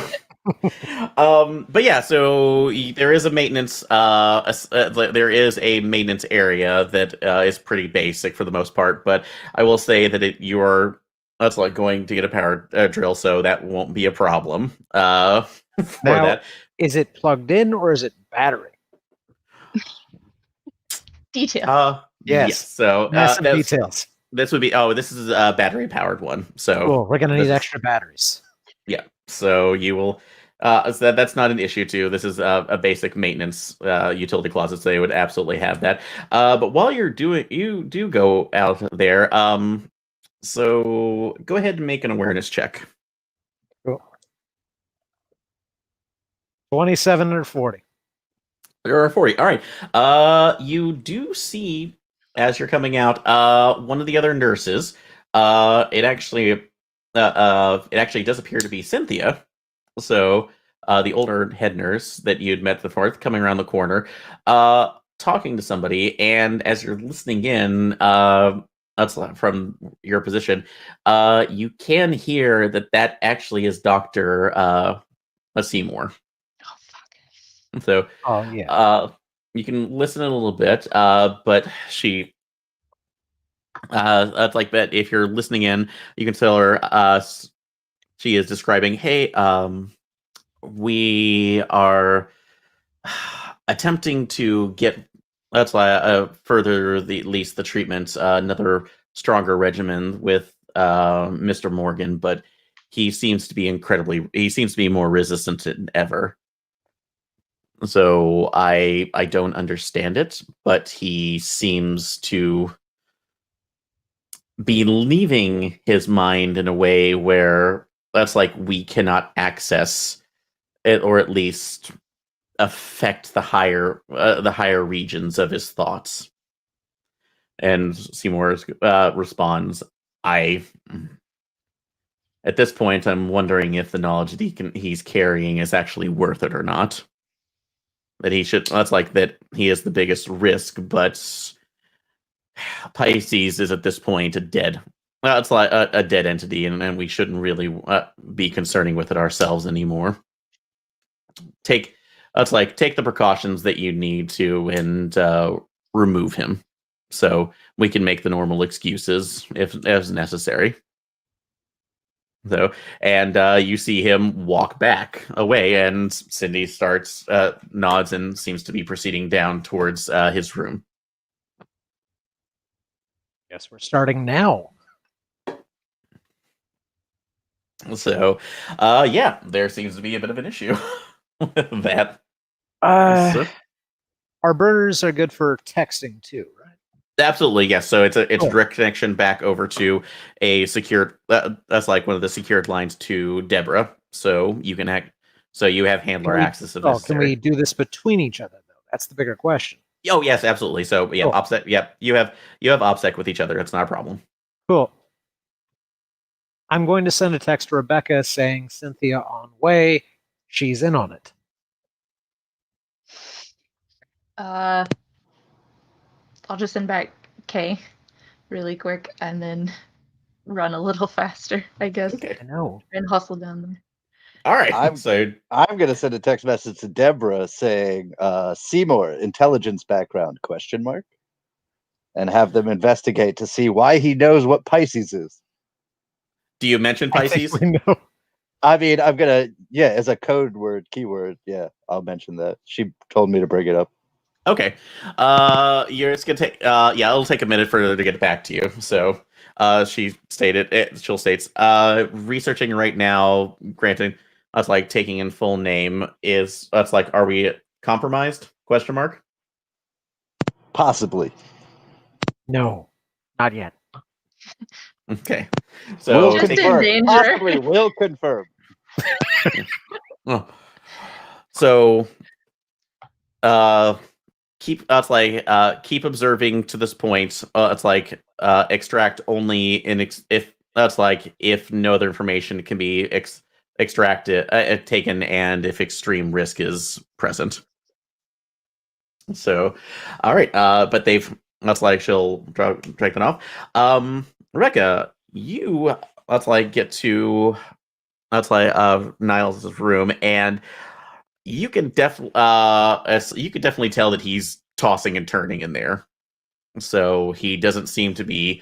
but yeah, so there is a maintenance. There is a maintenance area that is pretty basic for the most part. But I will say that that's like going to get a power drill, so that won't be a problem. For now, that, is it plugged in or is it battery? Detail. yes. So massive details. This would be. This is a battery powered one. So cool. We're gonna need extra batteries. Yeah. So you will. So that's not an issue too. This is a basic maintenance utility closet, so they would absolutely have that. But while you do go out there. So go ahead and make an awareness check. Cool. 27 or 40. There are 40. All right. You do see as you're coming out, one of the other nurses. It actually does appear to be Cynthia. So, the older head nurse that you'd met before, coming around the corner, talking to somebody, and as you're listening in, that's from your position, you can hear that actually is Doctor Seymour. Oh fuck. So, Oh yeah. you can listen in a little bit, but that's like that. If you're listening in, you can tell her she is describing, "Hey, we are attempting to get that's why further at least the treatment, another stronger regimen with Mr. Morgan, but he seems to be more resistant than ever." So I don't understand it, but he seems to be leaving his mind in a way where that's like we cannot access it, or at least affect the higher regions of his thoughts. And Seymour responds, "I at this point I'm wondering if the knowledge that he's carrying is actually worth it or not. That he should that's like that he is the biggest risk, but Pisces is at this point a dead. It's like a dead entity, and we shouldn't really be concerning with it ourselves anymore. Take take the precautions that you need to, and remove him, so we can make the normal excuses if as necessary." So, and you see him walk back away, and Cindy starts nods and seems to be proceeding down towards his room. Guess we're starting now. So, yeah, there seems to be a bit of an issue with that. So- Our burners are good for texting too, right? Absolutely, yes. So it's a Cool. direct connection back over to a secured. That's like one of the secured lines to Deborah. So you can act. So you have handler access if Oh, can necessary. we do this between each other though? That's the bigger question. Oh yes, absolutely. So yeah, Cool. OPSEC. Yep, you have OPSEC with each other. It's not a problem. Cool. I'm going to send a text to Rebecca saying Cynthia on way. She's in on it. I'll just send back K really quick and then run a little faster, I guess, Okay. I know. and hustle down there. All right. I'm gonna send a text message to Deborah saying Seymour intelligence background ? And have them investigate to see why he knows what Pisces is. Do you mention Pisces? I think we know. I mean, I'm gonna as a code word keyword. Yeah, I'll mention that. She told me to bring it up. Okay. It's gonna take. Yeah, it'll take a minute for her to get back to you. So, she stated. She'll states. Researching right now. Granted, that's like taking in full name. That's like, are we compromised? ? Possibly. No, not yet. Okay. So Will Just in confirm. danger. Possibly will confirm. Oh. So, keep keep observing to this point. It's like extract only if no other information can be extracted, taken, and if extreme risk is present. So, all right. But she'll drag that off. Rebecca, you get to Niles' room, and you can definitely tell that he's tossing and turning in there. So he doesn't seem to be.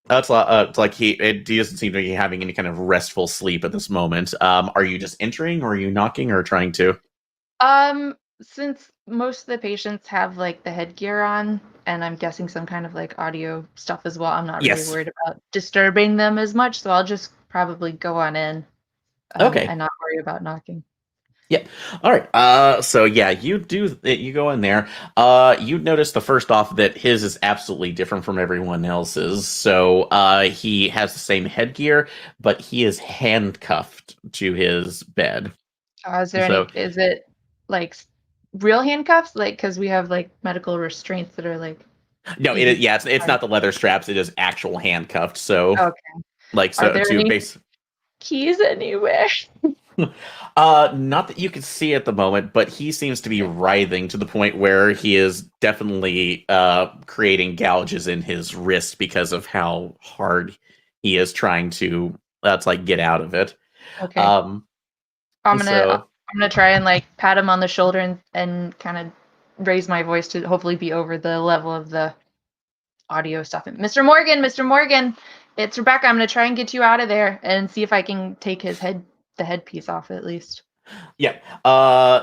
He doesn't seem to be having any kind of restful sleep at this moment. Are you just entering, or are you knocking, or trying to? Since most of the patients have like the headgear on, and I'm guessing some kind of like audio stuff as well, I'm not really Yes. worried about disturbing them as much, so I'll just probably go on in. Okay. And not worry about knocking. Yeah. All right. So yeah, you go in there. You notice the first off that his is absolutely different from everyone else's. So he has the same headgear, but he is handcuffed to his bed. Is there So- is it like real handcuffs? Like, because we have like medical restraints that are like. No, it's not the leather straps. It is actual handcuffed. So, Okay. Are there to any base. keys anywhere? Not that you can see at the moment, but he seems to be writhing to the point where he is definitely creating gouges in his wrist because of how hard he is trying to get out of it. Okay. I'm gonna try and like pat him on the shoulder and kind of raise my voice to hopefully be over the level of the audio stuff. Mr. Morgan, it's Rebecca. I'm gonna try and get you out of there and see if I can take the headpiece off at least. Yeah,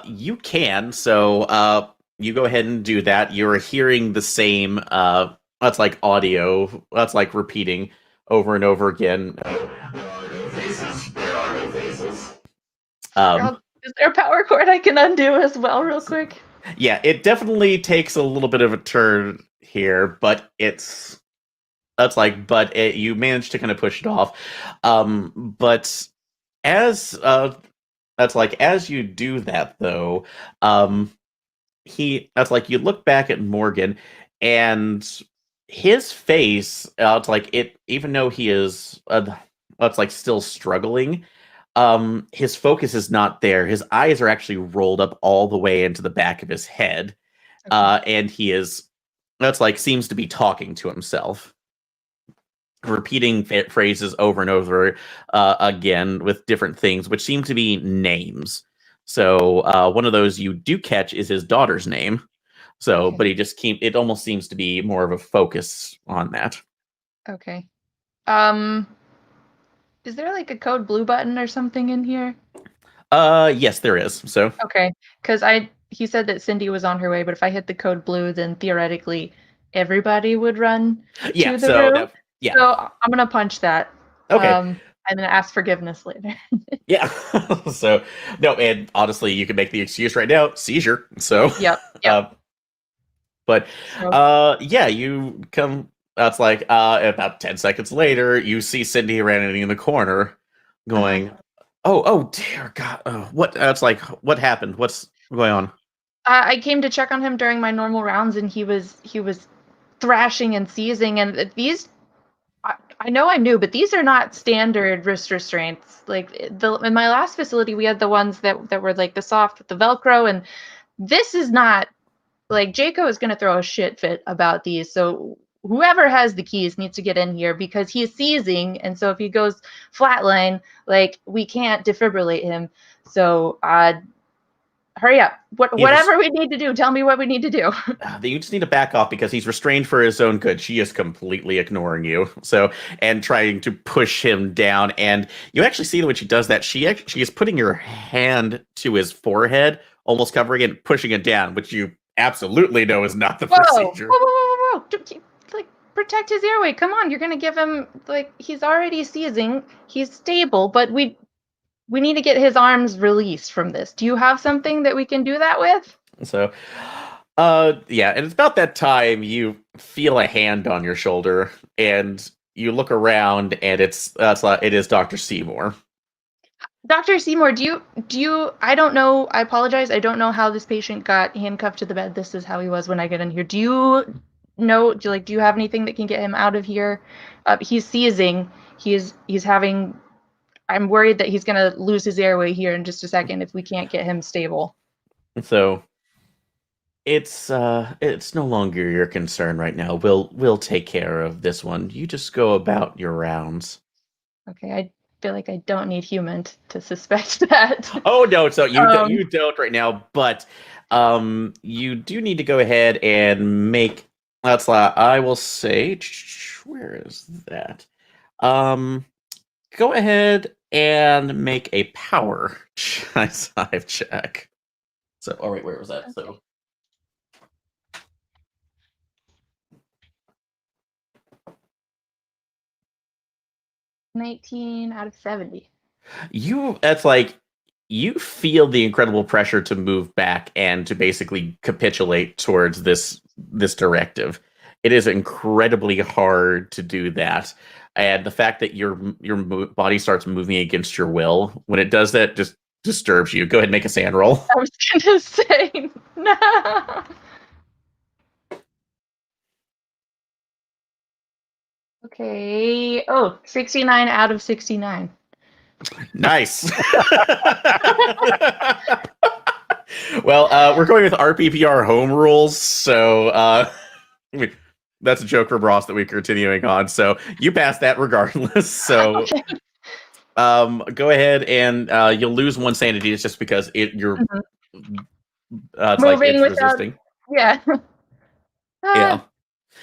you can. So, you go ahead and do that. You're hearing the same. That's like audio. That's like repeating over and over again. Is there a power cord I can undo as well, real quick? Yeah, it definitely takes a little bit of a turn here, but you managed to kind of push it off. But as as you do that though, you look back at Morgan and his face, even though he is still struggling, his focus is not there. His eyes are actually rolled up all the way into the back of his head. And he is seems to be talking to himself, repeating phrases over and over again with different things, which seem to be names. So one of those you do catch is his daughter's name. So, but it almost seems to be more of a focus on that. Okay. Is there like a code blue button or something in here? Yes, there is. So okay, because he said that Cindy was on her way, but if I hit the code blue, then theoretically everybody would run to the room. So I'm gonna punch that. Okay. And then ask forgiveness later. Yeah. So no, and honestly, you can make the excuse right now, seizure. So Yep. You come. That's about 10 seconds later, you see Cindy running in the corner, going, "Oh dear God! What?" What happened? What's going on? I came to check on him during my normal rounds, and he was thrashing and seizing, and these. I know I'm new, but these are not standard wrist restraints. Like in my last facility, we had the ones that were like the soft with the Velcro, and this is not like Jaco is going to throw a shit fit about these. So whoever has the keys needs to get in here because he's seizing, and so if he goes flatline, like we can't defibrillate him. So hurry up. Whatever we need to do, tell me what we need to do. You just need to back off because he's restrained for his own good. She is completely ignoring you. So, and trying to push him down. And you actually see when she does that, she is putting her hand to his forehead, almost covering it and pushing it down, which you absolutely know is not the procedure. Whoa. Like, protect his airway. Come on, you're going to give him, he's already seizing. He's stable, but we need to get his arms released from this. Do you have something that we can do that with? So, and it's about that time you feel a hand on your shoulder, and you look around, and it is Dr. Seymour. Dr. Seymour, do you? I don't know. I apologize. I don't know how this patient got handcuffed to the bed. This is how he was when I get in here. Do you know? Do you have anything that can get him out of here? He's seizing. He's having. I'm worried that he's going to lose his airway here in just a second if we can't get him stable. So it's no longer your concern right now. We'll take care of this one. You just go about your rounds. Okay, I feel like I don't need human to suspect that. Oh no, so you don't right now, but you do need to go ahead and make. I will say, where is that? Go ahead and make a power save check. So, all right, where was that? Okay. So, 19 out of 70. You feel the incredible pressure to move back and to basically capitulate towards this directive. It is incredibly hard to do that. And the fact that your body starts moving against your will, when it does that, just disturbs you. Go ahead and make a sand roll. I was gonna say no. Okay. Oh, 69 out of 69. Nice. Well, we're going with RPPR home rules, so that's a joke from Ross that we're continuing on. So you passed that regardless. So Okay. go ahead and you'll lose 1 sanity. It's just because you're it's like Moving it's without. resisting. Yeah. Yeah,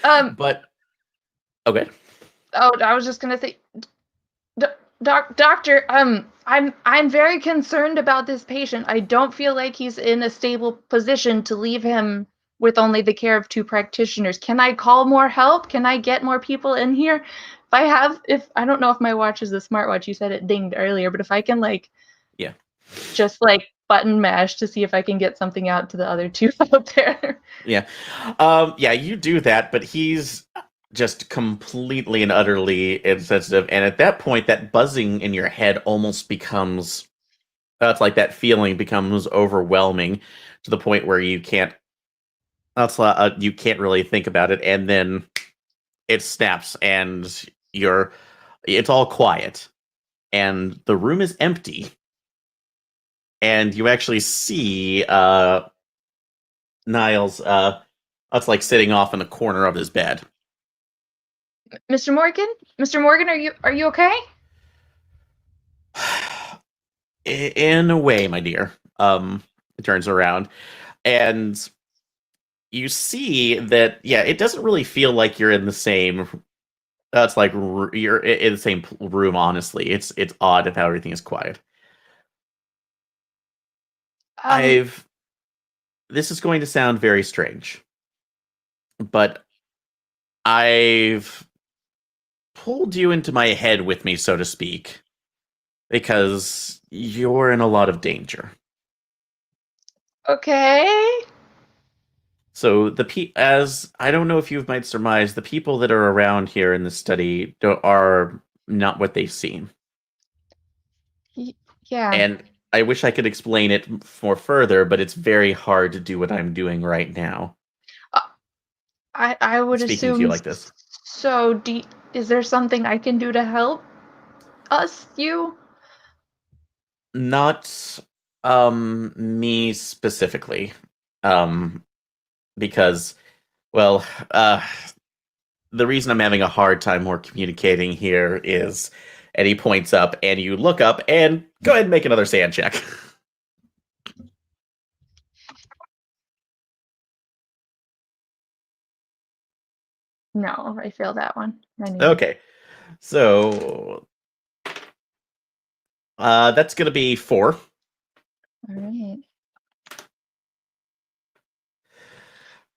Um. but okay. Oh, I was just gonna say, doctor. I'm very concerned about this patient. I don't feel like he's in a stable position to leave him with only the care of 2 practitioners. Can I call more help? Can I get more people in here? If I don't know if my watch is a smartwatch. You said it dinged earlier, but if I can Yeah. just button mash to see if I can get something out to the other 2 out there. Yeah. Yeah, you do that, but he's just completely and utterly insensitive. And at that point, that buzzing in your head almost becomes it's like that feeling becomes overwhelming to the point where you can't you can't really think about it, and then it snaps and it's all quiet and the room is empty. And you actually see Niles that's like sitting off in the corner of his bed. Mr. Morgan? Mr. Morgan, are you okay? In a way, my dear. It turns around and you see that it doesn't really feel like you're in the same it's like you're in the same room. Honestly, it's odd of how everything is quiet. This is going to sound very strange, but I've pulled you into my head with me, so to speak, because you're in a lot of danger. Okay. So as I don't know if you might surmise, the people that are around here in the study are not what they seem. Yeah. And I wish I could explain it for further, but it's very hard to do what I'm doing right now. I would Speaking assume to you like this. So, is there something I can do to help you? Not me specifically. Because well, the reason I'm having a hard time more communicating here is, and he points up and you look up and go ahead and make another sand check. No, I failed that one. Okay. So that's gonna be 4. All right.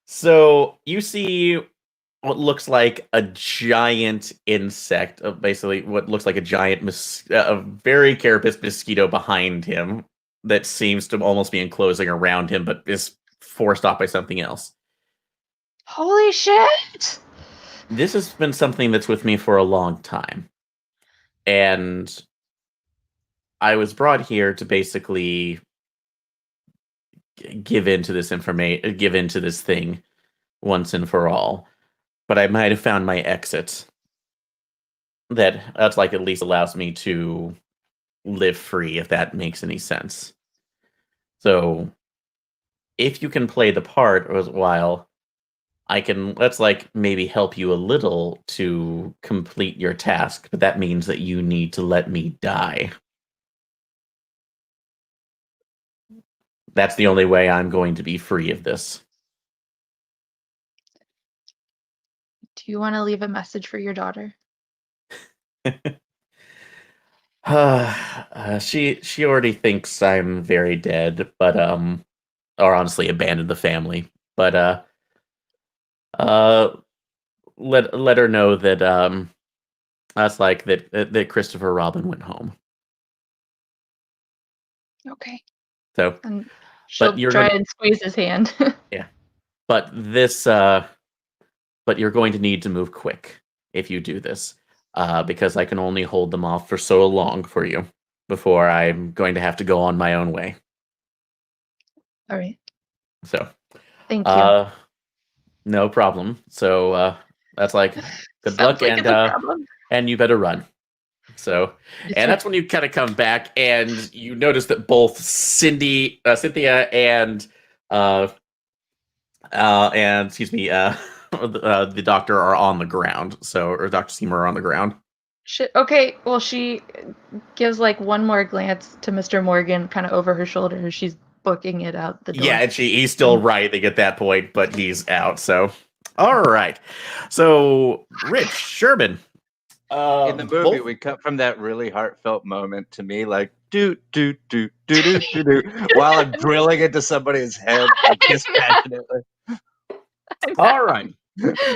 So you see what looks like a giant insect, basically what looks like a giant, a very carapace mosquito behind him that seems to almost be enclosing around him, but is forced off by something else. Holy shit! This has been something that's with me for a long time, and I was brought here to basically give into this information, give into this thing once and for all. But I might have found my exit. That's like at least allows me to live free, if that makes any sense. So if you can play the part while I can, let's like maybe help you a little to complete your task, but that means that you need to let me die. That's the only way I'm going to be free of this. Do you want to leave a message for your daughter? She already thinks I'm very dead, but or honestly abandoned the family. But let her know that that's like that Christopher Robin went home. Okay. So, And she'll but you're try gonna and squeeze his hand. yeah. But but you're going to need to move quick if you do this, because I can only hold them off for so long for you. before I'm going to have to go on my own way. All right. So, Thank you. no problem. So that's like good Sounds luck, like it's a problem. and you better run. So, Yes, and sir. that's when you kind of come back and you notice that both Cynthia and excuse me, the doctor are on the ground. So, or Dr. Seymour are on the ground. Shit. Okay. Well, she gives like one more glance to Mr. Morgan, kind of over her shoulder as she's booking it out the door. Yeah, and he's still writhing at that point, but he's out. So, all right. So, Rich Sherman. In the movie, we cut from that really heartfelt moment to me, like do do do do do do do, while I'm drilling into somebody's head like dispassionately. All right.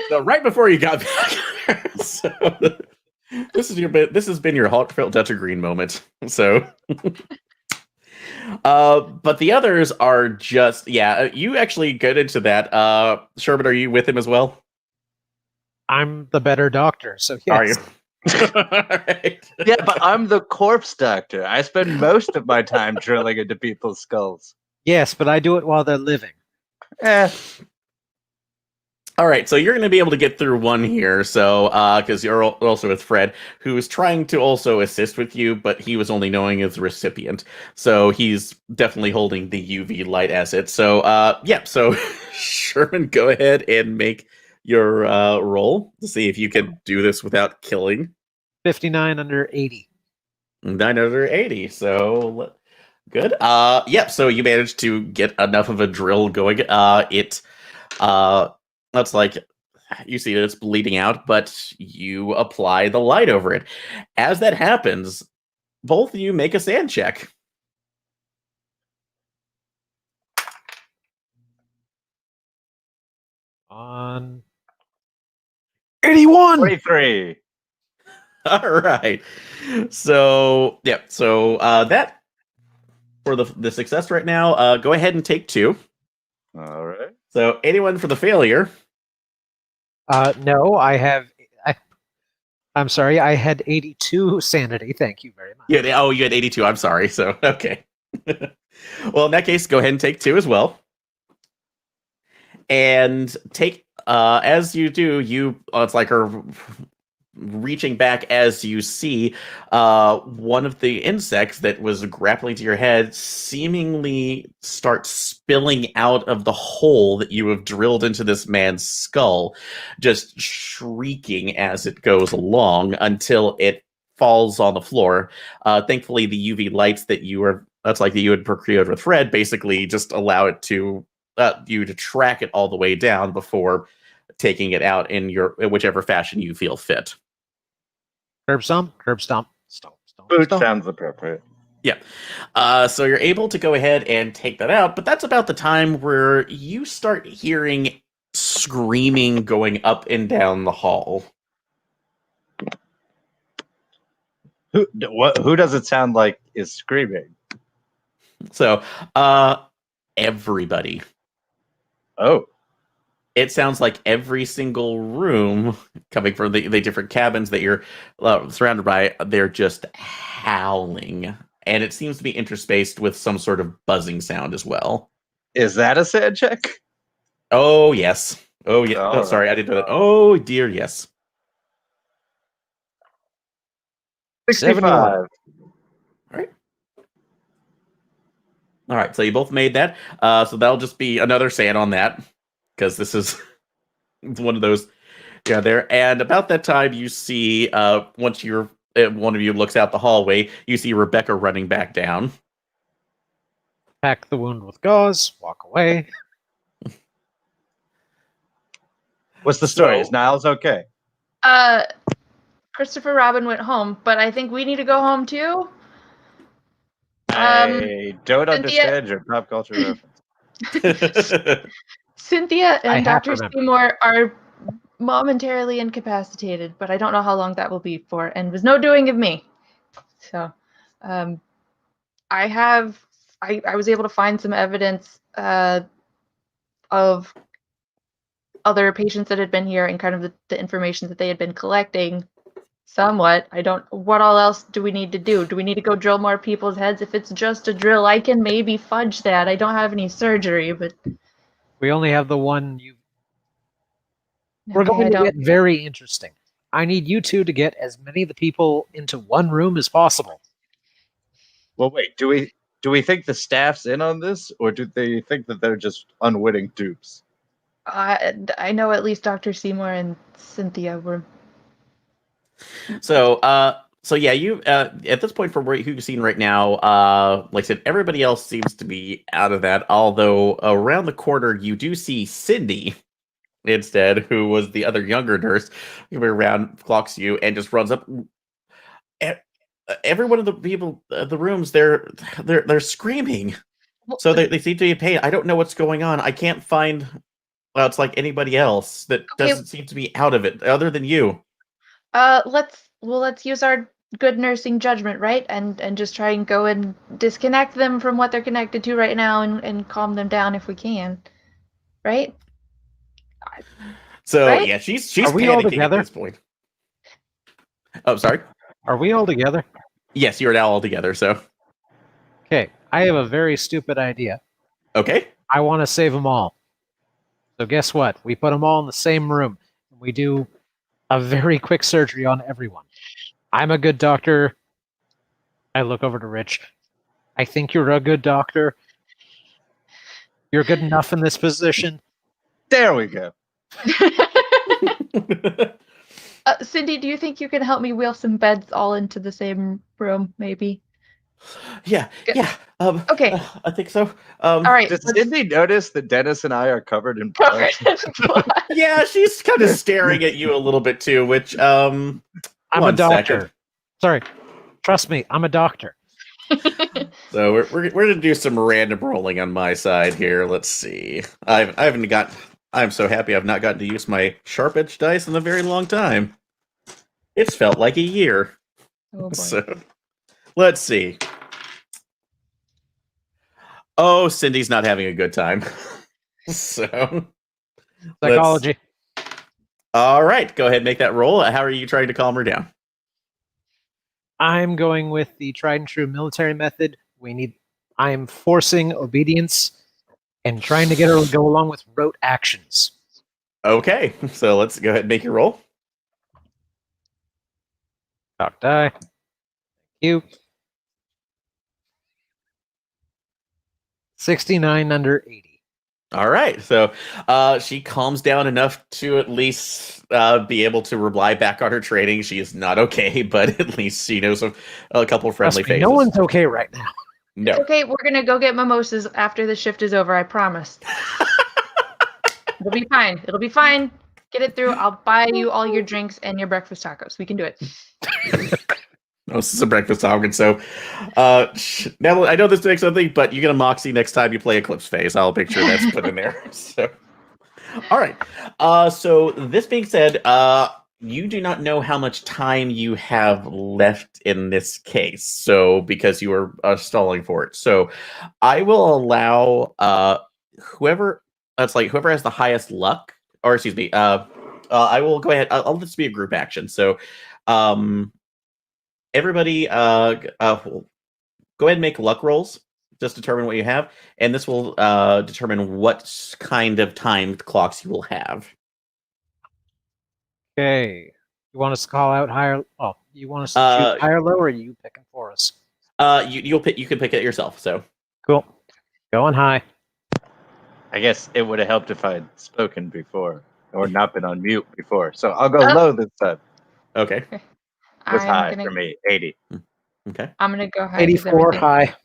So right before you got back, so this has been your heartfelt Dutch Green moment. So, but the others are just you actually get into that. Sherman, are you with him as well? I'm the better doctor, so yes. Are you? Right. Yeah, but I'm the corpse doctor. I spend most of my time drilling into people's skulls. Yes, but I do it while they're living. All right, so you're going to be able to get through one here, so because you're also with Fred, who is trying to also assist with you, but he was only knowing as the recipient, so he's definitely holding the UV light asset. So so Sherman, go ahead and make your roll to see if you can do this without killing. 59 under 80. 9 under 80. So good. So you managed to get enough of a drill going. That's like you see that it's bleeding out, but you apply the light over it. As that happens, both of you make a sand check. On 81. 43. All right. So that for the success right now. Go ahead and take 2. All right. So anyone for the failure? No, I'm sorry, I had 82 sanity. Thank you very much. You had 82. I'm sorry. So okay. Well, in that case, go ahead and take 2 as well. And take as you do, it's like her reaching back as you see one of the insects that was grappling to your head seemingly start spilling out of the hole that you have drilled into this man's skull, just shrieking as it goes along until it falls on the floor. Thankfully, the UV lights that you had procured with Fred basically just allow it to you to track it all the way down before taking it out in whichever fashion you feel fit. Curb stomp, stomp. Boot sounds appropriate. Yeah. So you're able to go ahead and take that out, but that's about the time where you start hearing screaming going up and down the hall. Who does it sound like is screaming? So, everybody. Oh. It sounds like every single room coming from the different cabins that you're surrounded by, they're just howling. And it seems to be interspaced with some sort of buzzing sound as well. Is that a sand check? Oh, yes. Oh, yeah. All Sorry, right. I didn't do that. Oh, dear, yes. 65. All right, so you both made that. So that'll just be another sand on that, because this is one of those. Yeah, there. And about that time, you see, once one of you looks out the hallway, you see Rebecca running back down. Pack the wound with gauze, walk away. What's the story? Is Niles okay? Christopher Robin went home, but I think we need to go home too. I don't Cynthia- understand your pop culture reference. Cynthia I and have Dr. remembered. Seymour are momentarily incapacitated, but I don't know how long that will be for, and was no doing of me. So, I was able to find some evidence of other patients that had been here and kind of the information that they had been collecting Somewhat. I don't. What all else do we need to do? Do we need to go drill more people's heads? If it's just a drill, I can maybe fudge that. I don't have any surgery, but We only have the one. We're okay, going I to don't. get very interesting. I need you two to get as many of the people into one room as possible. Well, wait. Do we think the staff's in on this, or do they think that they're just unwitting dupes? I know at least Dr. Seymour and Cynthia were. So yeah, you at this point from where you've seen right now, like I said, everybody else seems to be out of that. Although around the corner, you do see Cindy instead, who was the other younger nurse, who around clocks you and just runs up. Every one of the people, the rooms, they're screaming. So they seem to be in pain. I don't know what's going on. I can't find. Well, it's like anybody else that Okay. doesn't seem to be out of it, other than you. Let's use our good nursing judgment, right? And just try and go and disconnect them from what they're connected to right now and calm them down if we can. Right? So Right? yeah, she's Are we all panicking at together? this point. Oh, sorry. Are we all together? Yes, you are now all together. So Okay, I have a very stupid idea. okay. I want to save them all. So guess what? We put them all in the same room. And we do a very quick surgery on everyone. I'm a good doctor. I look over to Rich. I think you're a good doctor. You're good enough in this position. There we go. Cindy, do you think you can help me wheel some beds all into the same room, maybe? Yeah, yeah. Okay. I think so. All right. Does let's- Cindy notice that Dennis and I are covered in blood? Covered in blood. Yeah, she's kind of staring at you a little bit too. Which I'm a one doctor. second. Sorry. Trust me, I'm a doctor. So we're gonna do some random rolling on my side here. Let's see. I haven't got. I'm so happy I've not gotten to use my sharp edge dice in a very long time. It's felt like a year. Oh boy. So let's see. Oh, Cindy's not having a good time. So Psychology. all right, go ahead and make that roll. How are you trying to calm her down? I'm going with the tried and true military method. I'm forcing obedience and trying to get her to go along with rote actions. Okay, so let's go ahead and make your roll. Doc die. Thank you. 69 under 80. All right, so she calms down enough to at least be able to rely back on her training. She is not okay, but at least she knows a couple of friendly Trust me, faces. no one's okay right now. No. Okay, we're gonna go get mimosas after the shift is over. I promise. It'll be fine. It'll be fine. Get it through. I'll buy you all your drinks and your breakfast tacos. We can do it. No, this is a breakfast talking. So now I know this makes something, but you get a Moxie next time you play Eclipse Phase. I'll make sure that's put in there. So, all right. So this being said, you do not know how much time you have left in this case. So because you are stalling for it, so I will allow whoever whoever has the highest luck, or excuse me, I will go ahead. I'll just be a group action. So, everybody, go ahead and make luck rolls. Just determine what you have, and this will determine what kind of timed clocks you will have. Okay. You want us to call out higher? Oh, you want us to choose higher, low, or are you picking for us? You can pick it yourself. So Cool. Going high. I guess it would have helped if I'd spoken before or not been on mute before. So I'll go low this time. okay, What's high gonna, for me? 80. okay, I'm gonna go high. 'cause 84 everything- high.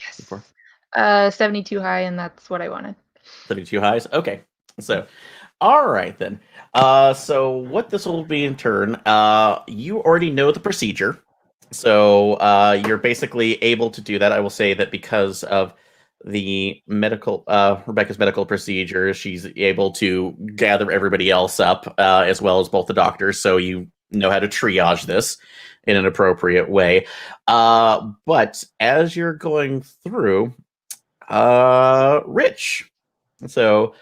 Yes. 84. 72 high, and that's what I wanted. 72 highs. Okay, so all right then. So what this will be in turn, you already know the procedure, so you're basically able to do that. I will say that because of the medical Rebecca's medical procedure, she's able to gather everybody else up as well as both the doctors, so you know how to triage this in an appropriate way. But as you're going through, Rich, so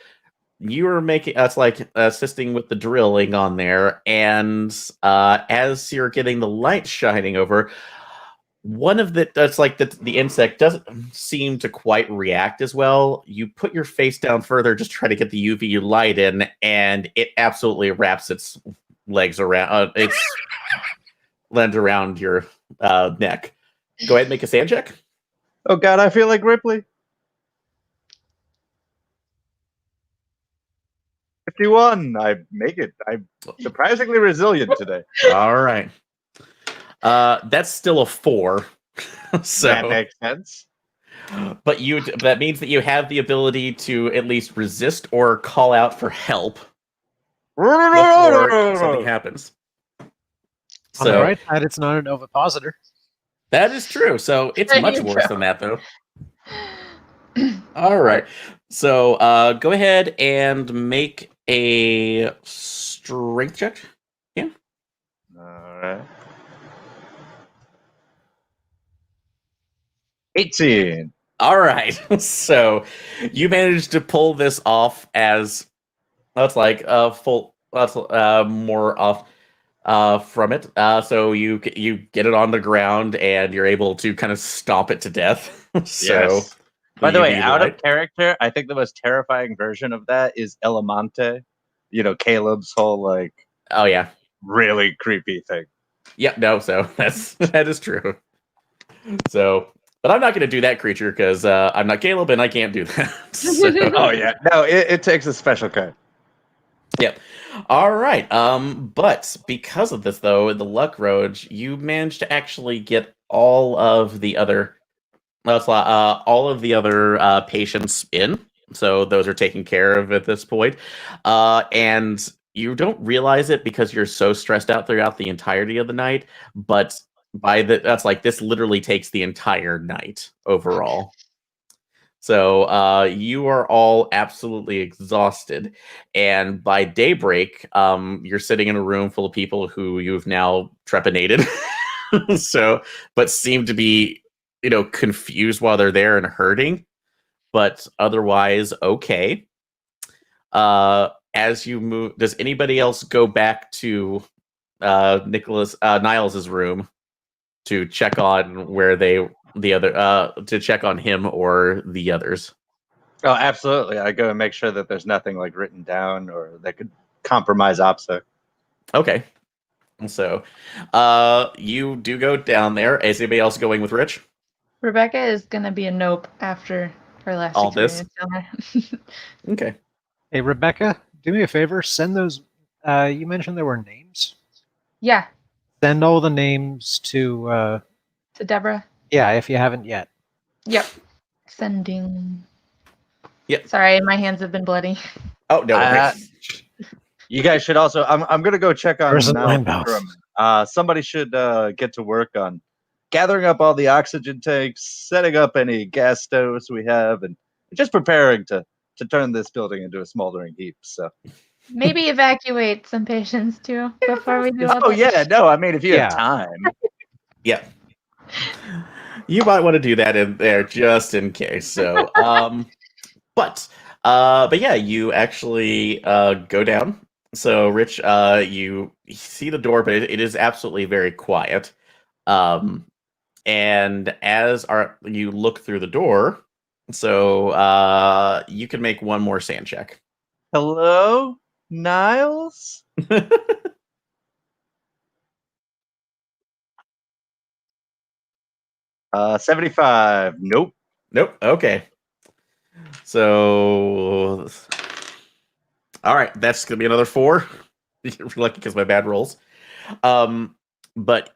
you were making that's like assisting with the drilling on there, and as you're getting the light shining over, one of that's like the insect doesn't seem to quite react as well. You put your face down further, just try to get the UV light in, and it absolutely wraps its legs around its lens around your neck. Go ahead and make a sand check. Oh God, I feel like Ripley. 51. I make it. I'm surprisingly resilient today. All right. That's still a 4. So That makes sense. but that means that you have the ability to at least resist or call out for help before something happens. On the So bright side, it's not an ovipositor. that is true. So it's There much you worse go. than that, though. All right. So go ahead and make a strength check. All right. 18. All right. So you managed to pull this off as that's like full. That's more off from it. So you get it on the ground and you're able to kind of stomp it to death. So Yes. By the way, UV out light. of character, I think the most terrifying version of that is Elemante. You know, Caleb's whole like Oh yeah. really creepy thing. Yep. No. So that is true. So, but I'm not going to do that creature because I'm not Caleb and I can't do that. So, Oh yeah, no, it takes a special kind. yep. All right. But because of this, though, the luck road, you managed to actually get all of the other patients in. So those are taken care of at this point. And you don't realize it because you're so stressed out throughout the entirety of the night. But this literally takes the entire night overall. So you are all absolutely exhausted. And by daybreak, you're sitting in a room full of people who you've now trepanated. But seem to be confused while they're there and hurting, but otherwise okay. As you move, does anybody else go back to Niles's room to check on to check on him or the others? Oh, absolutely. I go and make sure that there's nothing like written down or that could compromise OPSEC. Okay. So you do go down there. Is anybody else going with Rich? Rebecca is gonna be a nope after her last All this? experience. Okay. Hey, Rebecca, do me a favor. Send those. You mentioned there were names. Yeah, Send all the names to. to Deborah. Yeah, if you haven't yet. Yep. Sending. Yep. Sorry, my hands have been bloody. Oh no. You guys should also. I'm gonna go check on Prison now. line bounce. Somebody should get to work on gathering up all the oxygen tanks, setting up any gas stoves we have, and just preparing to turn this building into a smoldering heap. So. Maybe evacuate some patients too before we do all Oh that. yeah, no. I mean, if you Yeah. have time. Yeah. You might want to do that in there just in case. So, but yeah, you actually go down. So, Rich, you see the door, but it is absolutely very quiet. And as you look through the door, so you can make one more sand check. Hello, Niles. 75. Nope. Nope. Okay. So, all right, that's gonna be another 4. You're lucky because my bad rolls. But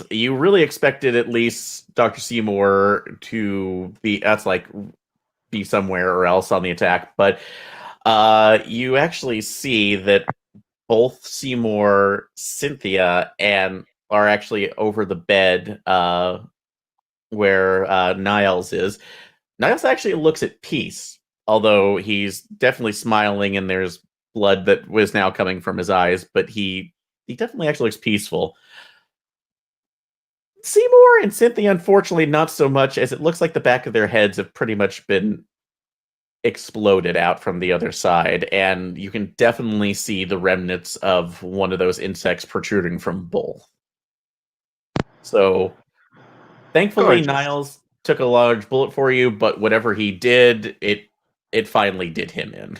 you really expected at least Dr. Seymour to be be somewhere or else on the attack, but you actually see that both Seymour, Cynthia, and are actually over the bed where Niles is. Niles actually looks at peace, although he's definitely smiling and there's blood that was now coming from his eyes, but he definitely actually looks peaceful. Seymour and Cynthia, unfortunately, not so much, as it looks like the back of their heads have pretty much been exploded out from the other side, and you can definitely see the remnants of one of those insects protruding from both. So, thankfully, Gorgeous. Niles took a large bullet for you, but whatever he did, it finally did him in.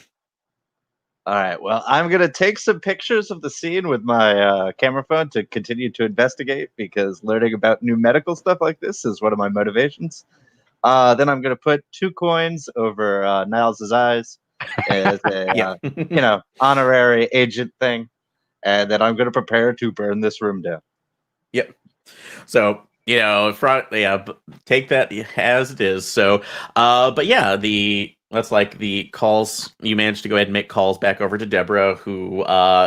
All right. Well, I'm gonna take some pictures of the scene with my camera phone to continue to investigate because learning about new medical stuff like this is one of my motivations. Then I'm gonna put 2 coins over Niles' eyes as a Yeah. honorary agent thing, and then I'm gonna prepare to burn this room down. Yep. So, take that as it is. So, but yeah, that's like the calls. You managed to go ahead and make calls back over to Deborah, who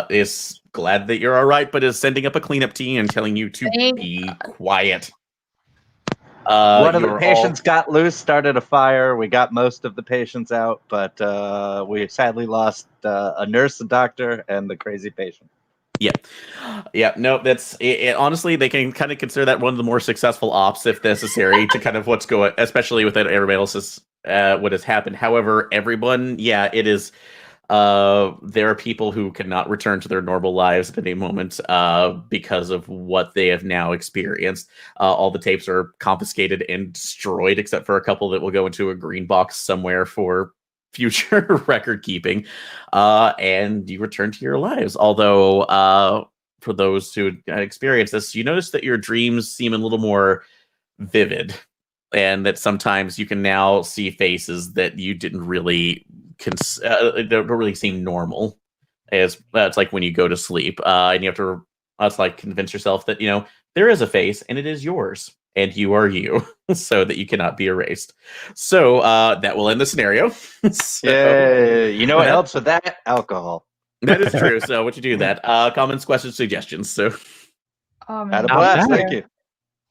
is glad that you're all right, but is sending up a cleanup team and telling you to be quiet. One of the patients got loose, started a fire. We got most of the patients out, but we sadly lost a nurse, a doctor, and the crazy patient. Yeah. No, that's it. Honestly, they can kind of consider that one of the more successful ops, if necessary, to kind of what's going, especially with everybody else's what has happened. However, everyone, it is. There are people who cannot return to their normal lives at any moment because of what they have now experienced. All the tapes are confiscated and destroyed, except for a couple that will go into a green box somewhere for future record keeping, and you return to your lives. Although, for those who experience this, you notice that your dreams seem a little more vivid, and that sometimes you can now see faces that you didn't really don't really seem normal. As that's like when you go to sleep, and you have to convince yourself that there is a face and it is yours and you are you, so that you cannot be erased. So that will end the scenario. So, yeah, you know what that, helps with that? Alcohol. That is true. So what you do that? Comments, questions, suggestions. So Had a blast. Thank you.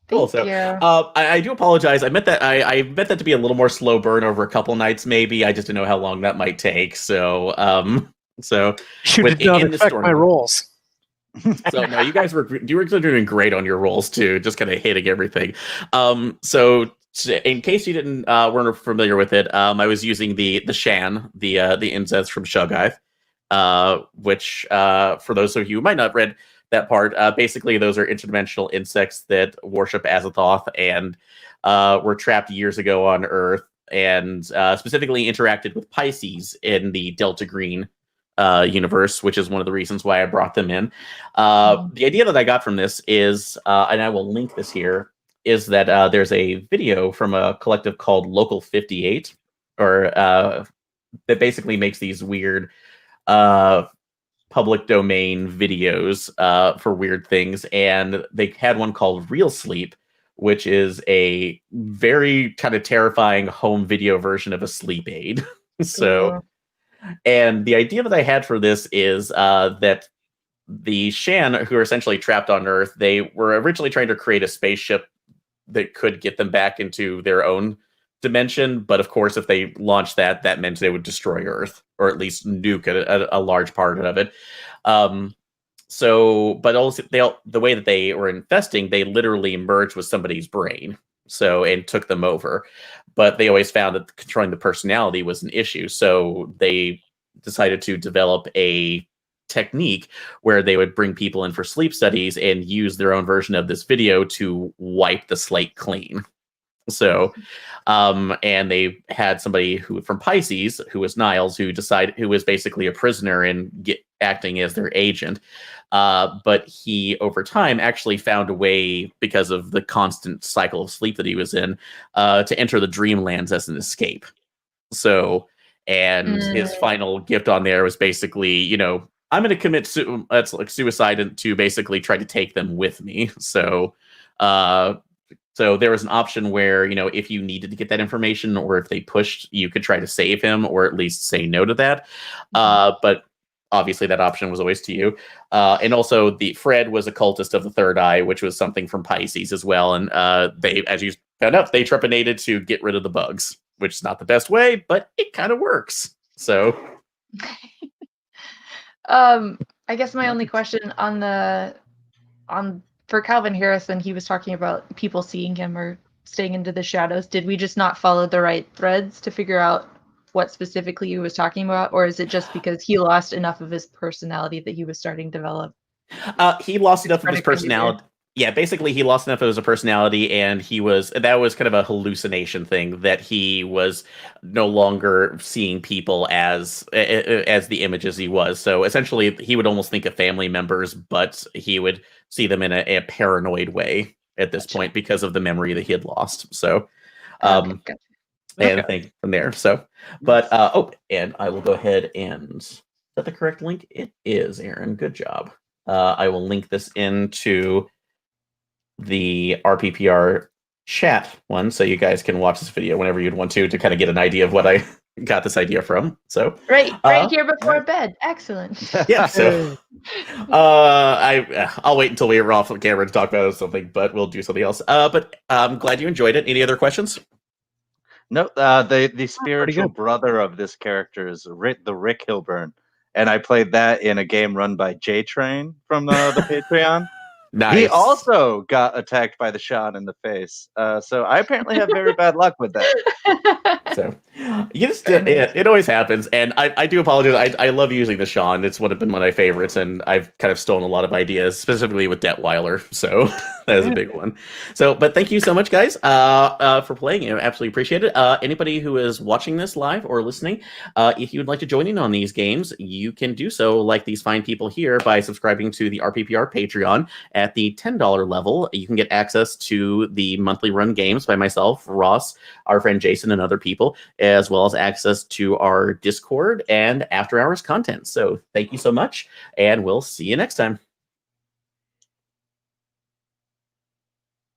cool. Thank So you. I do apologize. I meant that I meant that to be a little more slow burn over a couple nights. Maybe I just didn't know how long that might take. So You did not in the affect story, my rolls. So no, you were doing great on your rolls too, just kind of hitting everything. So in case you didn't weren't familiar with it, I was using the Shan, the incense from Shoggoth, which for those of you who might not have read that part, basically those are interdimensional insects that worship Azathoth and were trapped years ago on Earth, and specifically interacted with Pisces in the Delta Green universe, which is one of the reasons why I brought them in. The idea that I got from this is, and I will link this here, is that there's a video from a collective called Local 58, or that basically makes these weird public domain videos for weird things, and they had one called Real Sleep, which is a very kind of terrifying home video version of a sleep aid. So. And the idea that I had for this is that the Shan, who are essentially trapped on Earth, they were originally trying to create a spaceship that could get them back into their own dimension. But of course, if they launched that, that meant they would destroy Earth, or at least nuke a large part of it. But also the way that they were infesting, they literally merged with somebody's brain, and took them over. But they always found that controlling the personality was an issue, so they decided to develop a technique where they would bring people in for sleep studies and use their own version of this video to wipe the slate clean. So, and they had somebody from Pisces, who was Niles, who was basically a prisoner and acting as their agent. But he, over time, actually found a way, because of the constant cycle of sleep that he was in, to enter the dreamlands as an escape. So, and his final gift on there was basically, I'm going to commit suicide to basically try to take them with me. So, so there was an option where, if you needed to get that information, or if they pushed, you could try to save him, or at least say no to that. But obviously that option was always to you. And also Fred was a cultist of the third eye, which was something from Pisces as well. And they, as you found out, they trepanated to get rid of the bugs, which is not the best way, but it kind of works. So I guess my only question for Calvin Harrison, he was talking about people seeing him or staying into the shadows. Did we just not follow the right threads to figure out what specifically he was talking about, or is it just because he lost enough of his personality that he was starting to develop? He lost enough of his Schizophrenic behavior. personality. Yeah, basically, he lost enough of his personality, and that was kind of a hallucination thing, that he was no longer seeing people as the images he was. So essentially, he would almost think of family members, but he would see them in a paranoid way at this point because of the memory that he had lost. So, Okay, gotcha. and think from there. So, but and I will go ahead and is that the correct link? It is, Aaron. Good job. I will link this into the RPPR chat one, so you guys can watch this video whenever you'd want to kind of get an idea of what I got this idea from. So Right here before bed. Excellent. yeah. So I'll wait until we're off the camera to talk about something, but we'll do something else. But I'm glad you enjoyed it. Any other questions? No, the spiritual brother of this character is Rick Hilburn, and I played that in a game run by J Train from the Patreon. Nice. He also got attacked by the Sean in the face, so I apparently have very bad luck with that. So it always happens, and I do apologize. I love using the Sean. It's been one of my favorites, and I've kind of stolen a lot of ideas, specifically with Detweiler. So that is a big one. So, but thank you so much, guys, for playing. I absolutely appreciate it. Anybody who is watching this live or listening, if you would like to join in on these games, you can do so, like these fine people here, by subscribing to the RPPR Patreon. At the $10 level, you can get access to the monthly run games by myself, Ross, our friend Jason, and other people, as well as access to our Discord and after hours content. So thank you so much, and we'll see you next time.